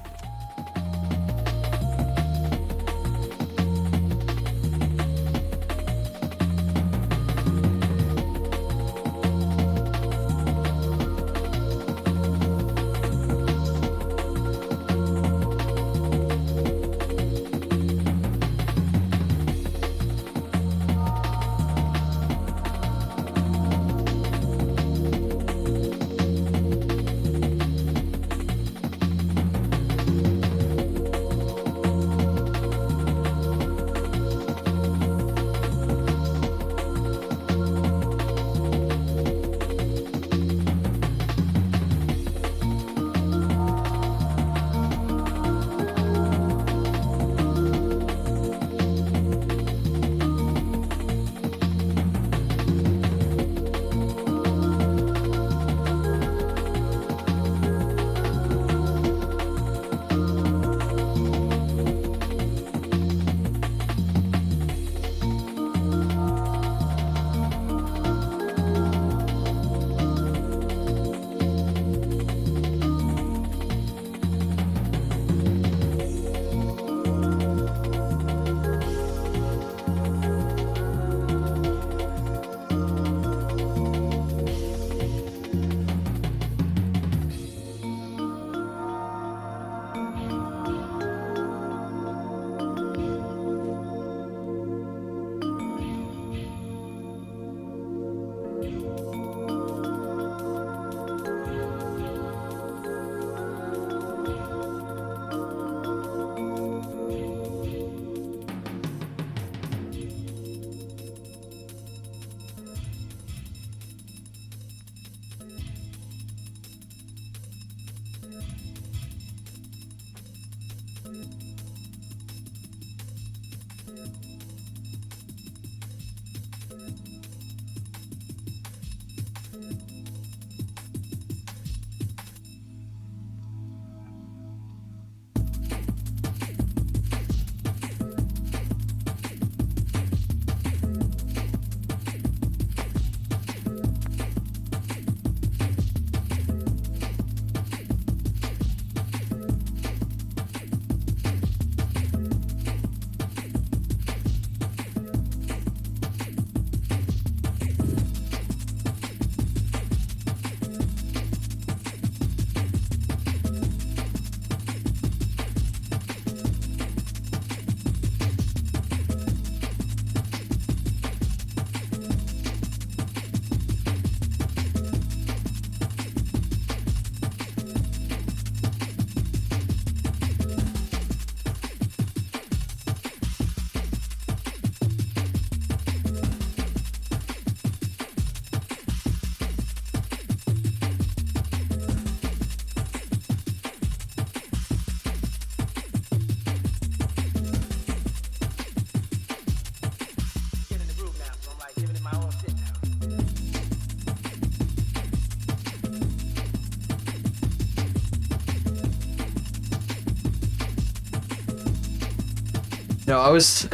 No, I was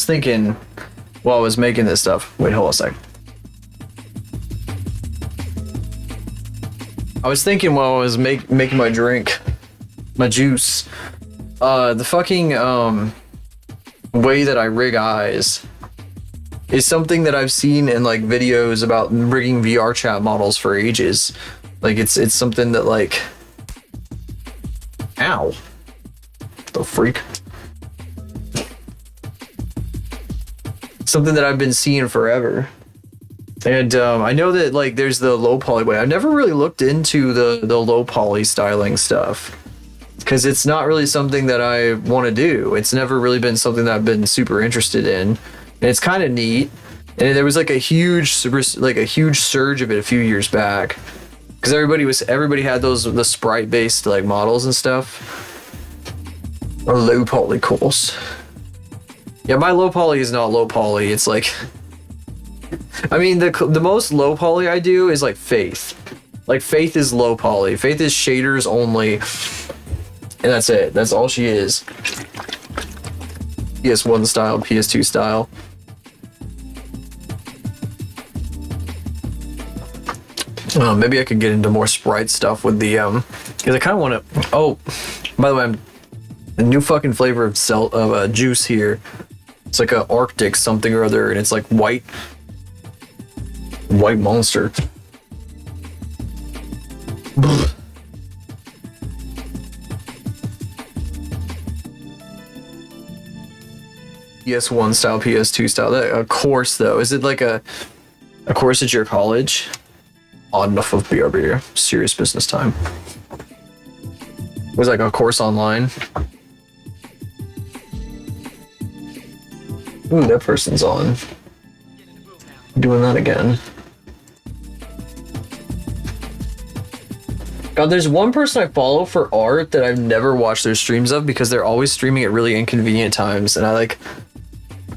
thinking while I was making this stuff. Wait, hold on a sec. I was thinking while I was making my drink, my juice, the fucking way that I rig eyes is something that I've seen in like videos about rigging VR chat models for ages. Like it's something that like, ow, the freak. Something that I've been seeing forever. And I know that like there's the low poly way. I've never really looked into the low poly styling stuff because it's not really something that I want to do. It's never really been something that I've been super interested in. And it's kind of neat. And there was like a huge surge of it a few years back because everybody had the sprite based like models and stuff. A low poly course. Yeah, my low poly is not low poly. It's like, I mean, the most low poly I do is like Faith. Like Faith is low poly. Faith is shaders only, and that's it. That's all she is. PS1 style, PS2 style. Maybe I could get into more sprite stuff with the because I kind of want to. Oh, by the way, a new fucking flavor of juice here. It's like a Arctic something or other, and it's like white monster. PS1 style, PS2 style. A course though, is it like a course at your college? Odd enough of BRB. Serious business time. Was like a course online. Ooh, that person's on. Doing that again. God, there's one person I follow for art that I've never watched their streams of because they're always streaming at really inconvenient times, and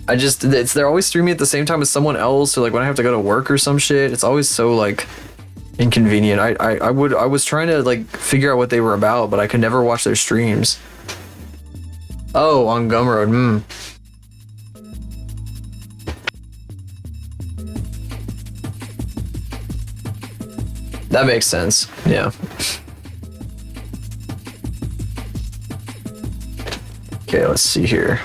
they're always streaming at the same time as someone else, or like when I have to go to work or some shit. It's always so like inconvenient. I was trying to like figure out what they were about, but I could never watch their streams. Oh, on Gumroad. That makes sense. Yeah. Okay, let's see here.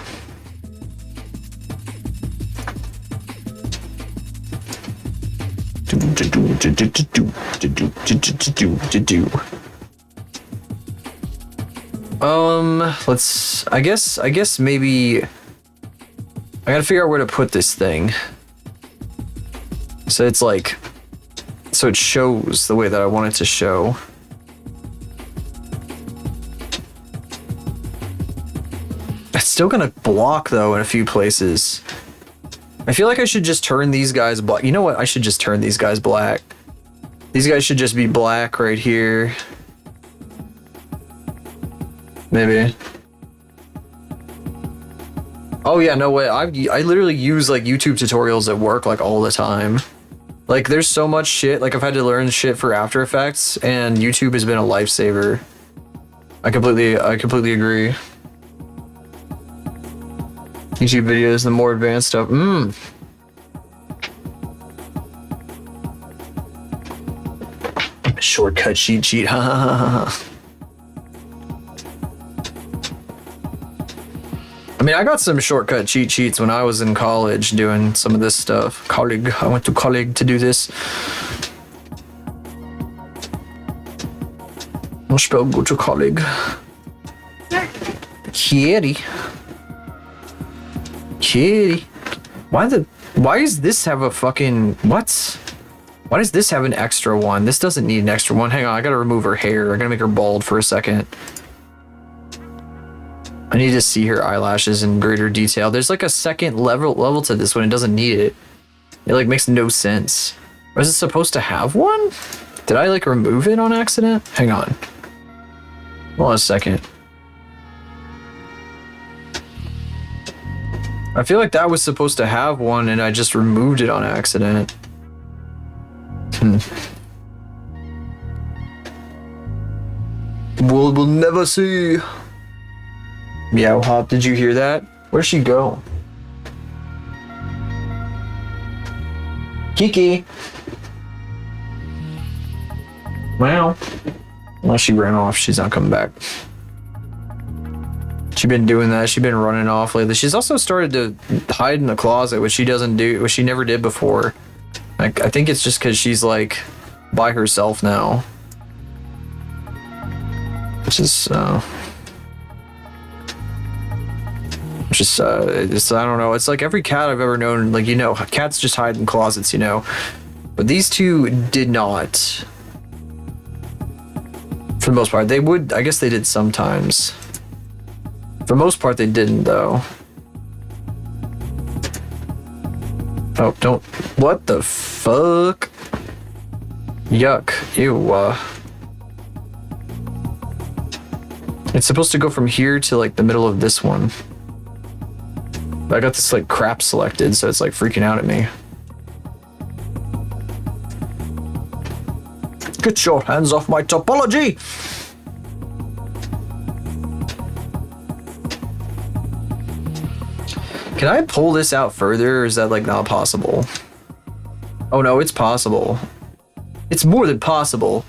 I guess maybe I gotta figure out where to put this thing. So it's like, so it shows the way that I want it to show. It's still gonna block though in a few places. I feel like I should just turn these guys black. You know what? I should just turn these guys black. These guys should just be black right here. Maybe. Oh yeah, no way. I literally use like YouTube tutorials at work like all the time. Like there's so much shit. Like I've had to learn shit for After Effects, and YouTube has been a lifesaver. I completely agree. YouTube videos, the more advanced stuff. Shortcut cheat sheet. Ha ha ha ha. I mean, I got some shortcut cheat sheets when I was in college doing some of this stuff. I went to college to do this. I'll spell go to college. Kitty. Why does this have a fucking, what? Why does this have an extra one? This doesn't need an extra one. Hang on, I gotta remove her hair. I gotta make her bald for a second. I need to see her eyelashes in greater detail. There's like a second level to this one. It doesn't need it. It like makes no sense. Or is it supposed to have one? Did I like remove it on accident? Hang on. Hold on a second. I feel like that was supposed to have one and I just removed it on accident. We'll never see. Meow Hop, did you hear that? Where'd she go? Kiki. Well, unless she ran off, she's not coming back. She's been doing that. She's been running off lately. She's also started to hide in the closet, which she doesn't do, which she never did before. Like, I think it's just because she's like by herself now. Which is, it's, I don't know. It's like every cat I've ever known, like, you know, cats just hide in closets, you know. But these two did not. For the most part. They would, I guess they did sometimes. For the most part, they didn't, though. Oh, don't. What the fuck? Yuck. Ew. It's supposed to go from here to, like, the middle of this one. But I got this, like, crap selected, so it's, like, freaking out at me. Get your hands off my topology! Can I pull this out further, or is that, like, not possible? Oh no, it's possible. It's more than possible.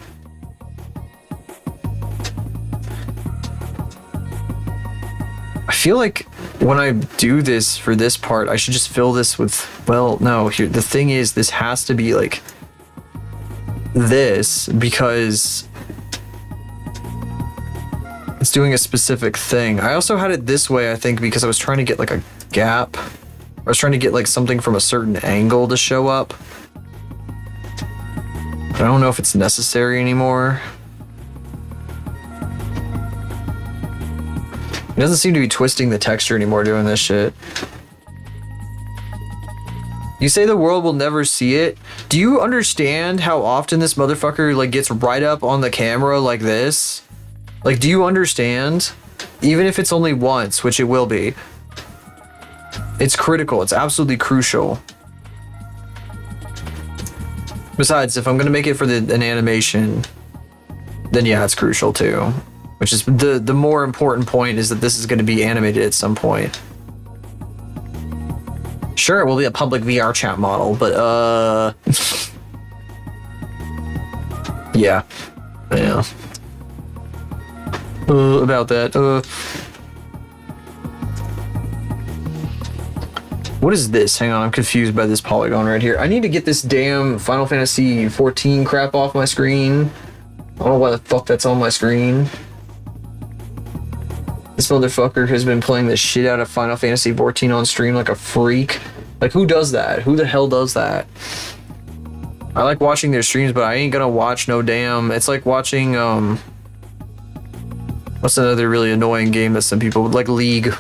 I feel like when I do this for this part, I should just fill this with, well, no, here, the thing is, this has to be, like, this, because it's doing a specific thing. I also had it this way, I think, because I was trying to get, like, a gap. I was trying to get, like, something from a certain angle to show up. But I don't know if it's necessary anymore. It doesn't seem to be twisting the texture anymore doing this shit. You say the world will never see it? Do you understand how often this motherfucker, like, gets right up on the camera like this? Like, do you understand? Even if it's only once, which it will be. It's critical. It's absolutely crucial. Besides, if I'm gonna make it for an animation, then yeah, it's crucial too. Which is the more important point is that this is gonna be animated at some point. Sure, it will be a public VR chat model, but yeah. About that. What is this? Hang on, I'm confused by this polygon right here. I need to get this damn Final Fantasy 14 crap off my screen. I don't know why the fuck that's on my screen. This motherfucker has been playing the shit out of Final Fantasy 14 on stream like a freak. Like, who does that? Who the hell does that? I like watching their streams, but I ain't gonna watch no damn... It's like watching, what's another really annoying game that some people would like? League.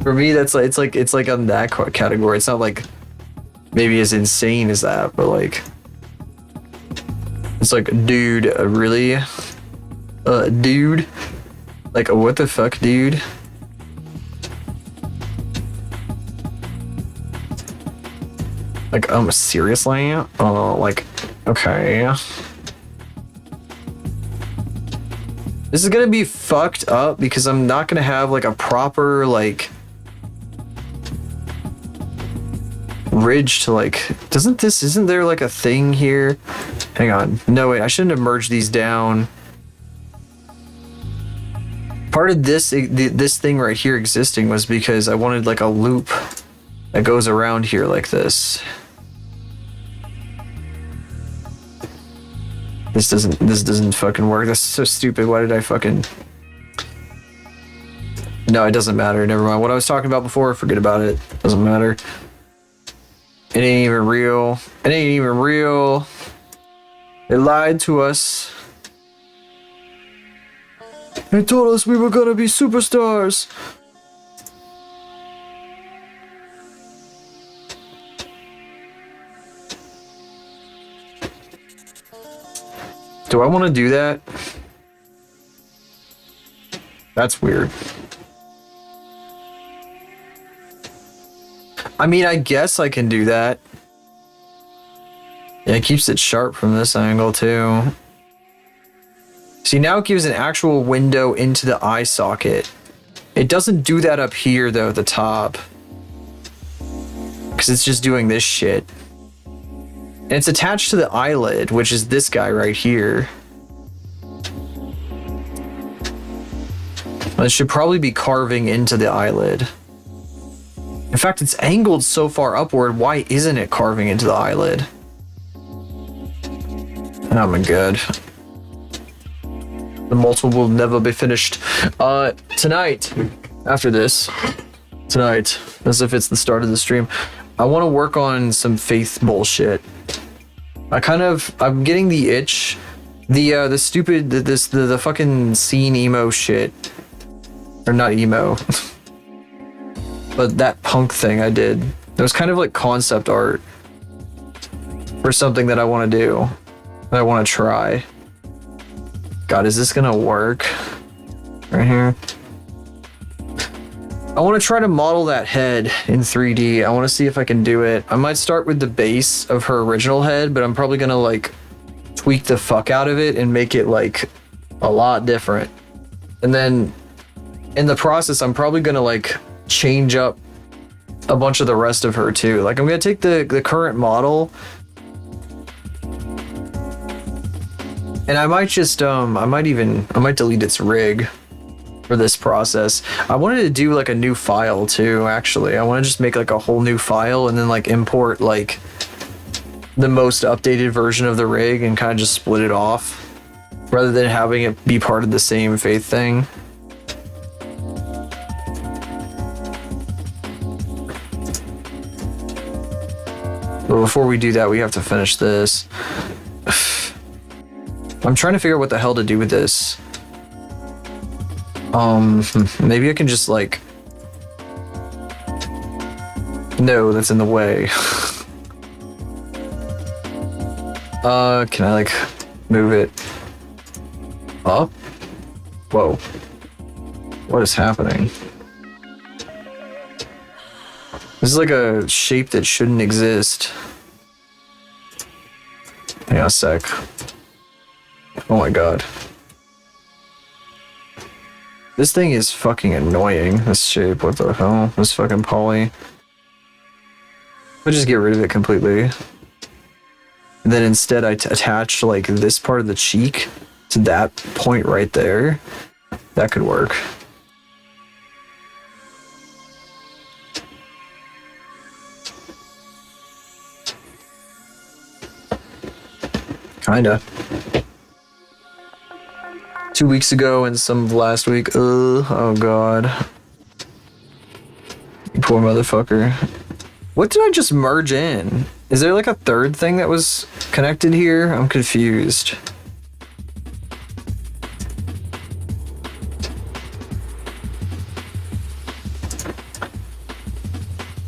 For me, that's like, it's like on that category. It's not like maybe as insane as that, but like... It's like, dude, really? Dude? Like, what the fuck, dude? Like, seriously? Like, okay. This is gonna be fucked up because I'm not gonna have, like, a proper, like, ridge to, like, isn't there, like, a thing here? Hang on. No, wait, I shouldn't have merged these down. Part of this thing right here existing was because I wanted, like, a loop that goes around here like this. This doesn't fucking work. That's so stupid. Why did I fucking... No, it doesn't matter. Never mind. What I was talking about before, forget about it. Doesn't matter. It ain't even real. It ain't even real. They lied to us. They told us we were gonna be superstars. Do I want to do that? That's weird. I mean, I guess I can do that. Yeah, it keeps it sharp from this angle too. See, now it gives an actual window into the eye socket. It doesn't do that up here though at the top. Because it's just doing this shit. And it's attached to the eyelid, which is this guy right here. It should probably be carving into the eyelid. In fact, it's angled so far upward, why isn't it carving into the eyelid? Oh my god. The multiple will never be finished. Tonight, after this, tonight, as if it's the start of the stream, I want to work on some faith bullshit. I'm getting the itch. The stupid, the fucking scene emo shit. Or not emo. But that punk thing I did. It was kind of like concept art. For something that I want to do. That I want to try. God, is this gonna work? Right here. I want to try to model that head in 3D. I want to see if I can do it. I might start with the base of her original head, but I'm probably gonna like tweak the fuck out of it and make it like a lot different. And then in the process, I'm probably gonna like change up a bunch of the rest of her too. Like I'm gonna take the current model and I might just I might delete its rig for this process. I wanted to do like a new file too, actually. I want to just make like a whole new file and then like import like the most updated version of the rig and kind of just split it off rather than having it be part of the same faith thing. But before we do that, we have to finish this. I'm trying to figure out what the hell to do with this. Maybe I can just like... No, that's in the way. Can I like move it up? Whoa. What is happening? This is like a shape that shouldn't exist. Hang on a sec. Oh my god. This thing is fucking annoying, this shape. What the hell? This fucking poly. I'll just get rid of it completely. And then instead I attach like this part of the cheek to that point right there. That could work. Kinda. 2 weeks ago and some of last week. Oh god. You poor motherfucker. What did I just merge in? Is there like a third thing that was connected here? I'm confused.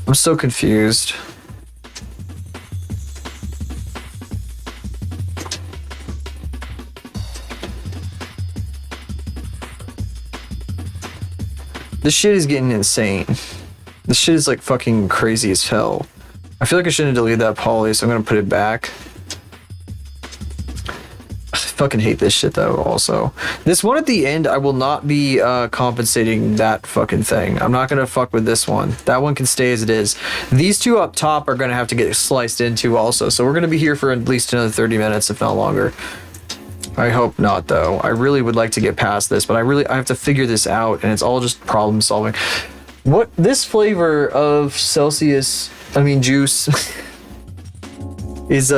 I'm so confused. This shit is getting insane. This shit is like fucking crazy as hell. I feel like I shouldn't delete that poly, so I'm gonna put it back. I fucking hate this shit though also. This one at the end, I will not be compensating that fucking thing. I'm not gonna fuck with this one. That one can stay as it is. These two up top are gonna have to get sliced into also, so we're gonna be here for at least another 30 minutes, if not longer. I hope not though. I really would like to get past this, but I have to figure this out and it's all just problem solving. What this flavor of Celsius, juice is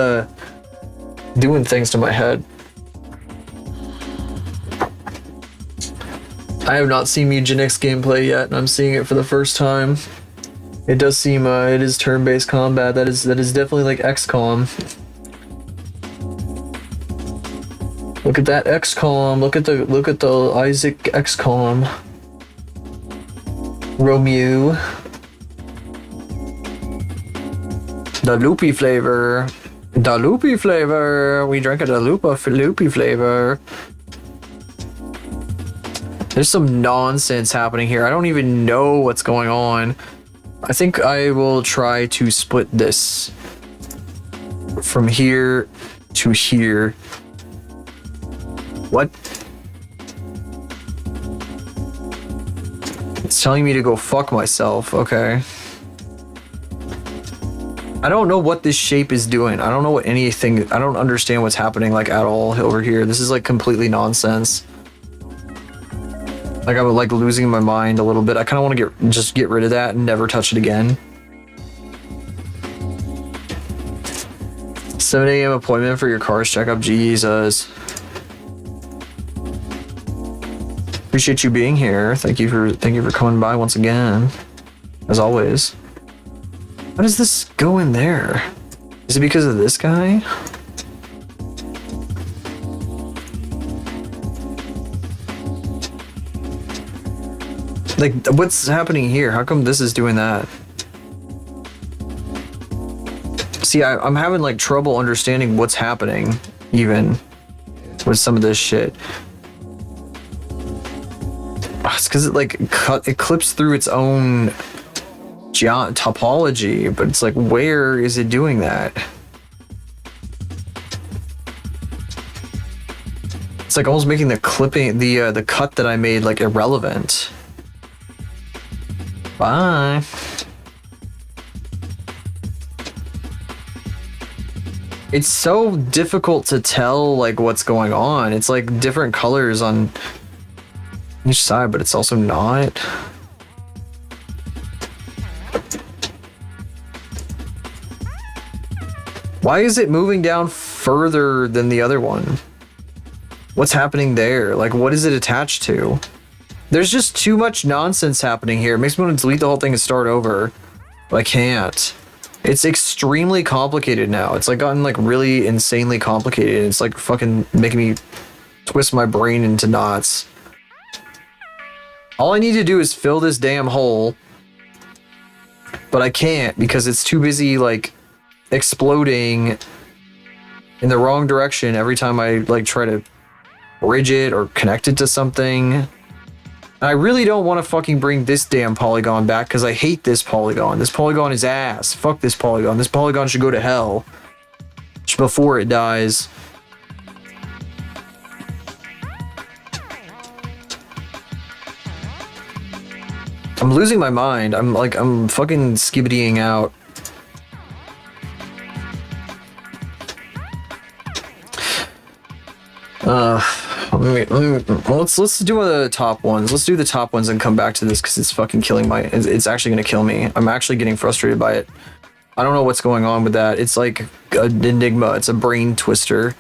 doing things to my head. I have not seen Muginix gameplay yet and I'm seeing it for the first time. It does seem it is turn-based combat. That is definitely like XCOM. Look at that XCOM. Look at the Isaac XCOM. Romeo. The loopy flavor. The loopy flavor. We drank a loopy flavor. There's some nonsense happening here. I don't even know what's going on. I think I will try to split this from here to here. What? It's telling me to go fuck myself. Okay. I don't know what this shape is doing. I don't know what anything. I don't understand what's happening like at all over here. This is like completely nonsense. Like I'm like losing my mind a little bit. I kind of want to just get rid of that and never touch it again. 7 a.m. appointment for your car's checkup. Jesus. Appreciate you being here. Thank you for coming by once again. As always. How does this go in there? Is it because of this guy? Like, what's happening here? How come this is doing that? See, I'm having like trouble understanding what's happening, even with some of this shit. It's because it like it clips through its own topology, but it's like, where is it doing that? It's like almost making the clipping, the cut that I made like irrelevant. Bye. It's so difficult to tell like what's going on. It's like different colors on each side, but it's also not. Why is it moving down further than the other one? What's happening there? Like, what is it attached to? There's just too much nonsense happening here. It makes me want to delete the whole thing and start over. But I can't. It's extremely complicated now. It's like gotten like really insanely complicated. It's like fucking making me twist my brain into knots. All I need to do is fill this damn hole. But I can't because it's too busy like exploding in the wrong direction every time I like try to bridge it or connect it to something. I really don't want to fucking bring this damn polygon back because I hate this polygon. This polygon is ass. Fuck this polygon. This polygon should go to hell before it dies. I'm losing my mind. I'm fucking skibbitying out. Let's do one of the top ones. Let's do the top ones and come back to this because it's fucking killing my. It's actually gonna kill me. I'm actually getting frustrated by it. I don't know what's going on with that. It's like an enigma. It's a brain twister,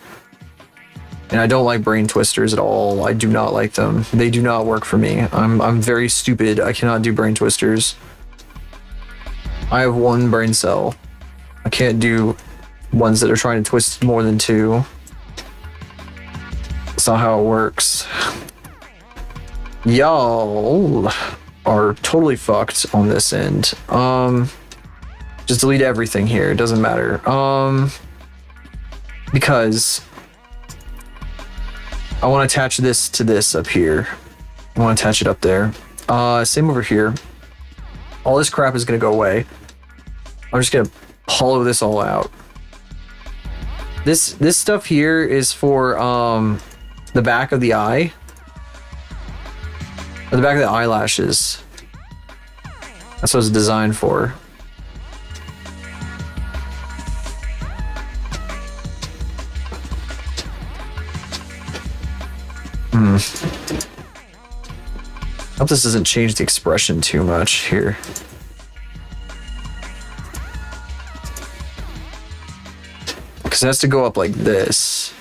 and I don't like brain twisters at all. I do not like them. They do not work for me. I'm very stupid. I cannot do brain twisters. I have one brain cell. I can't do ones that are trying to twist more than two. That's not how it works. Y'all are totally fucked on this end. Just delete everything here. It doesn't matter. Because I want to attach this to this up here. I want to attach it up there. Same over here. All this crap is gonna go away. I'm just gonna hollow this all out. This stuff here is for the back of the eye. Or the back of the eyelashes. That's what it's designed for. I hope this doesn't change the expression too much here. Because it has to go up like this.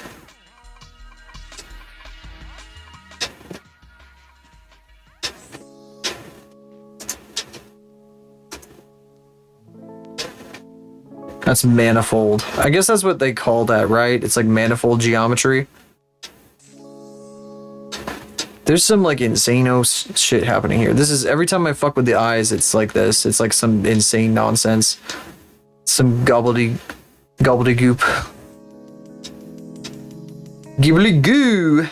That's manifold. I guess that's what they call that, right? It's like manifold geometry. There's some like insane shit happening here. This is every time I fuck with the eyes, it's like this. It's like some insane nonsense. Some gobbledygook. Gibbly goo.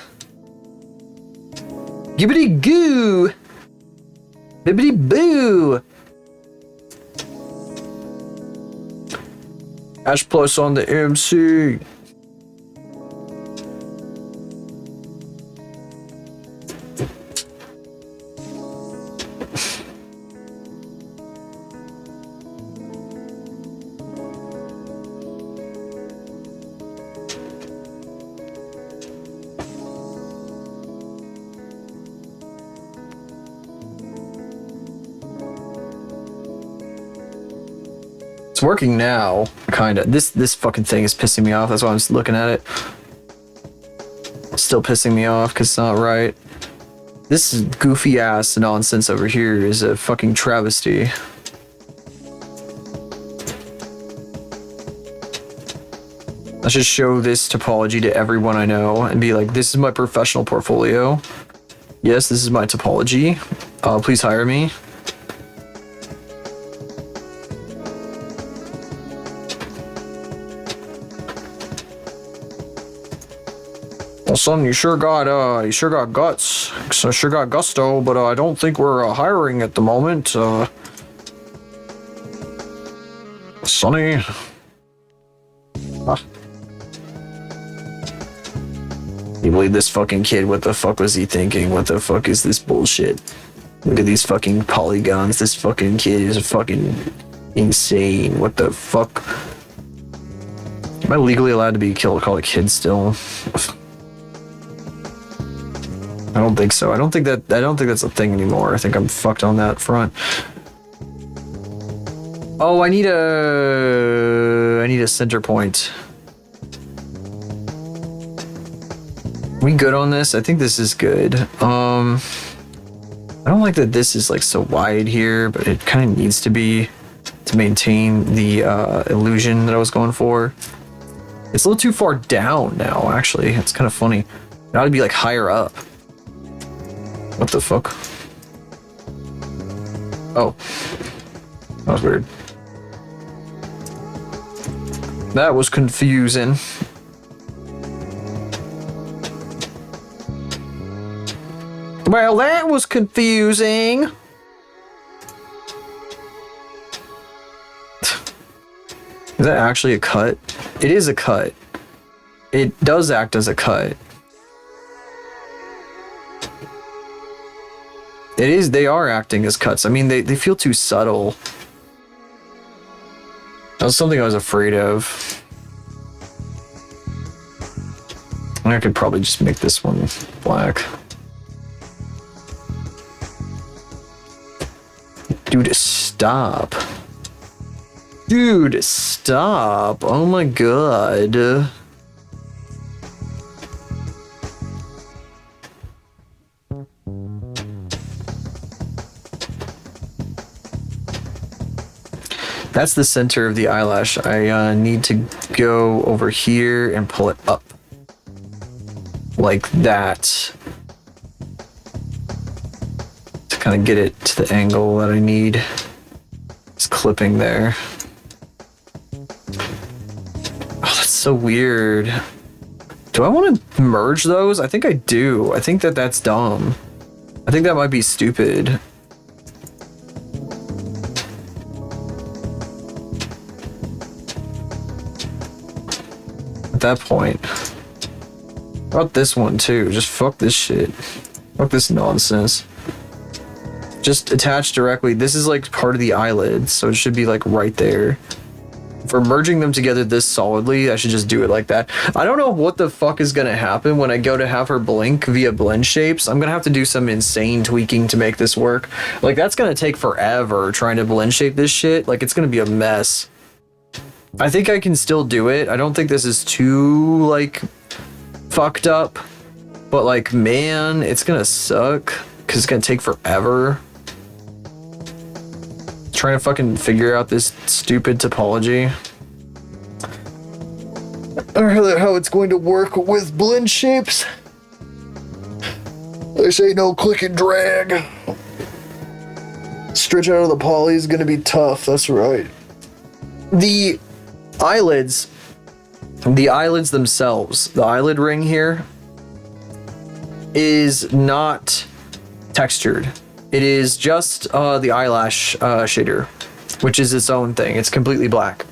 Gibbity goo. Bibbity boo. Ash plus on the MC. It's working now, kinda. This fucking thing is pissing me off. That's why I'm just looking at it. It's still pissing me off because it's not right. This goofy ass nonsense over here is a fucking travesty. I should show this topology to everyone I know and be like, this is my professional portfolio. Yes, this is my topology. Please hire me. Well, son, you sure got guts. Sure got gusto, but I don't think we're hiring at the moment. Sonny. You believe this fucking kid? What the fuck was he thinking? What the fuck is this bullshit? Look at these fucking polygons. This fucking kid is fucking insane. What the fuck? Am I legally allowed to be called a kid still? I don't think so. I don't think that's a thing anymore. I think I'm fucked on that front. Oh, I need a center point. We good on this? I think this is good. I don't like that this is like so wide here, but it kind of needs to be to maintain the illusion that I was going for. It's a little too far down now, actually. It's kind of funny. It ought to be like higher up. What the fuck? Oh. That was weird. That was confusing. Well, that was confusing. Is that actually a cut? It is a cut. It does act as a cut. It is, they are acting as cuts. I mean, they feel too subtle. That was something I was afraid of. I could probably just make this one black. Dude, stop. Dude, stop. Oh my god. That's the center of the eyelash. I need to go over here and pull it up. Like that. To kind of get it to the angle that I need. It's clipping there. Oh, that's so weird. Do I want to merge those? I think I do. I think that that's dumb. I think that might be stupid. At that point. How about this one too? Just fuck this shit. Fuck this nonsense. Just attach directly. This is like part of the eyelid, so it should be like right there. For merging them together this solidly, I should just do it like that. I don't know what the fuck is gonna happen when I go to have her blink via blend shapes. I'm gonna have to do some insane tweaking to make this work. Like, that's gonna take forever trying to blend shape this shit. Like, it's gonna be a mess. I think I can still do it. I don't think this is too, like, fucked up. But, like, man, it's gonna suck. Because it's gonna take forever. Trying to fucking figure out this stupid topology. Or how it's going to work with blend shapes. This ain't no click and drag. Stretch out of the poly is gonna be tough, that's right. The eyelids themselves, the eyelid ring here is not textured. It is just the eyelash shader, which is its own thing. It's completely black.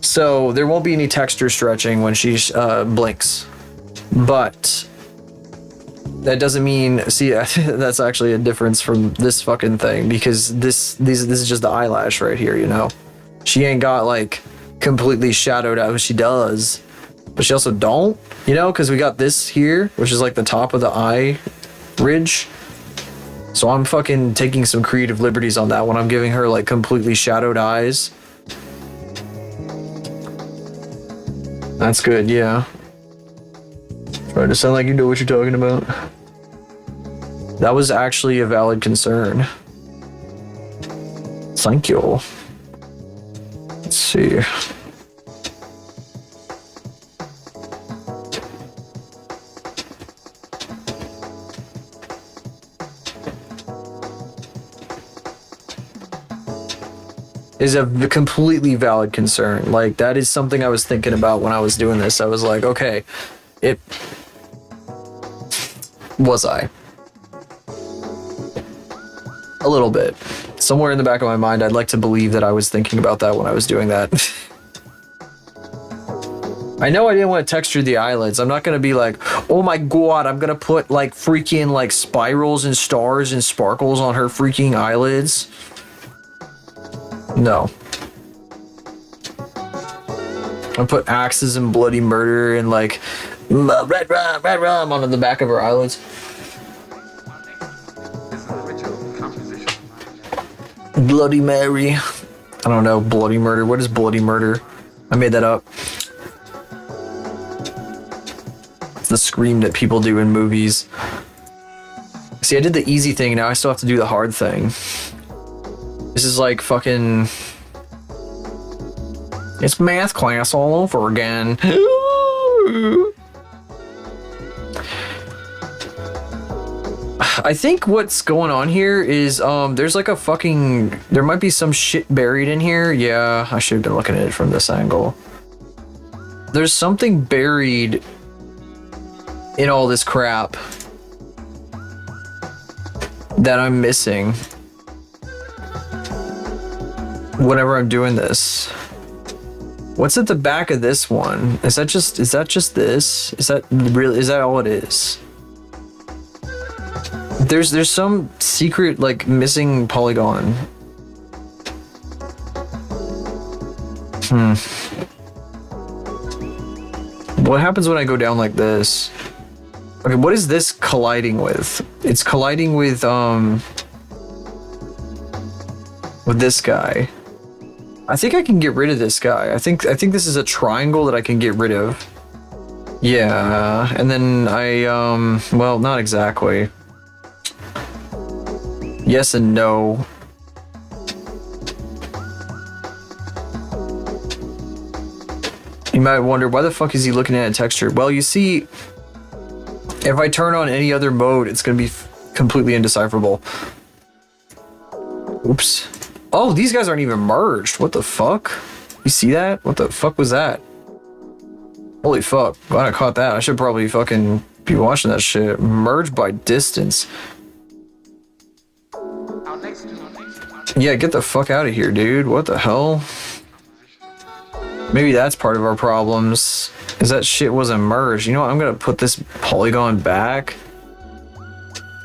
So there won't be any texture stretching when she blinks. But that doesn't mean, see, that's actually a difference from this fucking thing, because this is just the eyelash right here, you know? She ain't got like completely shadowed out. She does, but she also don't, you know, because we got this here, which is like the top of the eye ridge. So I'm fucking taking some creative liberties on that one. I'm giving her like completely shadowed eyes. That's good, yeah. Trying to sound like you know what you're talking about. That was actually a valid concern. Thank you. Let's see. Is a completely valid concern. Like, that is something I was thinking about when I was doing this. I was like, okay, it was I a little bit somewhere in the back of my mind. I'd like to believe that I was thinking about that when I was doing that. I know I didn't want to texture the eyelids. I'm not gonna be like, oh my god, I'm gonna put like freaking like spirals and stars and sparkles on her freaking eyelids. No. I put axes and bloody murder and like red rum on the back of her eyelids. Bloody Mary. I don't know, bloody murder. What is bloody murder? I made that up. It's the scream that people do in movies. See, I did the easy thing, now I still have to do the hard thing. This is like fucking... It's math class all over again. I think what's going on here is there's like a fucking... There might be some shit buried in here. Yeah, I should have been looking at it from this angle. There's something buried in all this crap that I'm missing whenever I'm doing this. What's at the back of this one? Is that just this? Is that really, is that all it is? There's some secret like missing polygon. What happens when I go down like this? Okay, what is this colliding with? It's colliding with this guy. I think I can get rid of this guy. I think this is a triangle that I can get rid of. Yeah, and then I well, not exactly. Yes and no. You might wonder, why the fuck is he looking at a texture? Well, you see, if I turn on any other mode, it's gonna be completely indecipherable. Oops. Oh, these guys aren't even merged. What the fuck? You see that? What the fuck was that? Holy fuck. Glad I caught that. I should probably fucking be watching that shit. Merged by distance. Yeah, get the fuck out of here, dude. What the hell? Maybe that's part of our problems, is that shit wasn't merged. You know what? I'm gonna put this polygon back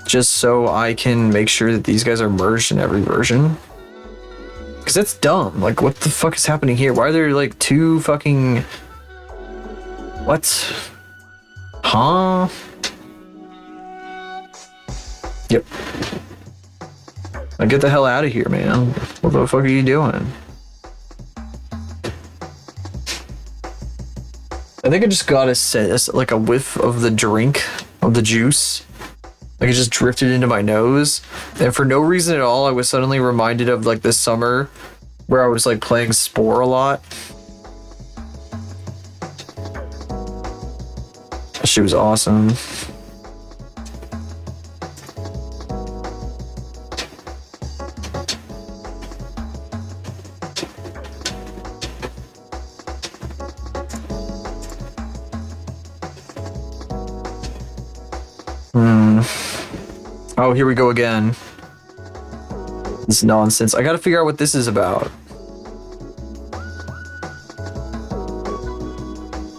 just so I can make sure that these guys are merged in every version. Because that's dumb. Like, what the fuck is happening here? Why are there like two fucking... What? Huh? Yep. Now get the hell out of here, man. What the fuck are you doing? I think I just got like a whiff of the drink, of the juice. Like, it just drifted into my nose. And for no reason at all, I was suddenly reminded of like this summer where I was like playing Spore a lot. That shit was awesome. Oh, here we go again. This nonsense. I gotta figure out what this is about.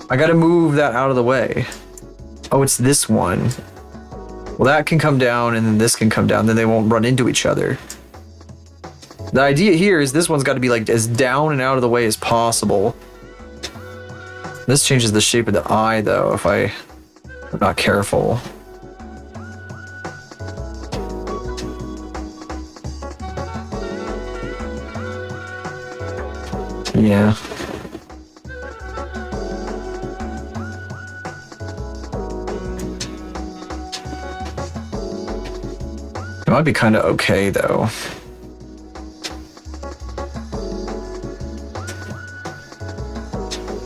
I gotta move that out of the way. Oh, it's this one. Well, that can come down and then this can come down. Then they won't run into each other. The idea here is this one's got to be like as down and out of the way as possible. This changes the shape of the eye though if I'm not careful. It might be kind of okay though.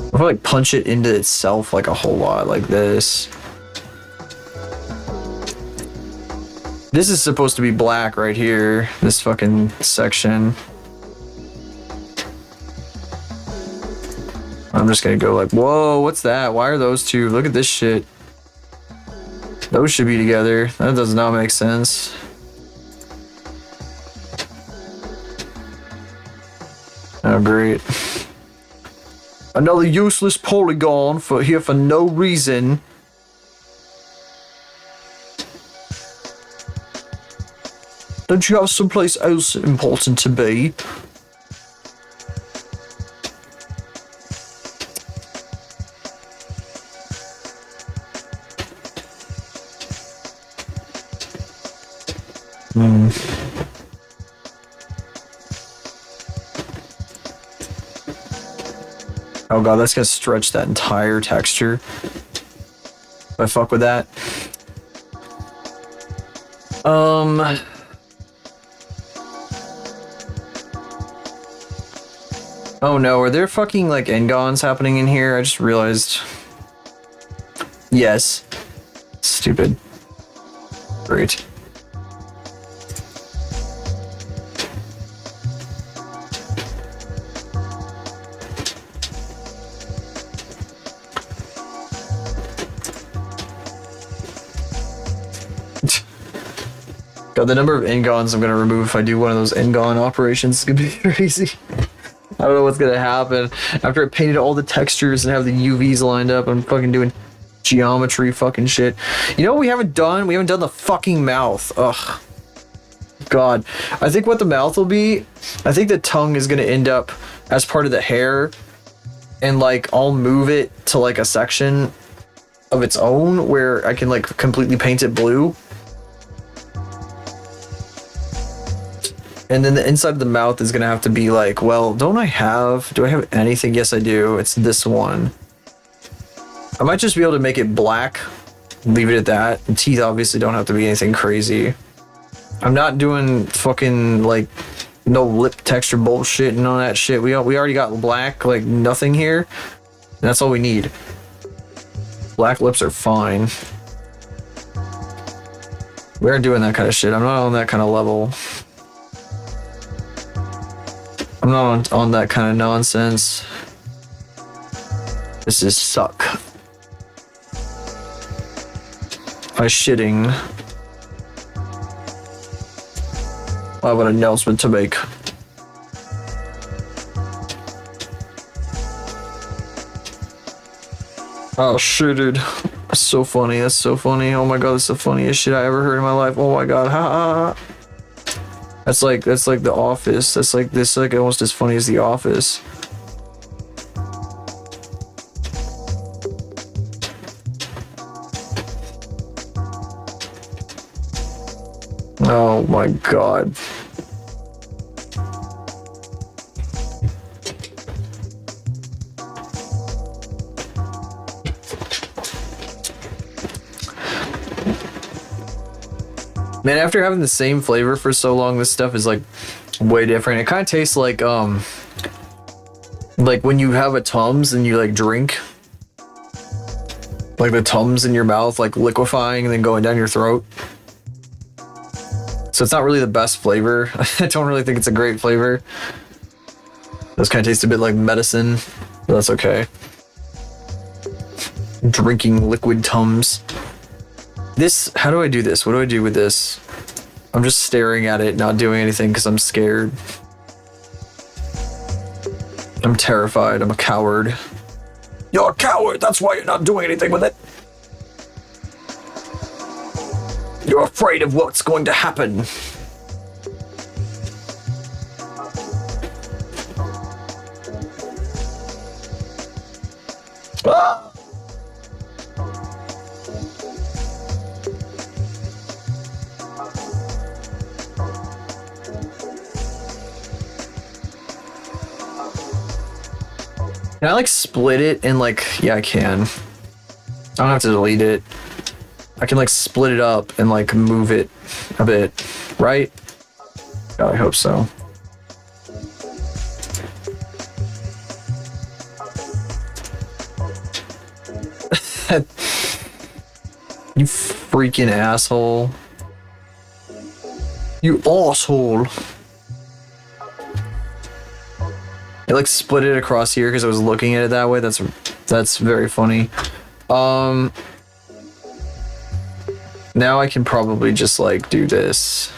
If I like punch it into itself like a whole lot, like this. This is supposed to be black right here, this fucking section. I'm just gonna go like, whoa, what's that? Why are those two? Look at this shit. Those should be together. That does not make sense. Oh, great. Another useless polygon for here for no reason. Don't you have someplace else important to be? Oh god, that's gonna stretch that entire texture. If I fuck with that. Oh no, are there fucking like Ngons happening in here? I just realized. Yes. Stupid. Great. God, the number of Ngons I'm gonna remove if I do one of those Ngon operations is gonna be crazy. I don't know what's gonna happen. After I painted all the textures and have the UVs lined up, I'm fucking doing geometry fucking shit. You know what we haven't done? We haven't done the fucking mouth. Ugh. God. I think what the mouth will be, I think the tongue is gonna end up as part of the hair, and like I'll move it to like a section of its own where I can like completely paint it blue. And then the inside of the mouth is gonna have to be like, well, do I have anything? Yes, I do. It's this one. I might just be able to make it black, leave it at that. The teeth obviously don't have to be anything crazy. I'm not doing fucking like no lip texture bullshit and all that shit. We already got black, like nothing here. And that's all we need. Black lips are fine. We aren't doing that kind of shit. I'm not on that kind of level. I'm not on that kind of nonsense. This is suck. I shitting. I have an announcement to make. Oh shit, dude. That's so funny. That's so funny. Oh my god, that's the funniest shit I ever heard in my life. Oh my god. Ha ha ha. That's like The Office. That's like almost as funny as The Office. Oh my god. Man, after having the same flavor for so long, this stuff is like way different. It kind of tastes like when you have a Tums and you like drink, like the Tums in your mouth like liquefying and then going down your throat. So it's not really the best flavor. I don't really think it's a great flavor. Those kind of taste a bit like medicine, but that's okay. Drinking liquid Tums. This, how do I do this? What do I do with this? I'm just staring at it, not doing anything because I'm scared. I'm terrified. I'm a coward. You're a coward. That's why you're not doing anything with it. You're afraid of what's going to happen. Ah! Can I like split it and like, yeah, I can. I don't have to delete it. I can like split it up and like move it a bit, right? God, I hope so. You freaking asshole. You asshole. I like split it across here because I was looking at it that way. That's very funny. Now I can probably just like do this.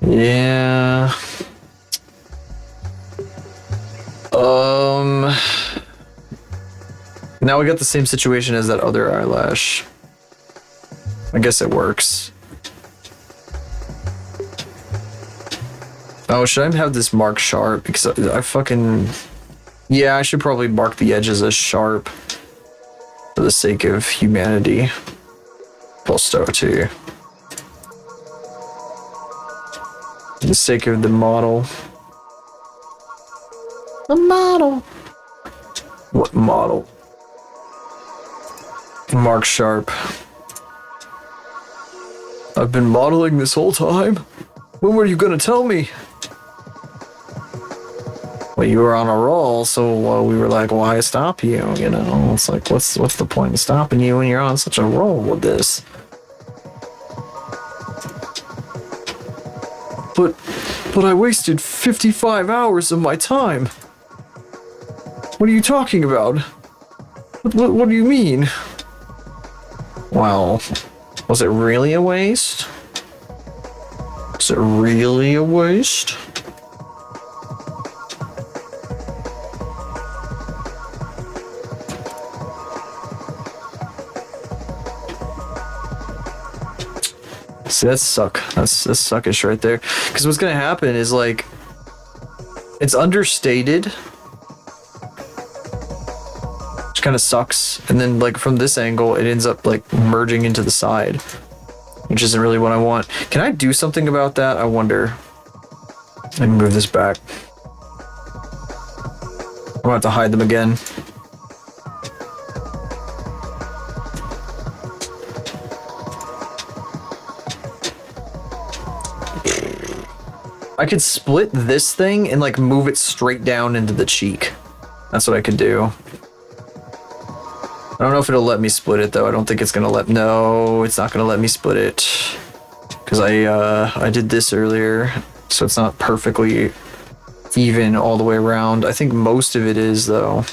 Yeah. Now we got the same situation as that other eyelash. I guess it works. Oh, should I have this marked sharp? Because I fucking... Yeah, I should probably mark the edges as sharp. For the sake of humanity. Posterity. For the sake of the model. The model. What model? Mark Sharp. I've been modeling this whole time. When were you gonna tell me? Well, you were on a roll, so we were like, why stop you? You know, it's like, what's the point of stopping you when you're on such a roll with this? But I wasted 55 hours of my time. What are you talking about? What do you mean? Well, was it really a waste? Is it really a waste? See, that's suck. That's suckish right there. Because what's gonna happen is like, it's understated. Kind of sucks, and then like from this angle it ends up like merging into the side, which isn't really what I want. Can I do something about that? I wonder. I can move this back. I'm gonna have to hide them again. I could split this thing and like move it straight down into the cheek. That's what I could do. I don't know if it'll let me split it though. I don't think it's gonna let. No, it's not gonna let me split it because I did this earlier, so it's not perfectly even all the way around. I think most of it is though.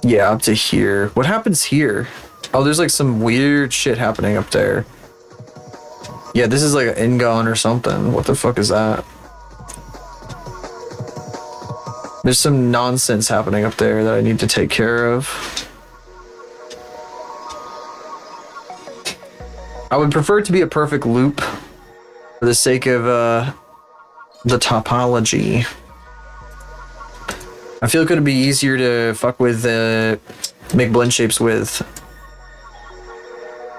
Yeah, up to here. What happens here? Oh, there's like some weird shit happening up there. Yeah, this is like an ingon or something. What the fuck is that? There's some nonsense happening up there that I need to take care of. I would prefer it to be a perfect loop for the sake of the topology. I feel like it would be easier to fuck with, make blend shapes with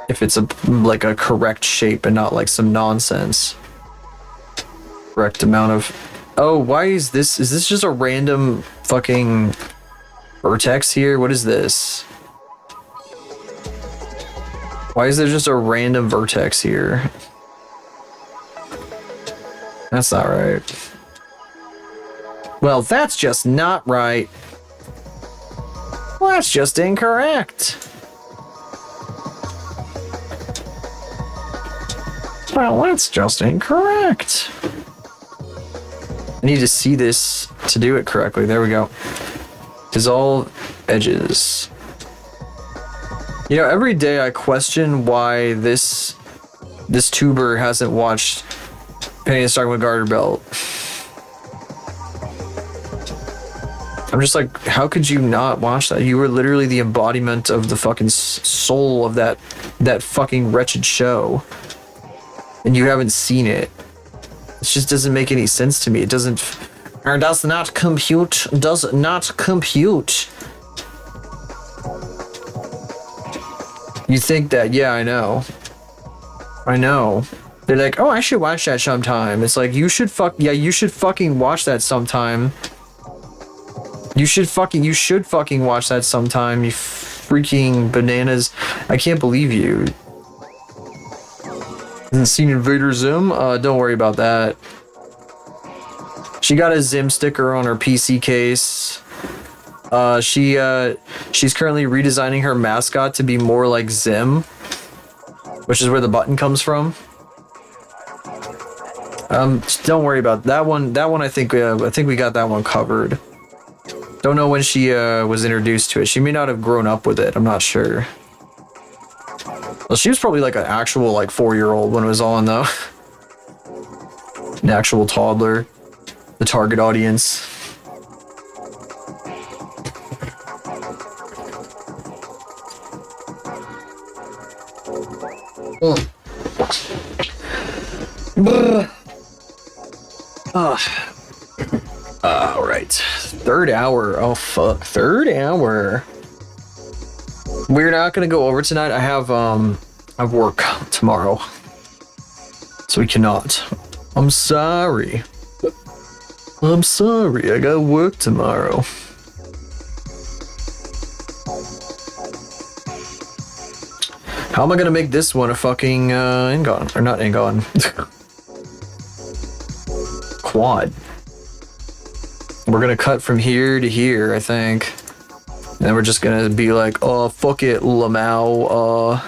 if it's like a correct shape and not like some nonsense. Correct amount of... Oh, why is this? Is this just a random fucking vertex here? What is this? Why is there just a random vertex here? That's not right. Well, that's just not right. Well, that's just incorrect. Well, that's just incorrect. I need to see this to do it correctly. There we go. Dissolve edges. You know, every day I question why this tuber hasn't watched Penny and Stark with Garter Belt. I'm just like, how could you not watch that? You were literally the embodiment of the fucking soul of that fucking wretched show. And you haven't seen it. It just doesn't make any sense to me. It does not compute. Does not compute. You think that? Yeah, I know. I know. They're like, oh, I should watch that sometime. It's like, you should fucking watch that sometime. You should fucking watch that sometime, you freaking bananas. I can't believe you. Hasn't seen Invader Zim? Don't worry about that. She got a Zim sticker on her PC case. She's currently redesigning her mascot to be more like Zim, which is where the button comes from. Don't worry about that one. That one, I think we got that one covered. Don't know when she was introduced to it. She may not have grown up with it. I'm not sure. Well, she was probably like an actual like 4-year-old when it was on though. An actual toddler. The target audience. All right. Third hour. Oh fuck. Third hour. We're not gonna go over tonight. I have work tomorrow, so we cannot. I'm sorry. I'm sorry. I got work tomorrow. How am I gonna make this one a fucking Ingon or not Ingon? Quad. We're gonna cut from here to here, I think. And then we're just gonna be like, oh fuck it, Lamau,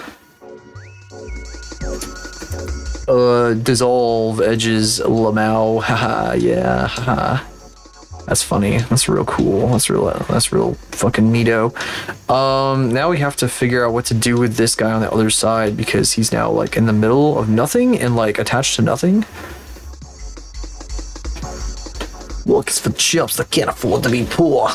dissolve edges, Lamau, haha, yeah, haha. That's funny. That's real cool. That's real fucking neato. Now we have to figure out what to do with this guy on the other side because he's now like in the middle of nothing and like attached to nothing. Look, it's for chumps that can't afford to be poor.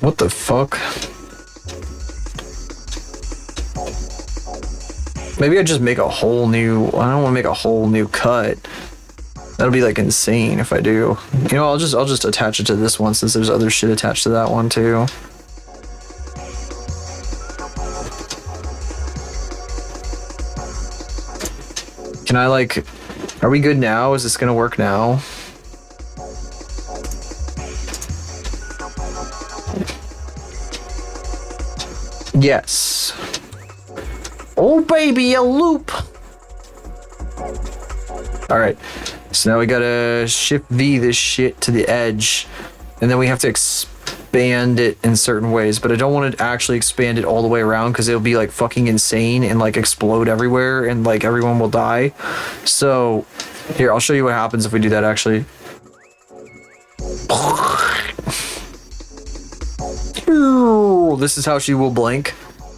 What the fuck? Maybe I just make a whole new... I don't want to make a whole new cut. That'll be like insane if I do. You know, I'll just attach it to this one since there's other shit attached to that one too. Can I like... Are we good now? Is this gonna work now? Yes. Oh baby, a loop. All right. So now we gotta shift V this shit to the edge, and then we have to expand it in certain ways. But I don't want to actually expand it all the way around because it'll be like fucking insane and like explode everywhere, and like everyone will die. So here, I'll show you what happens if we do that actually. This is how she will blink,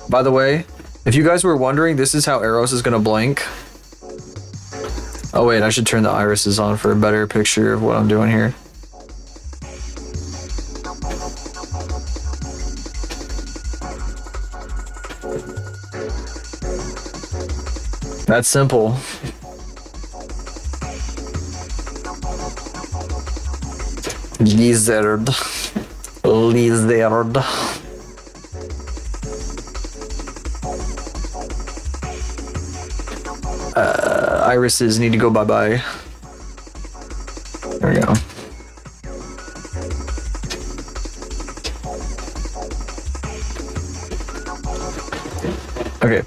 by the way. If you guys were wondering, this is how Eros is gonna blink. Oh wait, I should turn the irises on for a better picture of what I'm doing here. That's simple. Lizard. Lizard. Irises need to go bye-bye. There we go. Okay.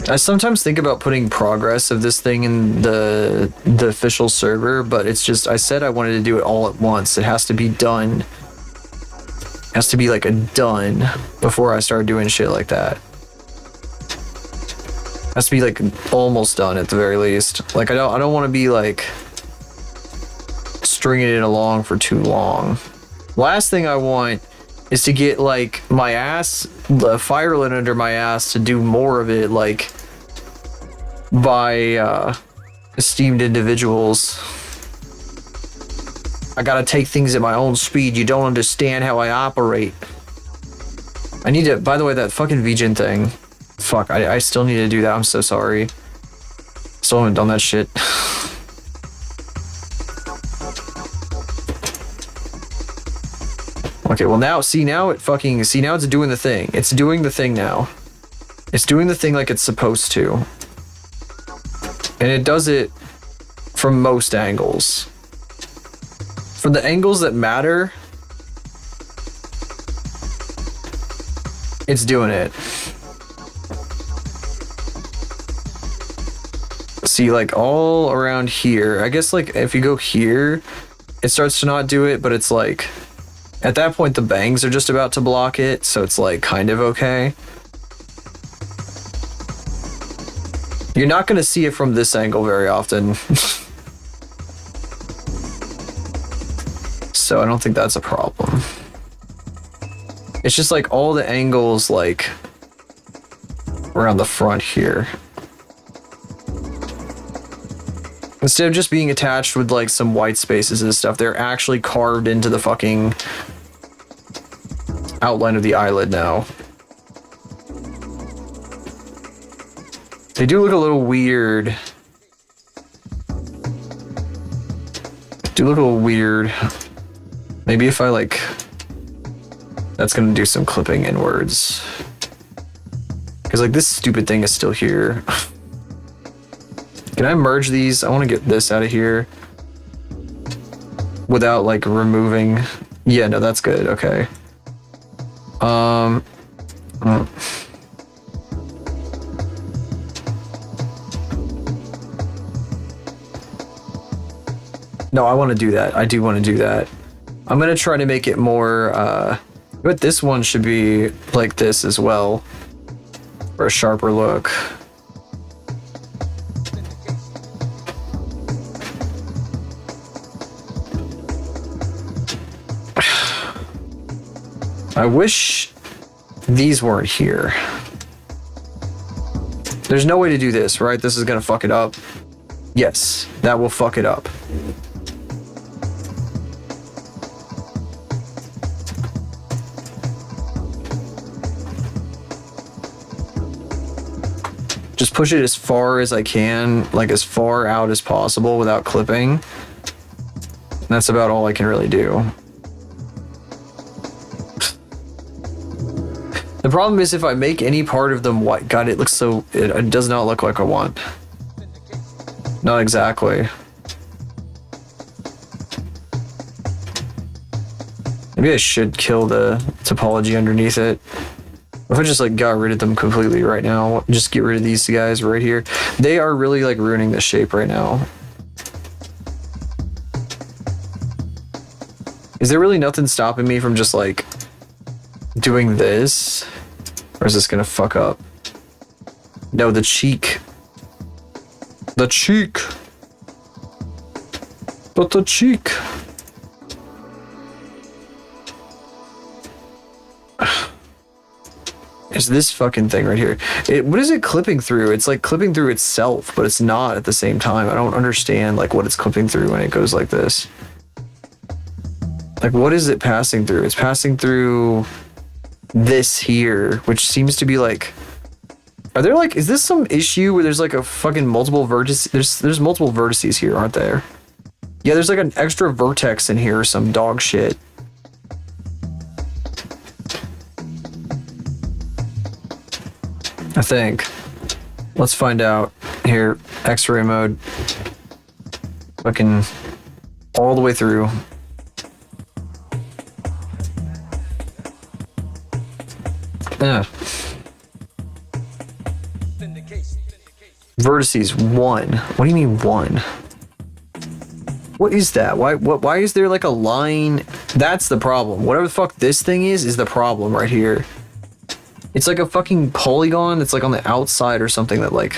I sometimes think about putting progress of this thing in the official server, but it's just, I said I wanted to do it all at once. It has to be done. It has to be like a done before I start doing shit like that. Has to be like almost done at the very least. Like I don't want to be like stringing it along for too long. Last thing I want is to get like my ass, the firelit under my ass to do more of it like by esteemed individuals. I gotta take things at my own speed. You don't understand how I operate. I need to, by the way, that fucking VGen thing. Fuck, I still need to do that. I'm so sorry. Still haven't done that shit. Okay, well now, see now it fucking, see now it's doing the thing. It's doing the thing now. It's doing the thing like it's supposed to. And it does it from most angles. From the angles that matter, it's doing it. See, like all around here, I guess like if you go here, it starts to not do it, but it's like, at that point the bangs are just about to block it, so it's like kind of okay. You're not going to see it from this angle very often. So I don't think that's a problem. It's just like all the angles like around the front here. Instead of just being attached with like some white spaces and stuff, they're actually carved into the fucking outline of the eyelid now. They do look a little weird. Do look a little weird. Maybe if I like... That's gonna do some clipping inwards. Because like this stupid thing is still here. Can I merge these? I want to get this out of here. Without like removing... Yeah, no, that's good. Okay. No, I want to do that. I do want to do that. I'm going to try to make it more, but this one should be like this as well. For a sharper look. I wish these weren't here. There's no way to do this, right? This is going to fuck it up. Yes, that will fuck it up. Just push it as far as I can, like as far out as possible without clipping. And that's about all I can really do. The problem is if I make any part of them white, God, it looks so, it does not look like I want. Not exactly. Maybe I should kill the topology underneath it. If I just like got rid of them completely right now, just get rid of these guys right here. They are really like ruining the shape right now. Is there really nothing stopping me from just like doing this? Or is this gonna fuck up? No, the cheek. The cheek. But the cheek. Is this fucking thing right here. What is it clipping through? It's like clipping through itself, but it's not at the same time. I don't understand like what it's clipping through when it goes like this. Like what is it passing through? It's passing through this here, which seems to be like... Are there like... Is this some issue where there's like a fucking multiple vertices? There's multiple vertices here, aren't there? Yeah, there's like an extra vertex in here or some dog shit. I think. Let's find out. Here, X-ray mode. Fucking all the way through. Yeah. Vertices 1. What do you mean 1? What is that? Why is there like a line? That's the problem. Whatever the fuck this thing is the problem right here. It's like a fucking polygon that's like on the outside or something that like...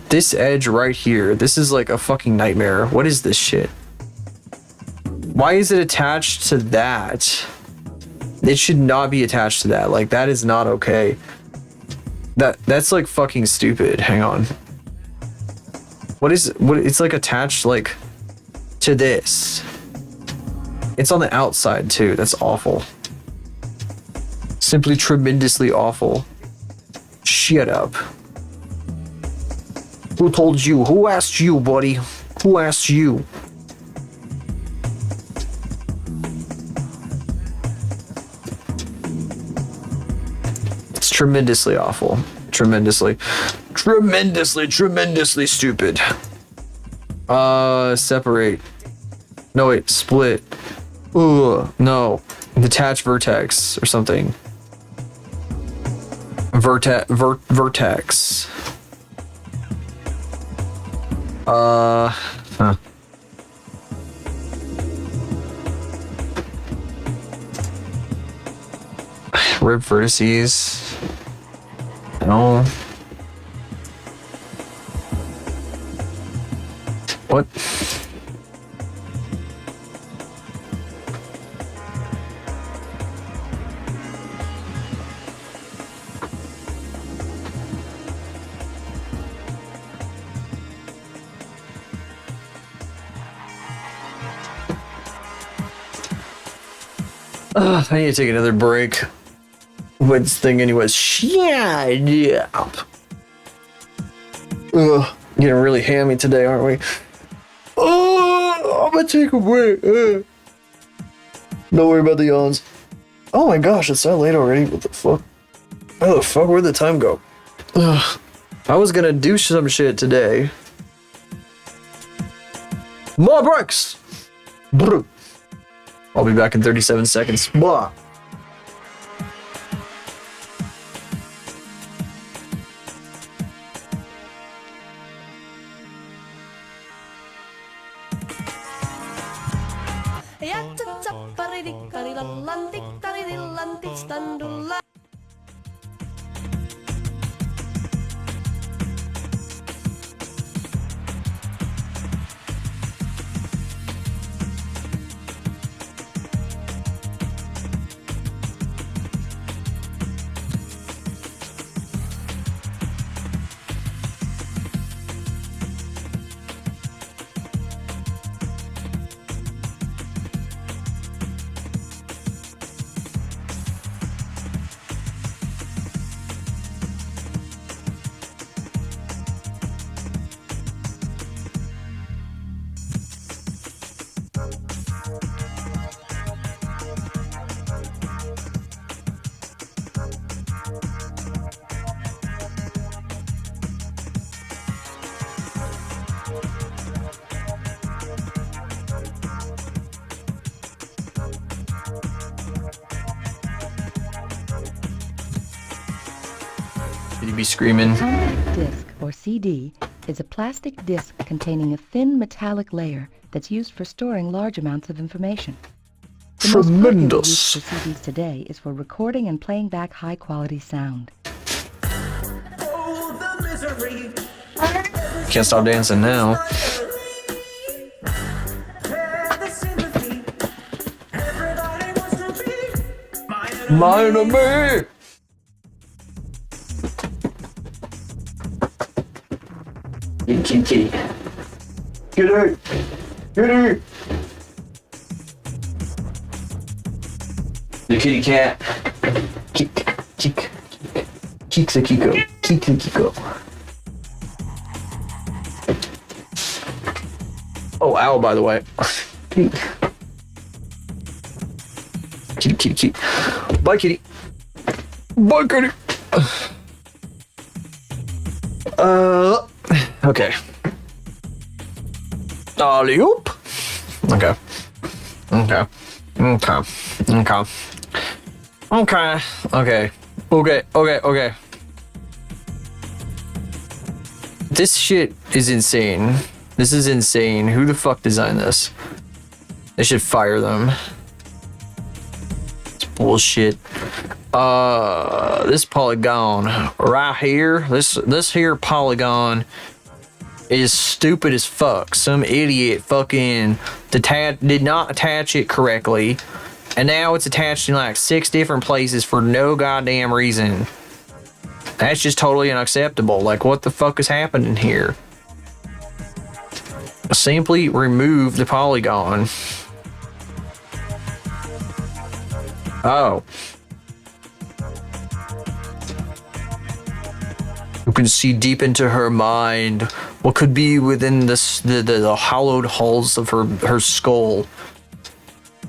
This edge right here, this is like a fucking nightmare. What is this shit? Why is it attached to that? It should not be attached to that. Like, that is not okay. That's like fucking stupid. Hang on. What it's like attached like to this. It's on the outside too. That's awful. Simply tremendously awful. Shut up. Who told you? Who asked you, buddy? Who asked you? tremendously awful. Tremendously stupid. Separate. No, wait, split. Ooh, no. Detach vertex or something. Vertex. Huh. Rip vertices. No. What? I need to take another break. What's thinking he was shut up. Getting really hammy today, aren't we? Oh, I'm gonna take a break. Don't worry about the yawns. Oh my gosh, it's that late already. What the fuck? Oh the fuck, where'd the time go? I was gonna do some shit today. More breaks! Brr. I'll be back in 37 seconds. Blah. You'd be screaming. Compact disc, or CD, is a plastic disc containing a thin metallic layer that's used for storing large amounts of information. The most popular use for CDs today is for recording and playing back high-quality sound. Can't stop dancing now. My enemy! Kitty. Get her! Get her! The kitty cat. Kick. Kick's a Kiko. Kick's a Kiko. Oh, ow, by the way. Kitty. Bye, kitty. Bye, kitty. Okay. Alley-oop. Okay. This shit is insane. This is insane. Who the fuck designed this? They should fire them. It's bullshit. This polygon right here, this here polygon is stupid as fuck. Some idiot fucking did not attach it correctly, and now it's attached in like 6 different places for no goddamn reason. That's just totally unacceptable. Like, what the fuck is happening here? Simply remove the polygon. Oh. You can see deep into her mind what could be within the hollowed halls of her skull.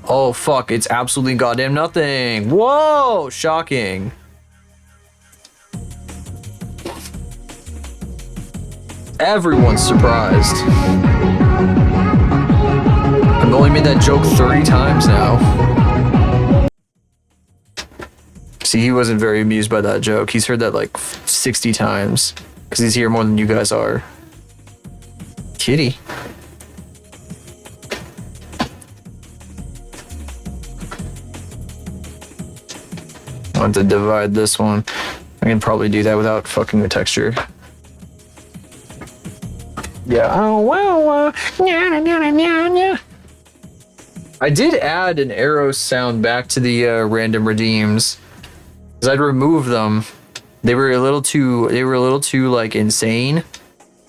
Oh fuck, it's absolutely goddamn nothing. Whoa, shocking. Everyone's surprised. I've only made that joke 30 times now. See, he wasn't very amused by that joke. He's heard that like 60 times. Because he's here more than you guys are. Kitty. I want to divide this one. I can probably do that without fucking the texture. Yeah. Oh, wow. I did add an arrow sound back to the random redeems. Because I'd remove them. They were a little too like insane.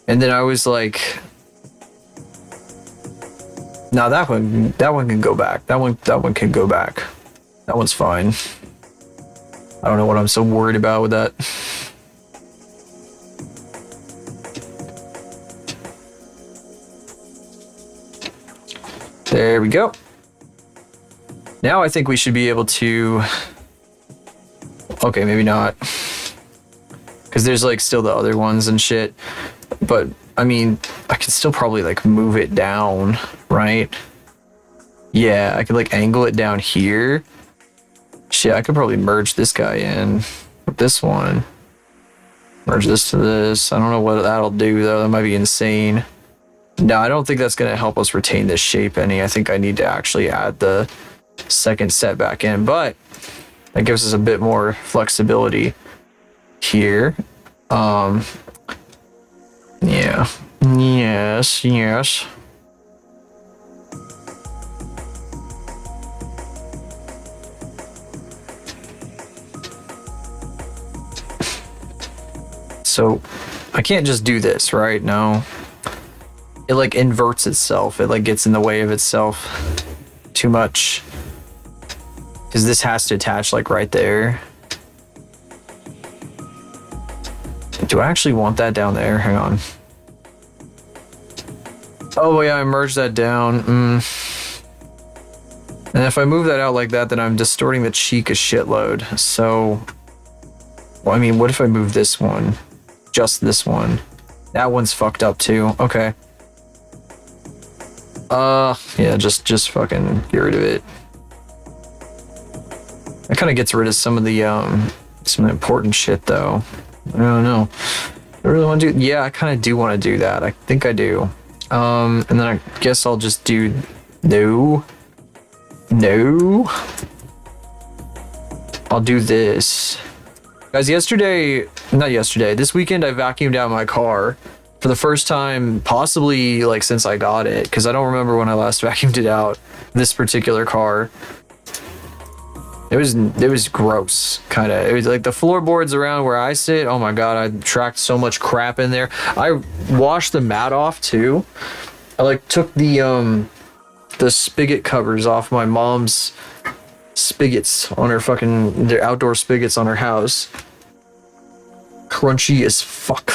And then I was like, nah, that one can go back. That one can go back. That one's fine. I don't know what I'm so worried about with that. There we go. Now I think we should be able to... Okay, maybe not. Because there's like still the other ones and shit. But, I mean, I could still probably like move it down, right? Yeah, I could like angle it down here. Shit, I could probably merge this guy in with this one. Merge this to this. I don't know what that'll do though. That might be insane. No, I don't think that's going to help us retain this shape any. I think I need to actually add the second set back in, but that gives us a bit more flexibility here. Yeah. Yes. So I can't just do this, right? No. It like inverts itself. It like gets in the way of itself too much. Because this has to attach like right there. Do I actually want that down there? Hang on. Oh yeah, I merged that down. And if I move that out like that, then I'm distorting the cheek a shitload. So, well, I mean, what if I move this one? Just this one. That one's fucked up too. Okay. Yeah, just fucking get rid of it. That kind of gets rid of some of the important shit though. I don't know. I really want to do. Yeah, I kind of do want to do that. I think I do. And then I guess I'll just do no. I'll do this. Guys, this weekend I vacuumed out my car for the first time, possibly like since I got it, because I don't remember when I last vacuumed it out, this particular car. It was gross, kind of. It was like the floorboards around where I sit. Oh my god, I tracked so much crap in there. I washed the mat off too. I like took the spigot covers off my mom's spigots on her their outdoor spigots on her house. Crunchy as fuck.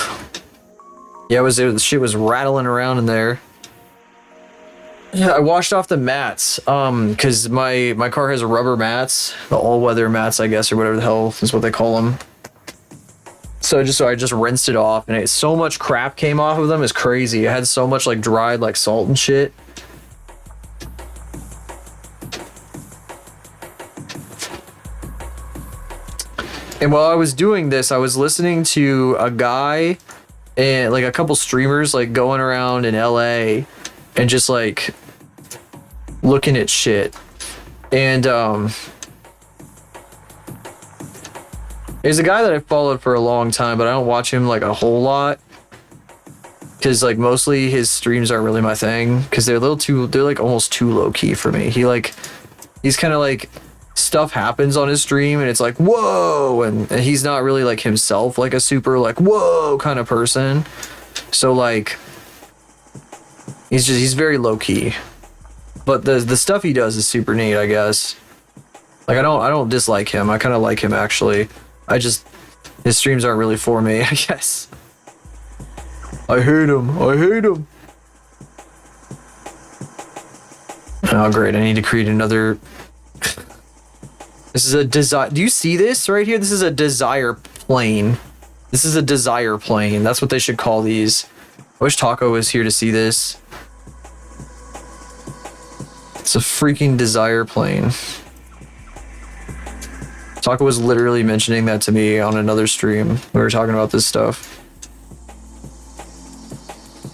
Yeah, shit was rattling around in there. Yeah, I washed off the mats, because my car has rubber mats, the all-weather mats, I guess, or whatever the hell is what they call them. So I just rinsed it off, and so much crap came off of them. It's crazy. It had so much like dried like salt and shit. And while I was doing this, I was listening to a guy and like a couple streamers like going around in LA and just like looking at shit. And there's a guy that I followed for a long time, but I don't watch him like a whole lot, because like mostly his streams aren't really my thing, because they're like almost too low-key for me. He's kind of like, stuff happens on his stream and it's like whoa, and he's not really like himself like a super like whoa kind of person. So like he's very low-key, but the stuff he does is super neat, I guess. Like I don't dislike him. I kind of like him actually. His streams aren't really for me, I guess. I hate him. Oh great, I need to create another. This is a desire. Do you see this right here? This is a desire plane. That's what they should call these. I wish Taco was here to see this. It's a freaking Desire plane. Taco was literally mentioning that to me on another stream. We were talking about this stuff.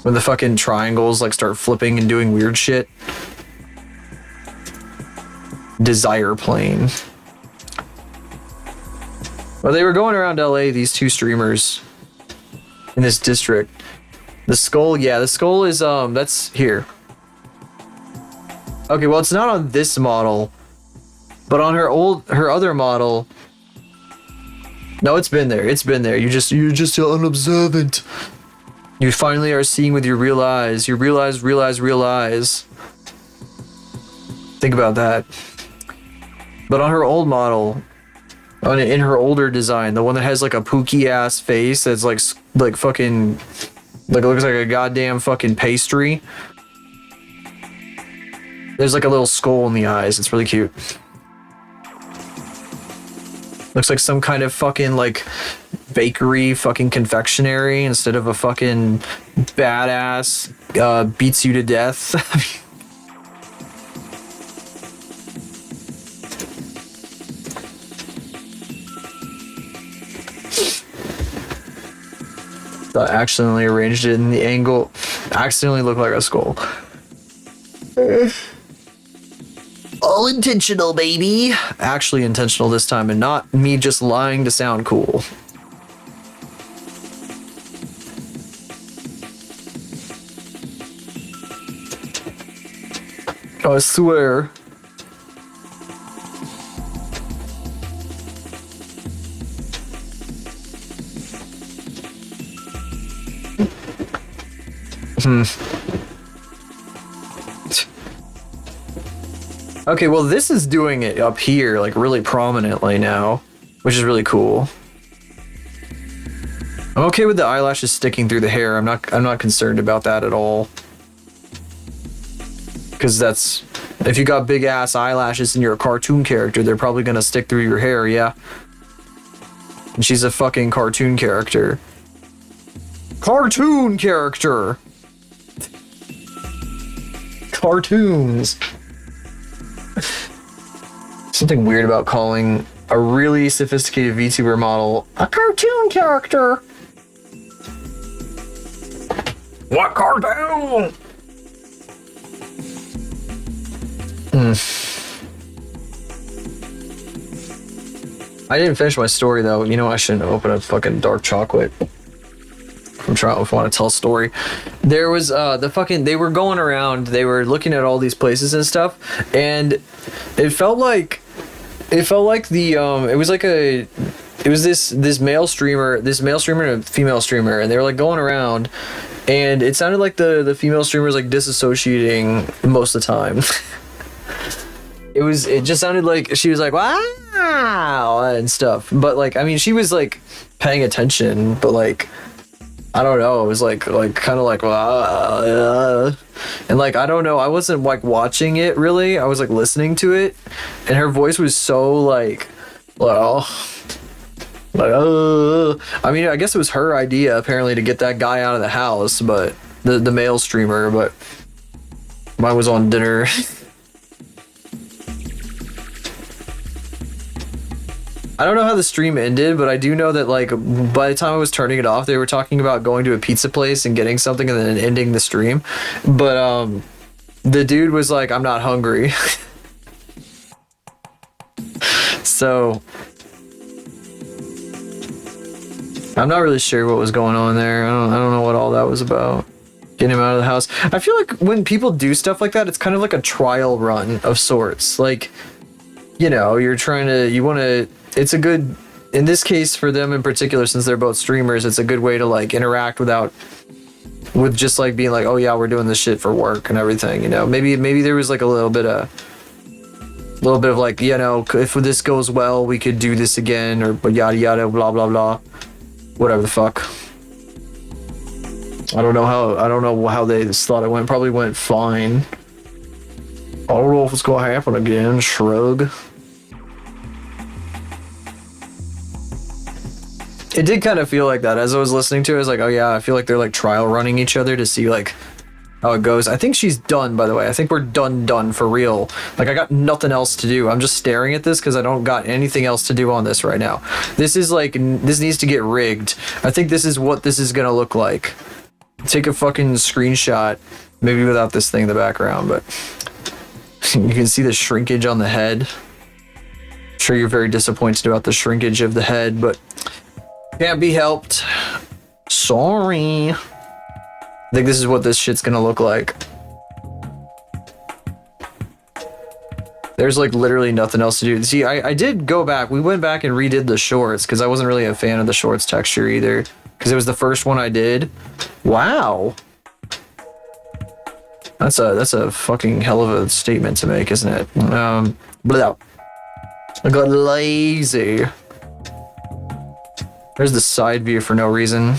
When the fucking triangles like start flipping and doing weird shit. Desire plane. Well, they were going around LA, these two streamers in this district. The skull, yeah, the skull is that's here. Okay, well, it's not on this model, but on her other model. No, it's been there. It's been there. You're just unobservant. You finally are seeing with your real eyes. You realize. Think about that. But on her old model, in her older design, the one that has like a pooky ass face that's like fucking, like it looks like a goddamn fucking pastry. There's like a little skull in the eyes. It's really cute. Looks like some kind of fucking like bakery fucking confectionery instead of a fucking badass beats you to death. I accidentally arranged it in the angle. Accidentally looked like a skull. All intentional, baby. Actually intentional this time, and not me just lying to sound cool. I swear. Okay, well, this is doing it up here, like, really prominently now, which is really cool. I'm okay with the eyelashes sticking through the hair. I'm not concerned about that at all. Because that's... If you got big-ass eyelashes and you're a cartoon character, they're probably gonna stick through your hair, yeah. And she's a fucking cartoon character. Cartoon character! Cartoons! Something weird about calling a really sophisticated VTuber model a cartoon character. What cartoon? I didn't finish my story though. You know, I shouldn't open a fucking dark chocolate. If I want to tell a story. There was they were going around, they were looking at all these places and stuff, and it felt like this male streamer and a female streamer, and they were like going around, and it sounded like the female streamer was like disassociating most of the time. It just sounded like she was like wow and stuff, but like, I mean, she was like paying attention, but like, I don't know, it was like kind of like and like, I don't know, I wasn't like watching it really, I was like listening to it, and her voice was so like I mean, I guess it was her idea apparently to get that guy out of the house, but the male streamer, but mine was on dinner. I don't know how the stream ended, but I do know that like by the time I was turning it off, they were talking about going to a pizza place and getting something and then ending the stream. But the dude was like, "I'm not hungry." So I'm not really sure what was going on there. I don't know what all that was about. Getting him out of the house. I feel like when people do stuff like that, it's kind of like a trial run of sorts. Like, you know, it's a good, in this case for them in particular, since they're both streamers, it's a good way to like interact with just like being like, oh yeah, we're doing this shit for work and everything, you know. Maybe there was like a little bit of like, you know, if this goes well, we could do this again, or yada yada, blah blah blah, whatever the fuck. I don't know how they thought it went. Probably went fine. I don't know if it's gonna happen again. Shrug. It did kind of feel like that as I was listening to it. I was like, oh yeah, I feel like they're like trial running each other to see like how it goes. I think she's done, by the way. I think we're done for real. Like, I got nothing else to do. I'm just staring at this because I don't got anything else to do on this right now. This is like, this needs to get rigged. I think this is what this is gonna look like. Take a fucking screenshot, maybe without this thing in the background, but you can see the shrinkage on the head. I'm sure you're very disappointed about the shrinkage of the head, but can't be helped. Sorry. I think this is what this shit's gonna look like. There's like literally nothing else to do. See, I did go back. We went back and redid the shorts because I wasn't really a fan of the shorts texture either. Because it was the first one I did. Wow. That's a fucking hell of a statement to make, isn't it? Blah. I got lazy. There's the side view for no reason.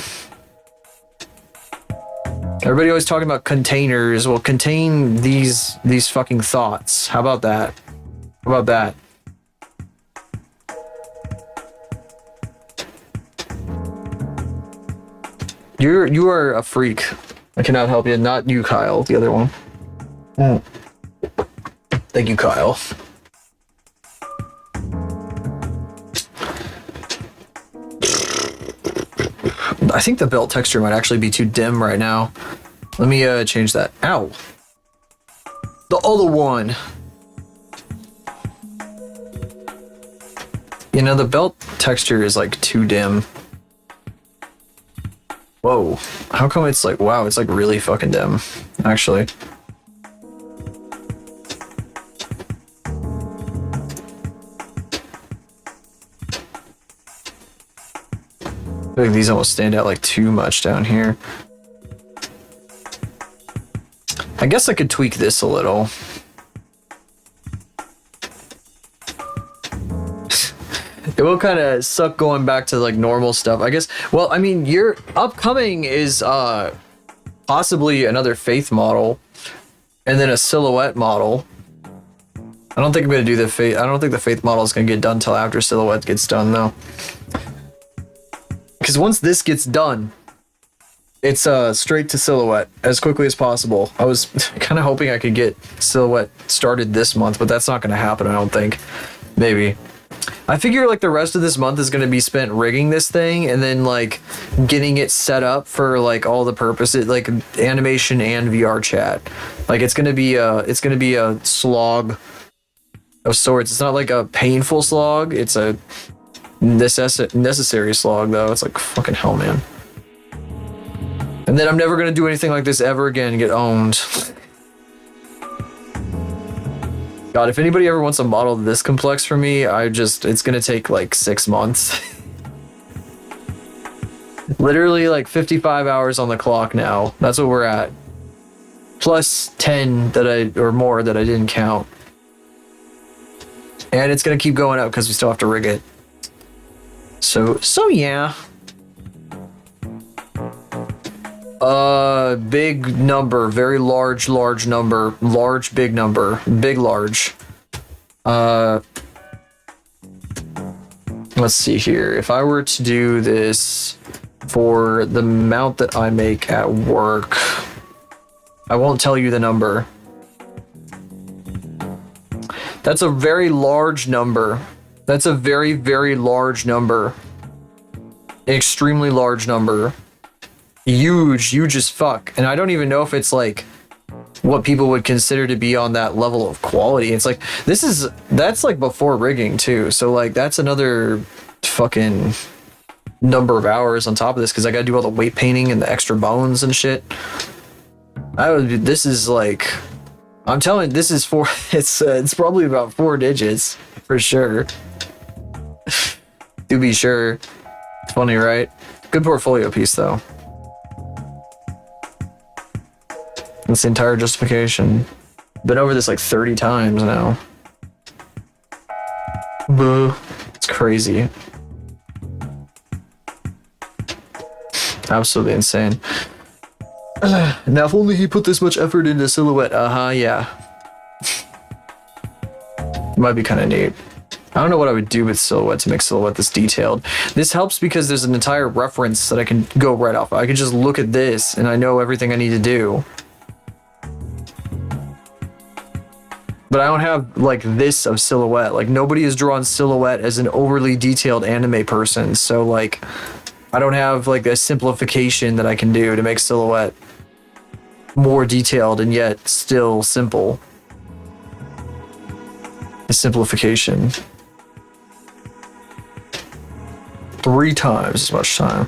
Everybody always talking about containers. Well, contain these fucking thoughts. How about that? How about that? You are a freak. I cannot help you. Not you, Kyle. The other one. Thank you, Kyle. I think the belt texture might actually be too dim right now. Let me change that. Ow. The other one. You know, the belt texture is like too dim. Whoa. How come it's like, wow, it's like really fucking dim, actually. I feel like these almost stand out like too much down here. I guess I could tweak this a little. It will kind of suck going back to like normal stuff, I guess. Well, I mean, your upcoming is possibly another Faith model and then a Silhouette model. I don't think I'm gonna do the Faith. I don't think the Faith model is gonna get done till after Silhouette gets done, though. Because once this gets done, it's straight to Silhouette as quickly as possible. I was kind of hoping I could get Silhouette started this month, but that's not going to happen, I don't think. Maybe. I figure like the rest of this month is going to be spent rigging this thing and then like getting it set up for like all the purposes, like animation and VR chat. Like it's going to be a slog of sorts. It's not like a painful slog. It's a necessary slog, though. It's like fucking hell, man. And then I'm never gonna do anything like this ever again and get owned. God, if anybody ever wants a model this complex for me, it's gonna take like 6 months. Literally like 55 hours on the clock now. That's what we're at. Plus 10 or more that I didn't count. And it's gonna keep going up because we still have to rig it. So yeah. Big number, very large number, large, big number, big, large. Let's see here. If I were to do this for the amount that I make at work, I won't tell you the number. That's a very large number. That's a very, very large number. Extremely large number. Huge as fuck. And I don't even know if it's like what people would consider to be on that level of quality. It's like, that's like before rigging too. So like that's another fucking number of hours on top of this because I gotta do all the weight painting and the extra bones and shit. This is like, I'm telling you, this is it's probably about 4 digits for sure. To be sure. It's funny, right? Good portfolio piece though. That's the entire justification. Been over this like 30 times now. Boo. It's crazy. Absolutely insane. Now if only he put this much effort into Silhouette. Yeah. Might be kind of neat. I don't know what I would do with Silhouette to make Silhouette this detailed. This helps because there's an entire reference that I can go right off. I can just look at this and I know everything I need to do. But I don't have like this of Silhouette. Like nobody has drawn Silhouette as an overly detailed anime person. So like I don't have like a simplification that I can do to make Silhouette more detailed and yet still simple. A simplification. 3 times as much time.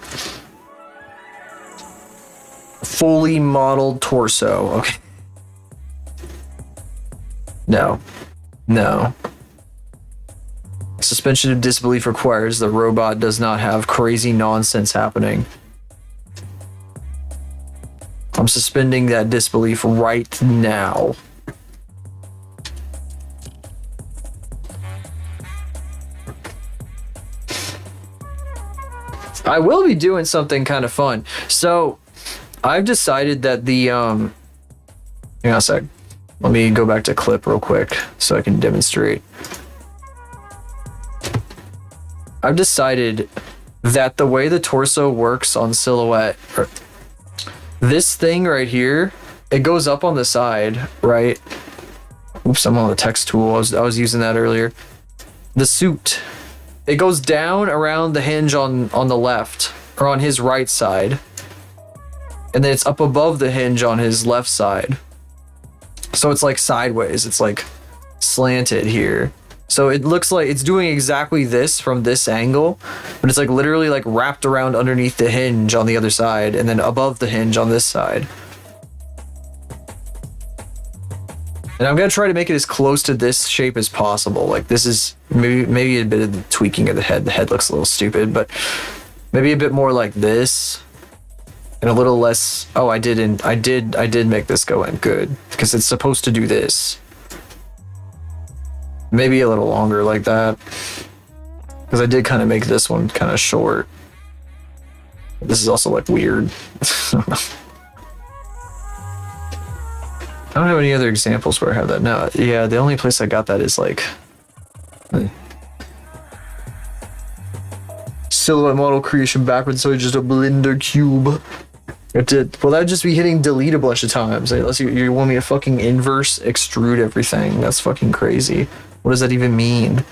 Fully modeled torso. Okay. No. No. Suspension of disbelief requires the robot does not have crazy nonsense happening. I'm suspending that disbelief right now. I will be doing something kind of fun. So I've decided that the hang on a sec. Let me go back to clip real quick so I can demonstrate. I've decided that the way the torso works on Silhouette, this thing right here, it goes up on the side, right? Oops, I'm on the text tool. I was using that earlier. The suit, it goes down around the hinge on the left, or on his right side. And then it's up above the hinge on his left side. So it's like sideways, it's like slanted here. So it looks like it's doing exactly this from this angle, but it's like literally like wrapped around underneath the hinge on the other side and then above the hinge on this side. And I'm gonna try to make it as close to this shape as possible. Like this is maybe a bit of the tweaking of the head. The head looks a little stupid, but maybe a bit more like this. And a little less. Oh, I did make this go in good because it's supposed to do this. Maybe a little longer like that because I did kind of make this one kind of short. This is also like weird. I don't have any other examples where I have that. No, yeah, the only place I got that is like Silhouette model creation backwards, so it's just a Blender cube. It did. Well, that'd just be hitting delete a bunch of times. Unless you want me to fucking inverse extrude everything. That's fucking crazy. What does that even mean?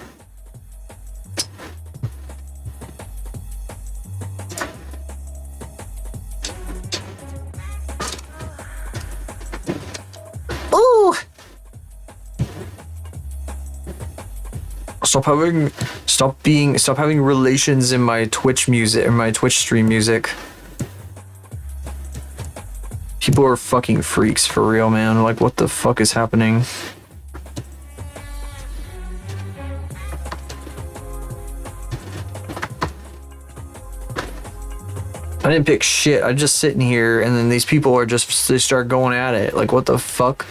Ooh! Stop having relations in my Twitch music, in my Twitch stream music. People are fucking freaks for real, man. Like, what the fuck is happening? I didn't pick shit. I'm just sitting here, and then these people are just, they start going at it. Like, what the fuck?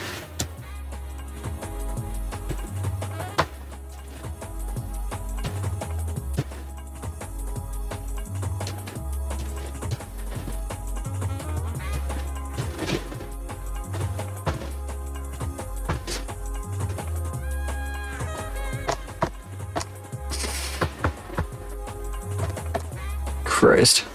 Christ.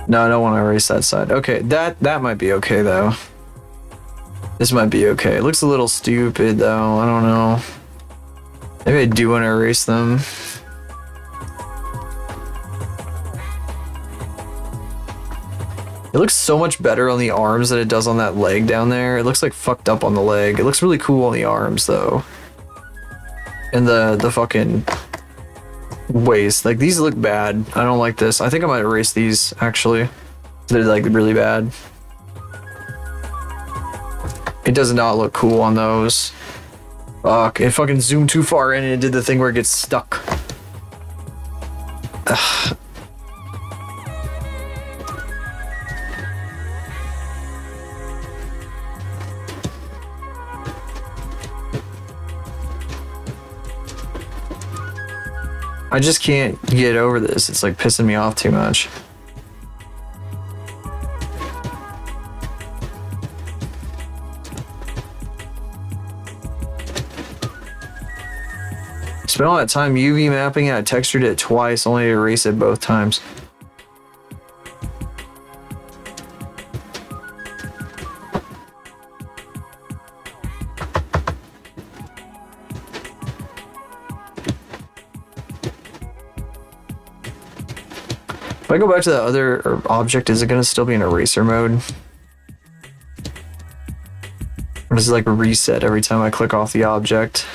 No, I don't want to erase that side. Okay, that might be okay though. This might be okay. It looks a little stupid though. I don't know. Maybe I do want to erase them. It looks so much better on the arms than it does on that leg down there. It looks like fucked up on the leg. It looks really cool on the arms though. And the fucking waist. Like these look bad. I don't like this. I think I might erase these actually. They're like really bad. It does not look cool on those. Fuck, it fucking zoomed too far in and it did the thing where it gets stuck. Ugh. I just can't get over this. It's like pissing me off too much. Spent all that time UV mapping it. I textured it twice, only to erase it both times. If I go back to the other object, is it going to still be in eraser mode? Or does it like reset every time I click off the object?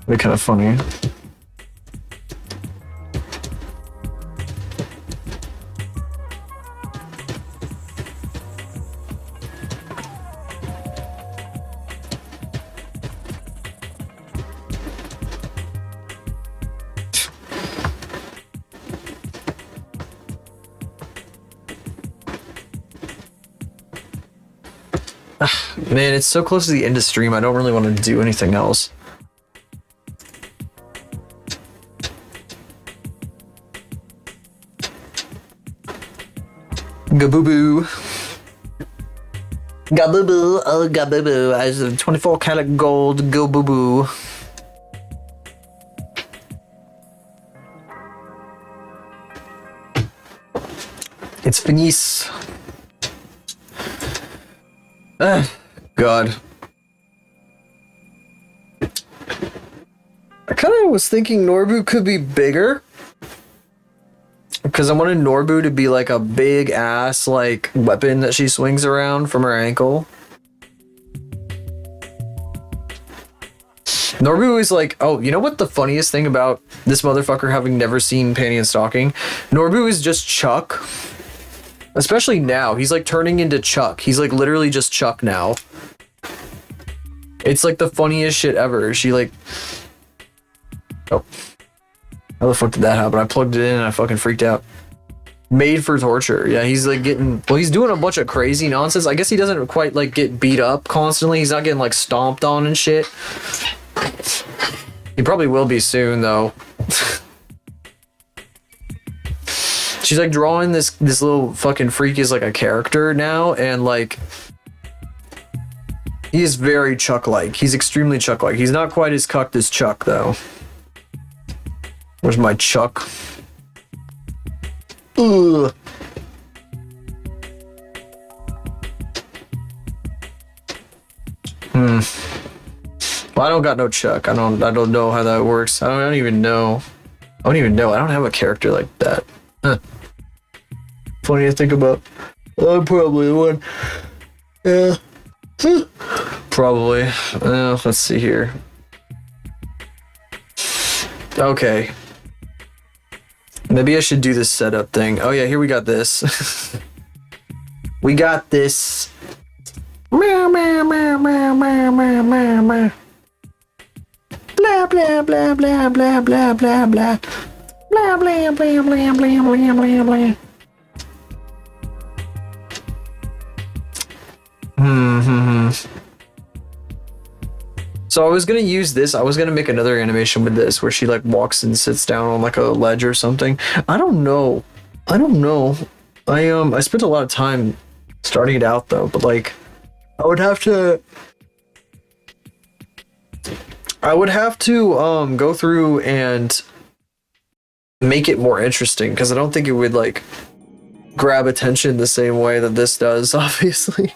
It'd be kind of funny. Man, it's so close to the end of stream, I don't really want to do anything else. Gaboo-boo. Gaboo-boo, oh gaboo-boo. As a 24 karat gold, go boo-boo. It's finis. God. I kind of was thinking Norbu could be bigger. Because I wanted Norbu to be like a big ass like weapon that she swings around from her ankle. Norbu is like, oh, you know what the funniest thing about this motherfucker having never seen Panty and Stocking? Norbu is just Chuck. Especially now. He's like turning into Chuck. He's like literally just Chuck now. It's like the funniest shit ever. She like... Oh. How the fuck did that happen? I plugged it in and I fucking freaked out. Made for torture. Yeah, he's like getting... Well, he's doing a bunch of crazy nonsense. I guess he doesn't quite like get beat up constantly. He's not getting like stomped on and shit. He probably will be soon though. She's like drawing this little fucking freak as like a character now, and like he is very Chuck-like. He's extremely Chuck-like. He's not quite as cucked as Chuck though. Where's my Chuck? Ugh. Well, I don't got no Chuck. I don't know how that works. I don't even know. I don't have a character like that. Huh. Funny to think about. I'm probably the one. Yeah. Probably. Let's see here. Okay. Maybe I should do this setup thing. Oh yeah, here we got this. We got this. Meow, meow, meow, meow, meow, meow, meow, meow. Blah, blah, blah, blah, blah, blah, blah, blah. Blah, blah, blah, blah, blah, blah, blah, blah. So I was gonna use this. I was gonna make another animation with this where she like walks and sits down on like a ledge or something. I don't know. I spent a lot of time starting it out though, but like I would have to go through and make it more interesting because I don't think it would like grab attention the same way that this does, obviously.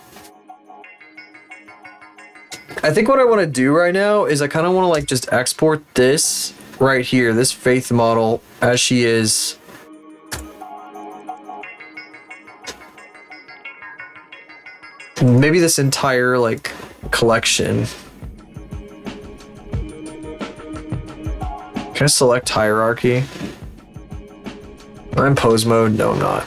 I think what I want to do right now is I kind of want to like just export this right here, this Faith model as she is. Maybe this entire like collection. Can I select hierarchy? I'm pose mode. No, I'm not.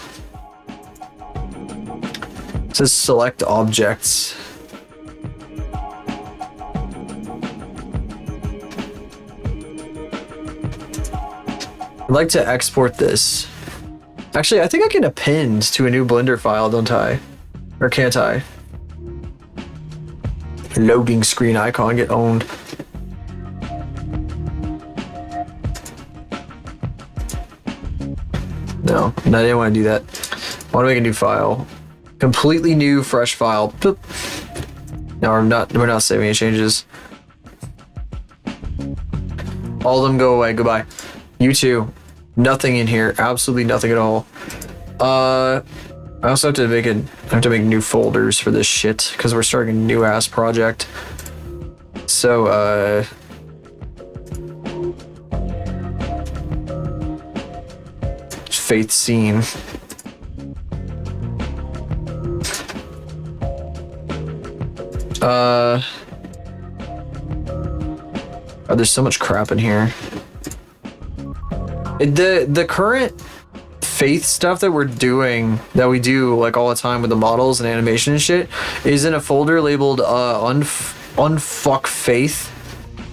It says select objects. I'd like to export this. Actually, I think I can append to a new Blender file, don't I? Or can't I? Loading screen icon, get owned. No, I didn't want to do that. I want to make a new file. Completely new, fresh file. Boop. No, we're not saving any changes. All of them go away. Goodbye. You too. Nothing in here. Absolutely nothing at all. I also have to make new folders for this shit because we're starting a new ass project. So faith scene. Oh, there's so much crap in here. The current faith stuff that we do like all the time with the models and animation and shit, is in a folder labeled unfuck faith,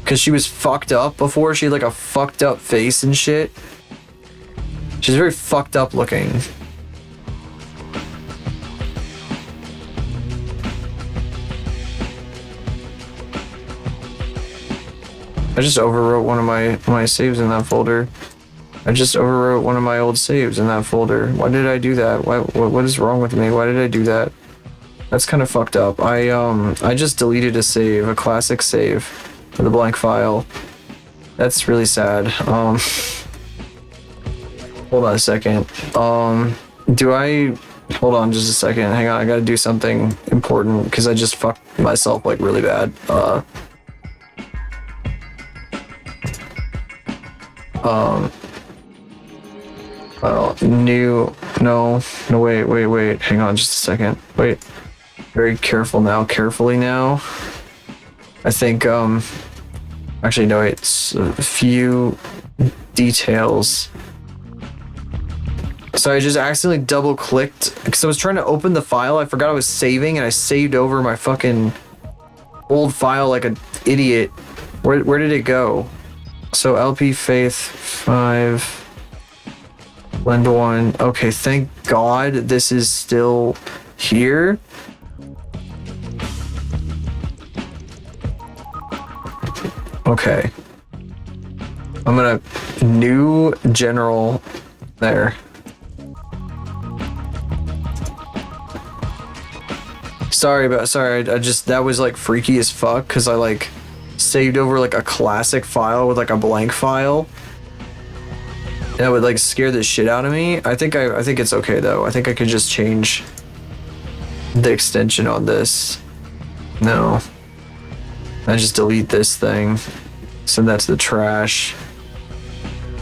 because she was fucked up before. She had like a fucked up face and shit. She's very fucked up looking. I just overwrote one of my saves in that folder. I just overwrote one of my old saves in that folder. Why did I do that? What is wrong with me? Why did I do that? That's kind of fucked up. I just deleted a save, a classic save, with a blank file. That's really sad. Hold on a second. Hold on just a second. Hang on, I gotta do something important because I just fucked myself like really bad. Wait, hang on just a second. Wait, very carefully now. I think, actually no, it's a few details. So I just accidentally double clicked because I was trying to open the file. I forgot I was saving and I saved over my fucking old file like an idiot. Where did it go? So LP Faith 5 Blend 1. Okay, thank God this is still here. Okay. I'm gonna new general there. Sorry, I just, that was like freaky as fuck because I like saved over like a classic file with like a blank file. And that would like scare the shit out of me. I think it's okay though. I think I could just change the extension on this. No. I just delete this thing. Send that to the trash.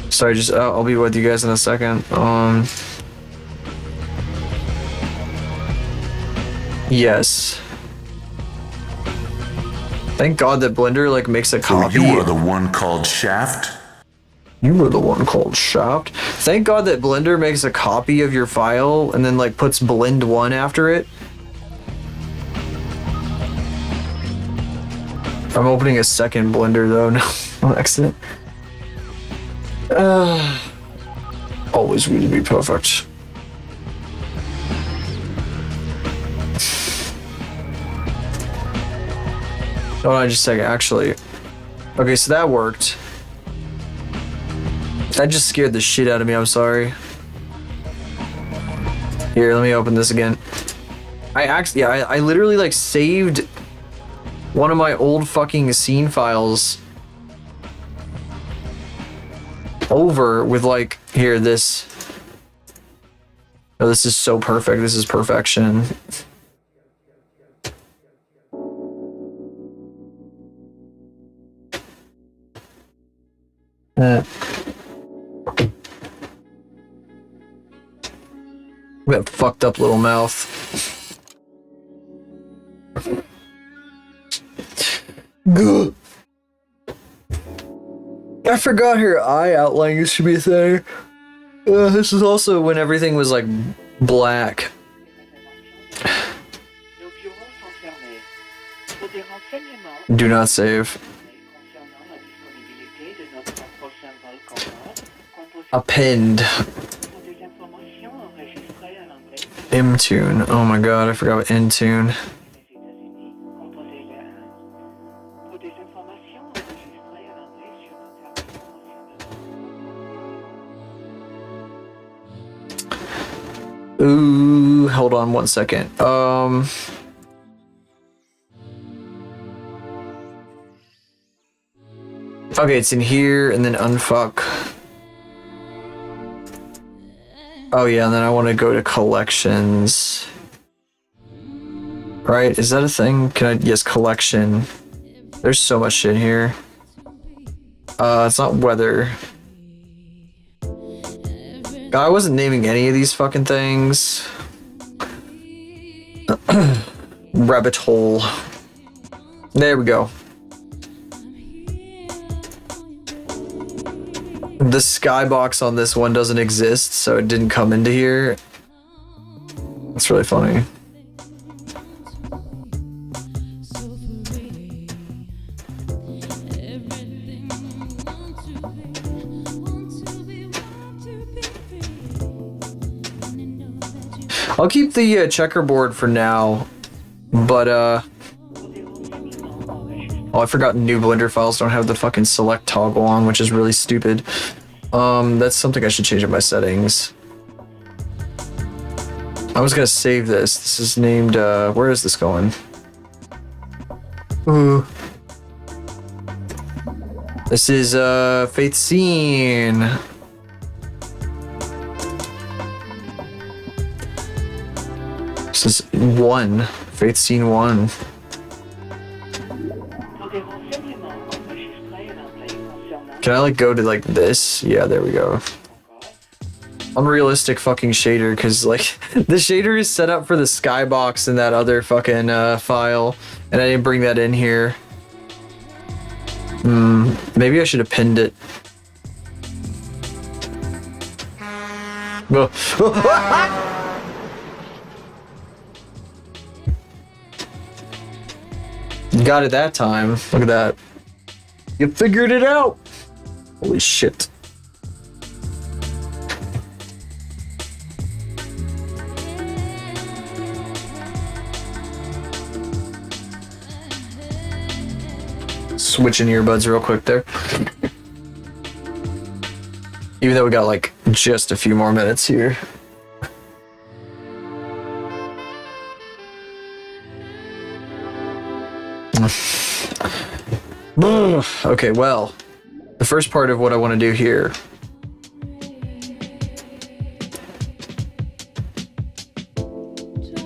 Sorry, I'll be with you guys in a second. Yes. Thank God that Blender like makes a copy. So you are the one called Shaft? You were the one called Shaft. Thank God that Blender makes a copy of your file and then like puts blend 1 after it. I'm opening a second Blender though, no accident. Always need to be perfect. Hold on just a second, actually. Okay, so that worked. That just scared the shit out of me, I'm sorry. Here, let me open this again. I literally like saved one of my old fucking scene files over with like, here, this. Oh, this is so perfect. This is perfection. That fucked up little mouth. Good. I forgot her eye outline used to be a thing. This is also when everything was like black. Do not save. Append. Mtune. Oh my god, I forgot about Intune. Ooh, hold on one second. Okay, it's in here and then unfuck. Oh yeah, and then I want to go to collections. Right, is that a thing? Can I, yes, collection. There's so much shit here. It's not weather. God, I wasn't naming any of these fucking things. Rabbit hole. There we go. The skybox on this one doesn't exist, so it didn't come into here. That's really funny. I'll keep the checkerboard for now, but oh, I forgot new Blender files don't have the fucking select toggle on, which is really stupid. That's something I should change in my settings. I was gonna save this. This is named, where is this going? Ooh. This is, Faith Scene. This is 1. Faith Scene 1. Can I like go to like this? Yeah, there we go. Unrealistic fucking shader, because like the shader is set up for the skybox in that other fucking file, and I didn't bring that in here. Maybe I should have pinned it. Got it that time. Look at that. You figured it out. Holy shit. Switching earbuds real quick there. Even though we got like just a few more minutes here. Okay, well, the first part of what I want to do here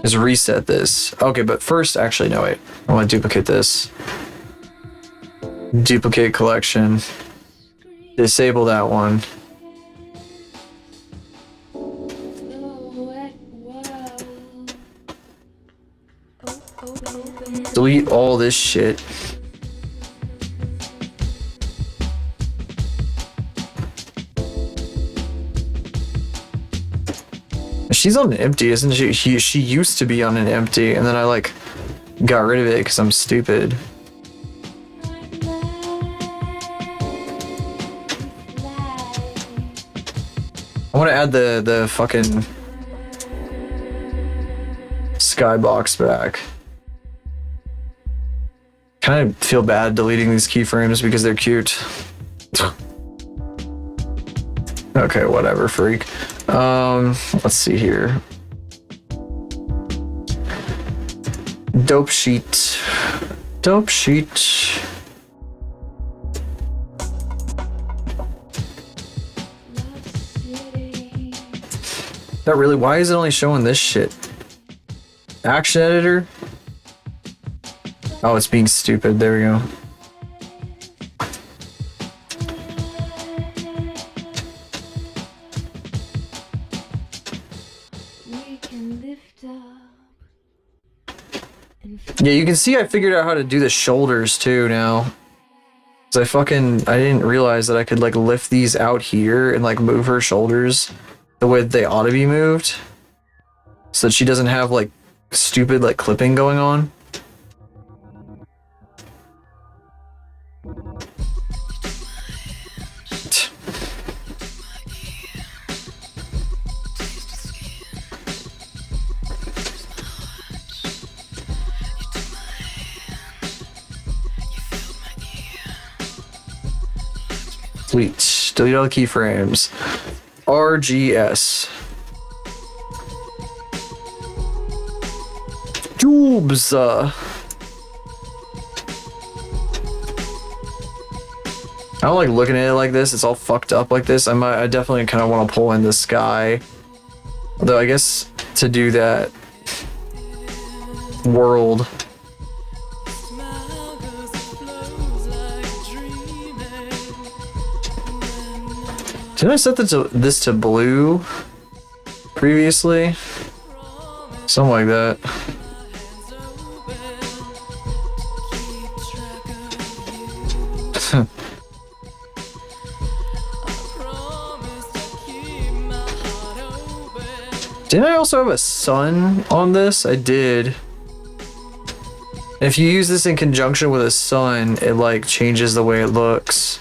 is reset this. Okay, but first, actually, no, wait. I want to duplicate this. Duplicate collection. Disable that one. Delete all this shit. She's on an empty, isn't she? She used to be on an empty, and then I like got rid of it because I'm stupid. I want to add the fucking skybox back. Kind of feel bad deleting these keyframes because they're cute. Okay, whatever, freak. Let's see here. Dope sheet. Dope sheet. Not really. Why is it only showing this shit? Action editor? Oh, it's being stupid. There we go. Yeah, you can see I figured out how to do the shoulders too now. Cause I didn't realize that I could like lift these out here and like move her shoulders the way they ought to be moved. So that she doesn't have like stupid like clipping going on. Sweet. Delete all the keyframes. RGS. Jobs. I don't like looking at it like this. It's all fucked up like this. I definitely kind of want to pull in the sky. Although I guess to do that world. Did I set this to blue previously? Something like that. Didn't I also have a sun on this? I did. If you use this in conjunction with a sun, it like changes the way it looks.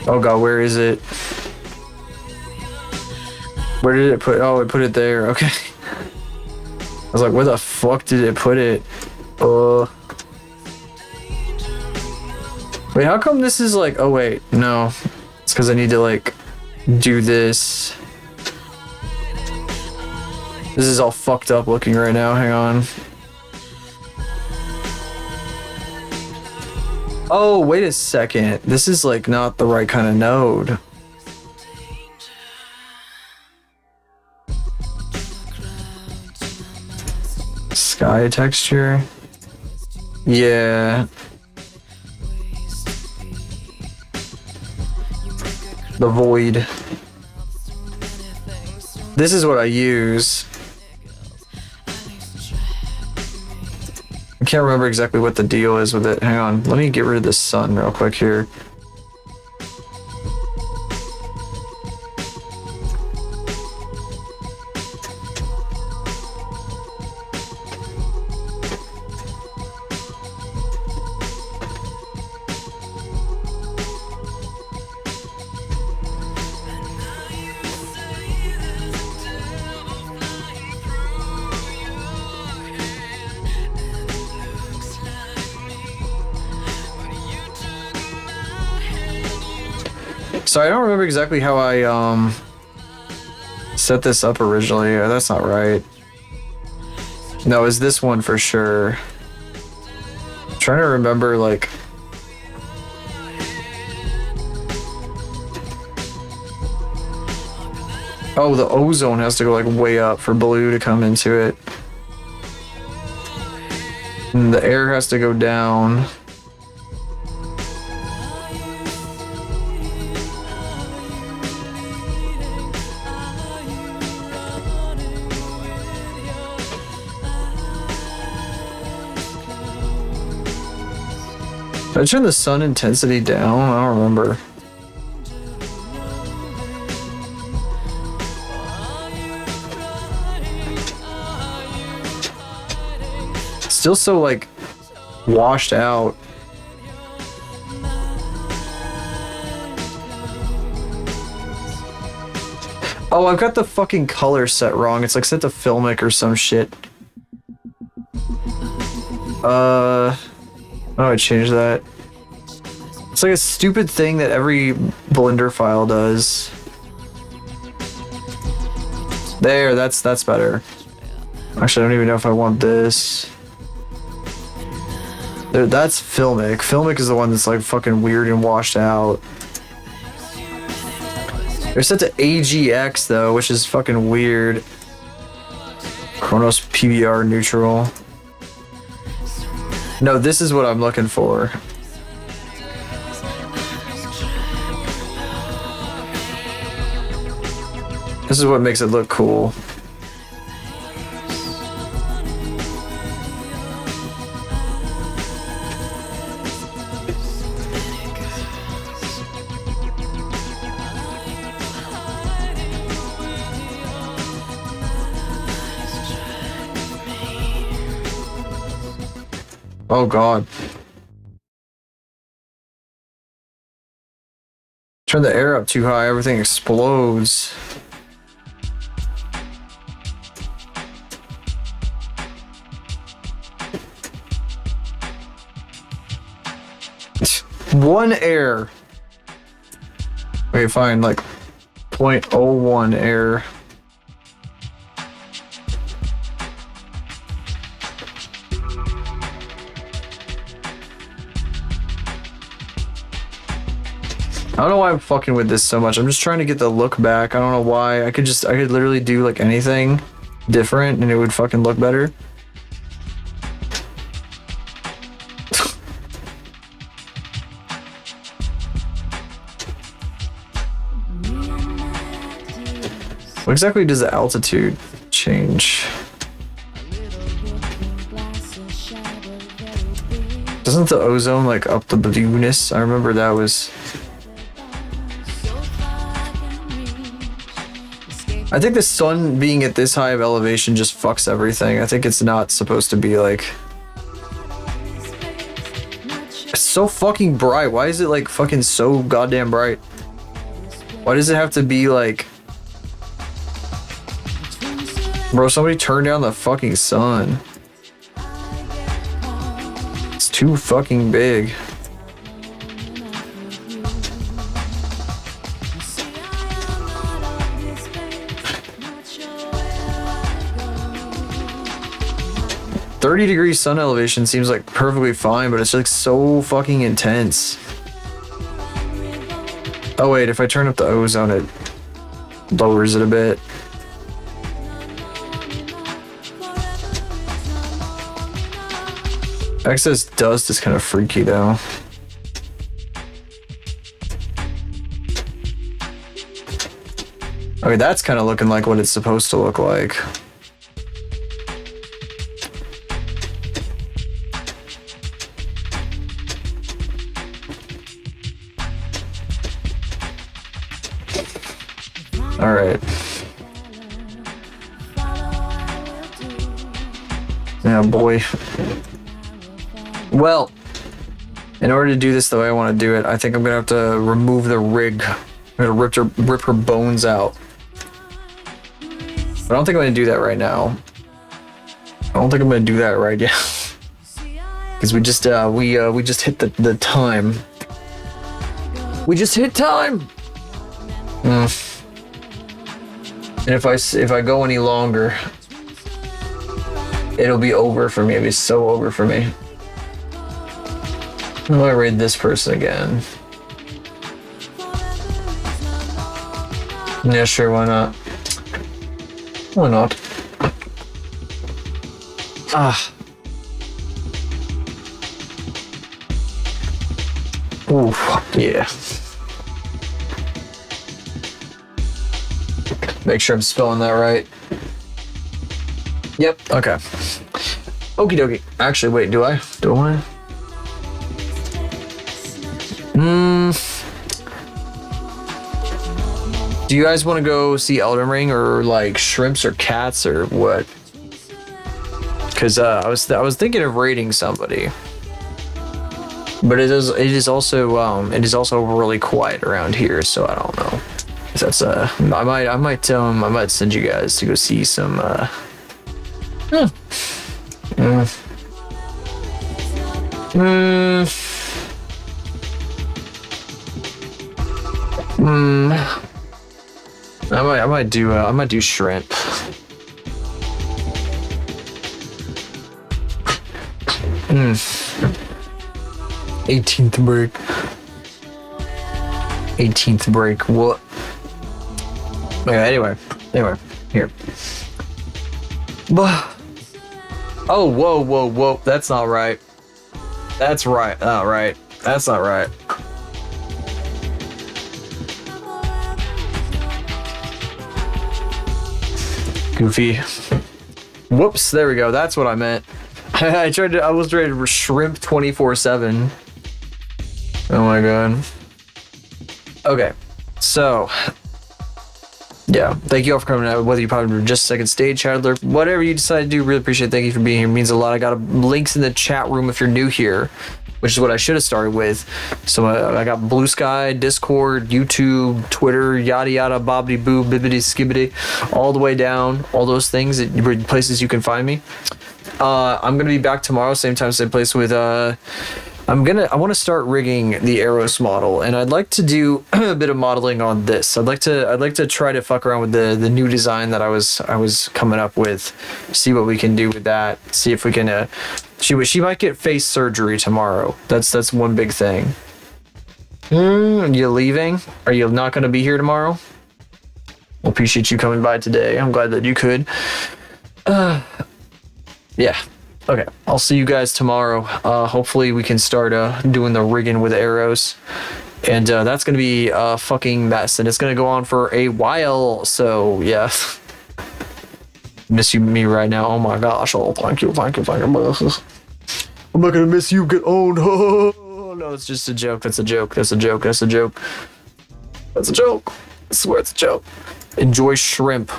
Oh god, where is it? Where did it put? Oh, it put it there. Okay. I was like, where the fuck did it put it? Wait, how come this is like, oh wait, no. It's because I need to like do this. This is all fucked up looking right now, hang on. Oh, wait a second. This is like not the right kind of node. Sky texture. Yeah. The void. This is what I use. I can't remember exactly what the deal is with it. Hang on. Let me get rid of this sun real quick here. So I don't remember exactly how I set this up originally. That's not right. No, it's this one for sure. I'm trying to remember like oh, the ozone has to go like way up for blue to come into it. And the air has to go down. Did I turn the sun intensity down? I don't remember. Still so like washed out. Oh, I've got the fucking color set wrong. It's like set to filmic or some shit. Oh, I changed that. It's like a stupid thing that every Blender file does. There, that's better. Actually, I don't even know if I want this. There, that's Filmic. Filmic is the one that's like fucking weird and washed out. They're set to AGX though, which is fucking weird. Chronos PBR neutral. No, this is what I'm looking for. This is what makes it look cool. Oh god. Turn the air up too high, everything explodes. One air. Okay, fine, like 0.01 error. I don't know why I'm fucking with this so much. I'm just trying to get the look back. I don't know why. I could literally do like anything different and it would fucking look better. What exactly does the altitude change? Doesn't the ozone like up the blueness? I remember that was... I think the sun being at this high of elevation just fucks everything. I think it's not supposed to be like... It's so fucking bright. Why is it like fucking so goddamn bright? Why does it have to be like... Bro, somebody turn down the fucking sun. It's too fucking big. .30-degree sun elevation seems like perfectly fine, but it's like so fucking intense. Oh wait, if I turn up the ozone, it lowers it a bit. Excess dust is kind of freaky though. Okay, that's kind of looking like what it's supposed to look like. All right. Yeah, boy. Well, in order to do this the way I want to do it, I think I'm gonna have to remove the rig. I'm gonna rip her bones out. But I don't think I'm gonna do that right now. I don't think I'm gonna do that right now. Because we just hit the time. We just hit time. And if I go any longer, it'll be over for me. It'll be so over for me. How do I raid this person again? Yeah, sure, why not? Why not? Ah. Ooh, yeah. Make sure I'm spelling that right. Yep, okay. Okie dokie. Actually, wait, do I? Do I? Do you guys want to go see Elden Ring or like shrimps or cats or what? Because I was thinking of raiding somebody, but it is also really quiet around here, so I don't know. That's I might send you guys to go see some. I might do shrimp. Mm. 18th break. 18th break. What? Okay, anyway, here. Oh, whoa. That's not right. That's right. All right. That's not right. Goofy. Whoops, there we go. That's what I meant. I was ready to shrimp 24/7. Oh my god. Okay. So, yeah, thank you all for coming out, whether you probably were just a second stage chat or whatever you decide to do. Really appreciate it. Thank you for being here. It means a lot. I got links in the chat room if you're new here, which is what I should have started with. So I got Blue Sky, Discord, YouTube, Twitter, yada yada, bobbity boo, bibbity skibbity, all the way down. All those things, places you can find me. I'm gonna be back tomorrow, same time, same place with I want to start rigging the Eros model, and I'd like to do a bit of modeling on this. I'd like to try to fuck around with the new design that I was coming up with, see what we can do with that. See if we can. She might get face surgery tomorrow. That's one big thing. You leaving? Are you not going to be here tomorrow? Well, appreciate you coming by today. I'm glad that you could. Yeah. Okay, I'll see you guys tomorrow. Hopefully we can start doing the rigging with arrows. And that's going to be a fucking mess. And it's going to go on for a while. So, yeah. Miss you me right now. Oh my gosh. Oh, thank you. I'm not going to miss you. Get owned. Oh, no, it's just a joke. That's a joke. That's a joke. I swear it's a joke. Enjoy shrimp.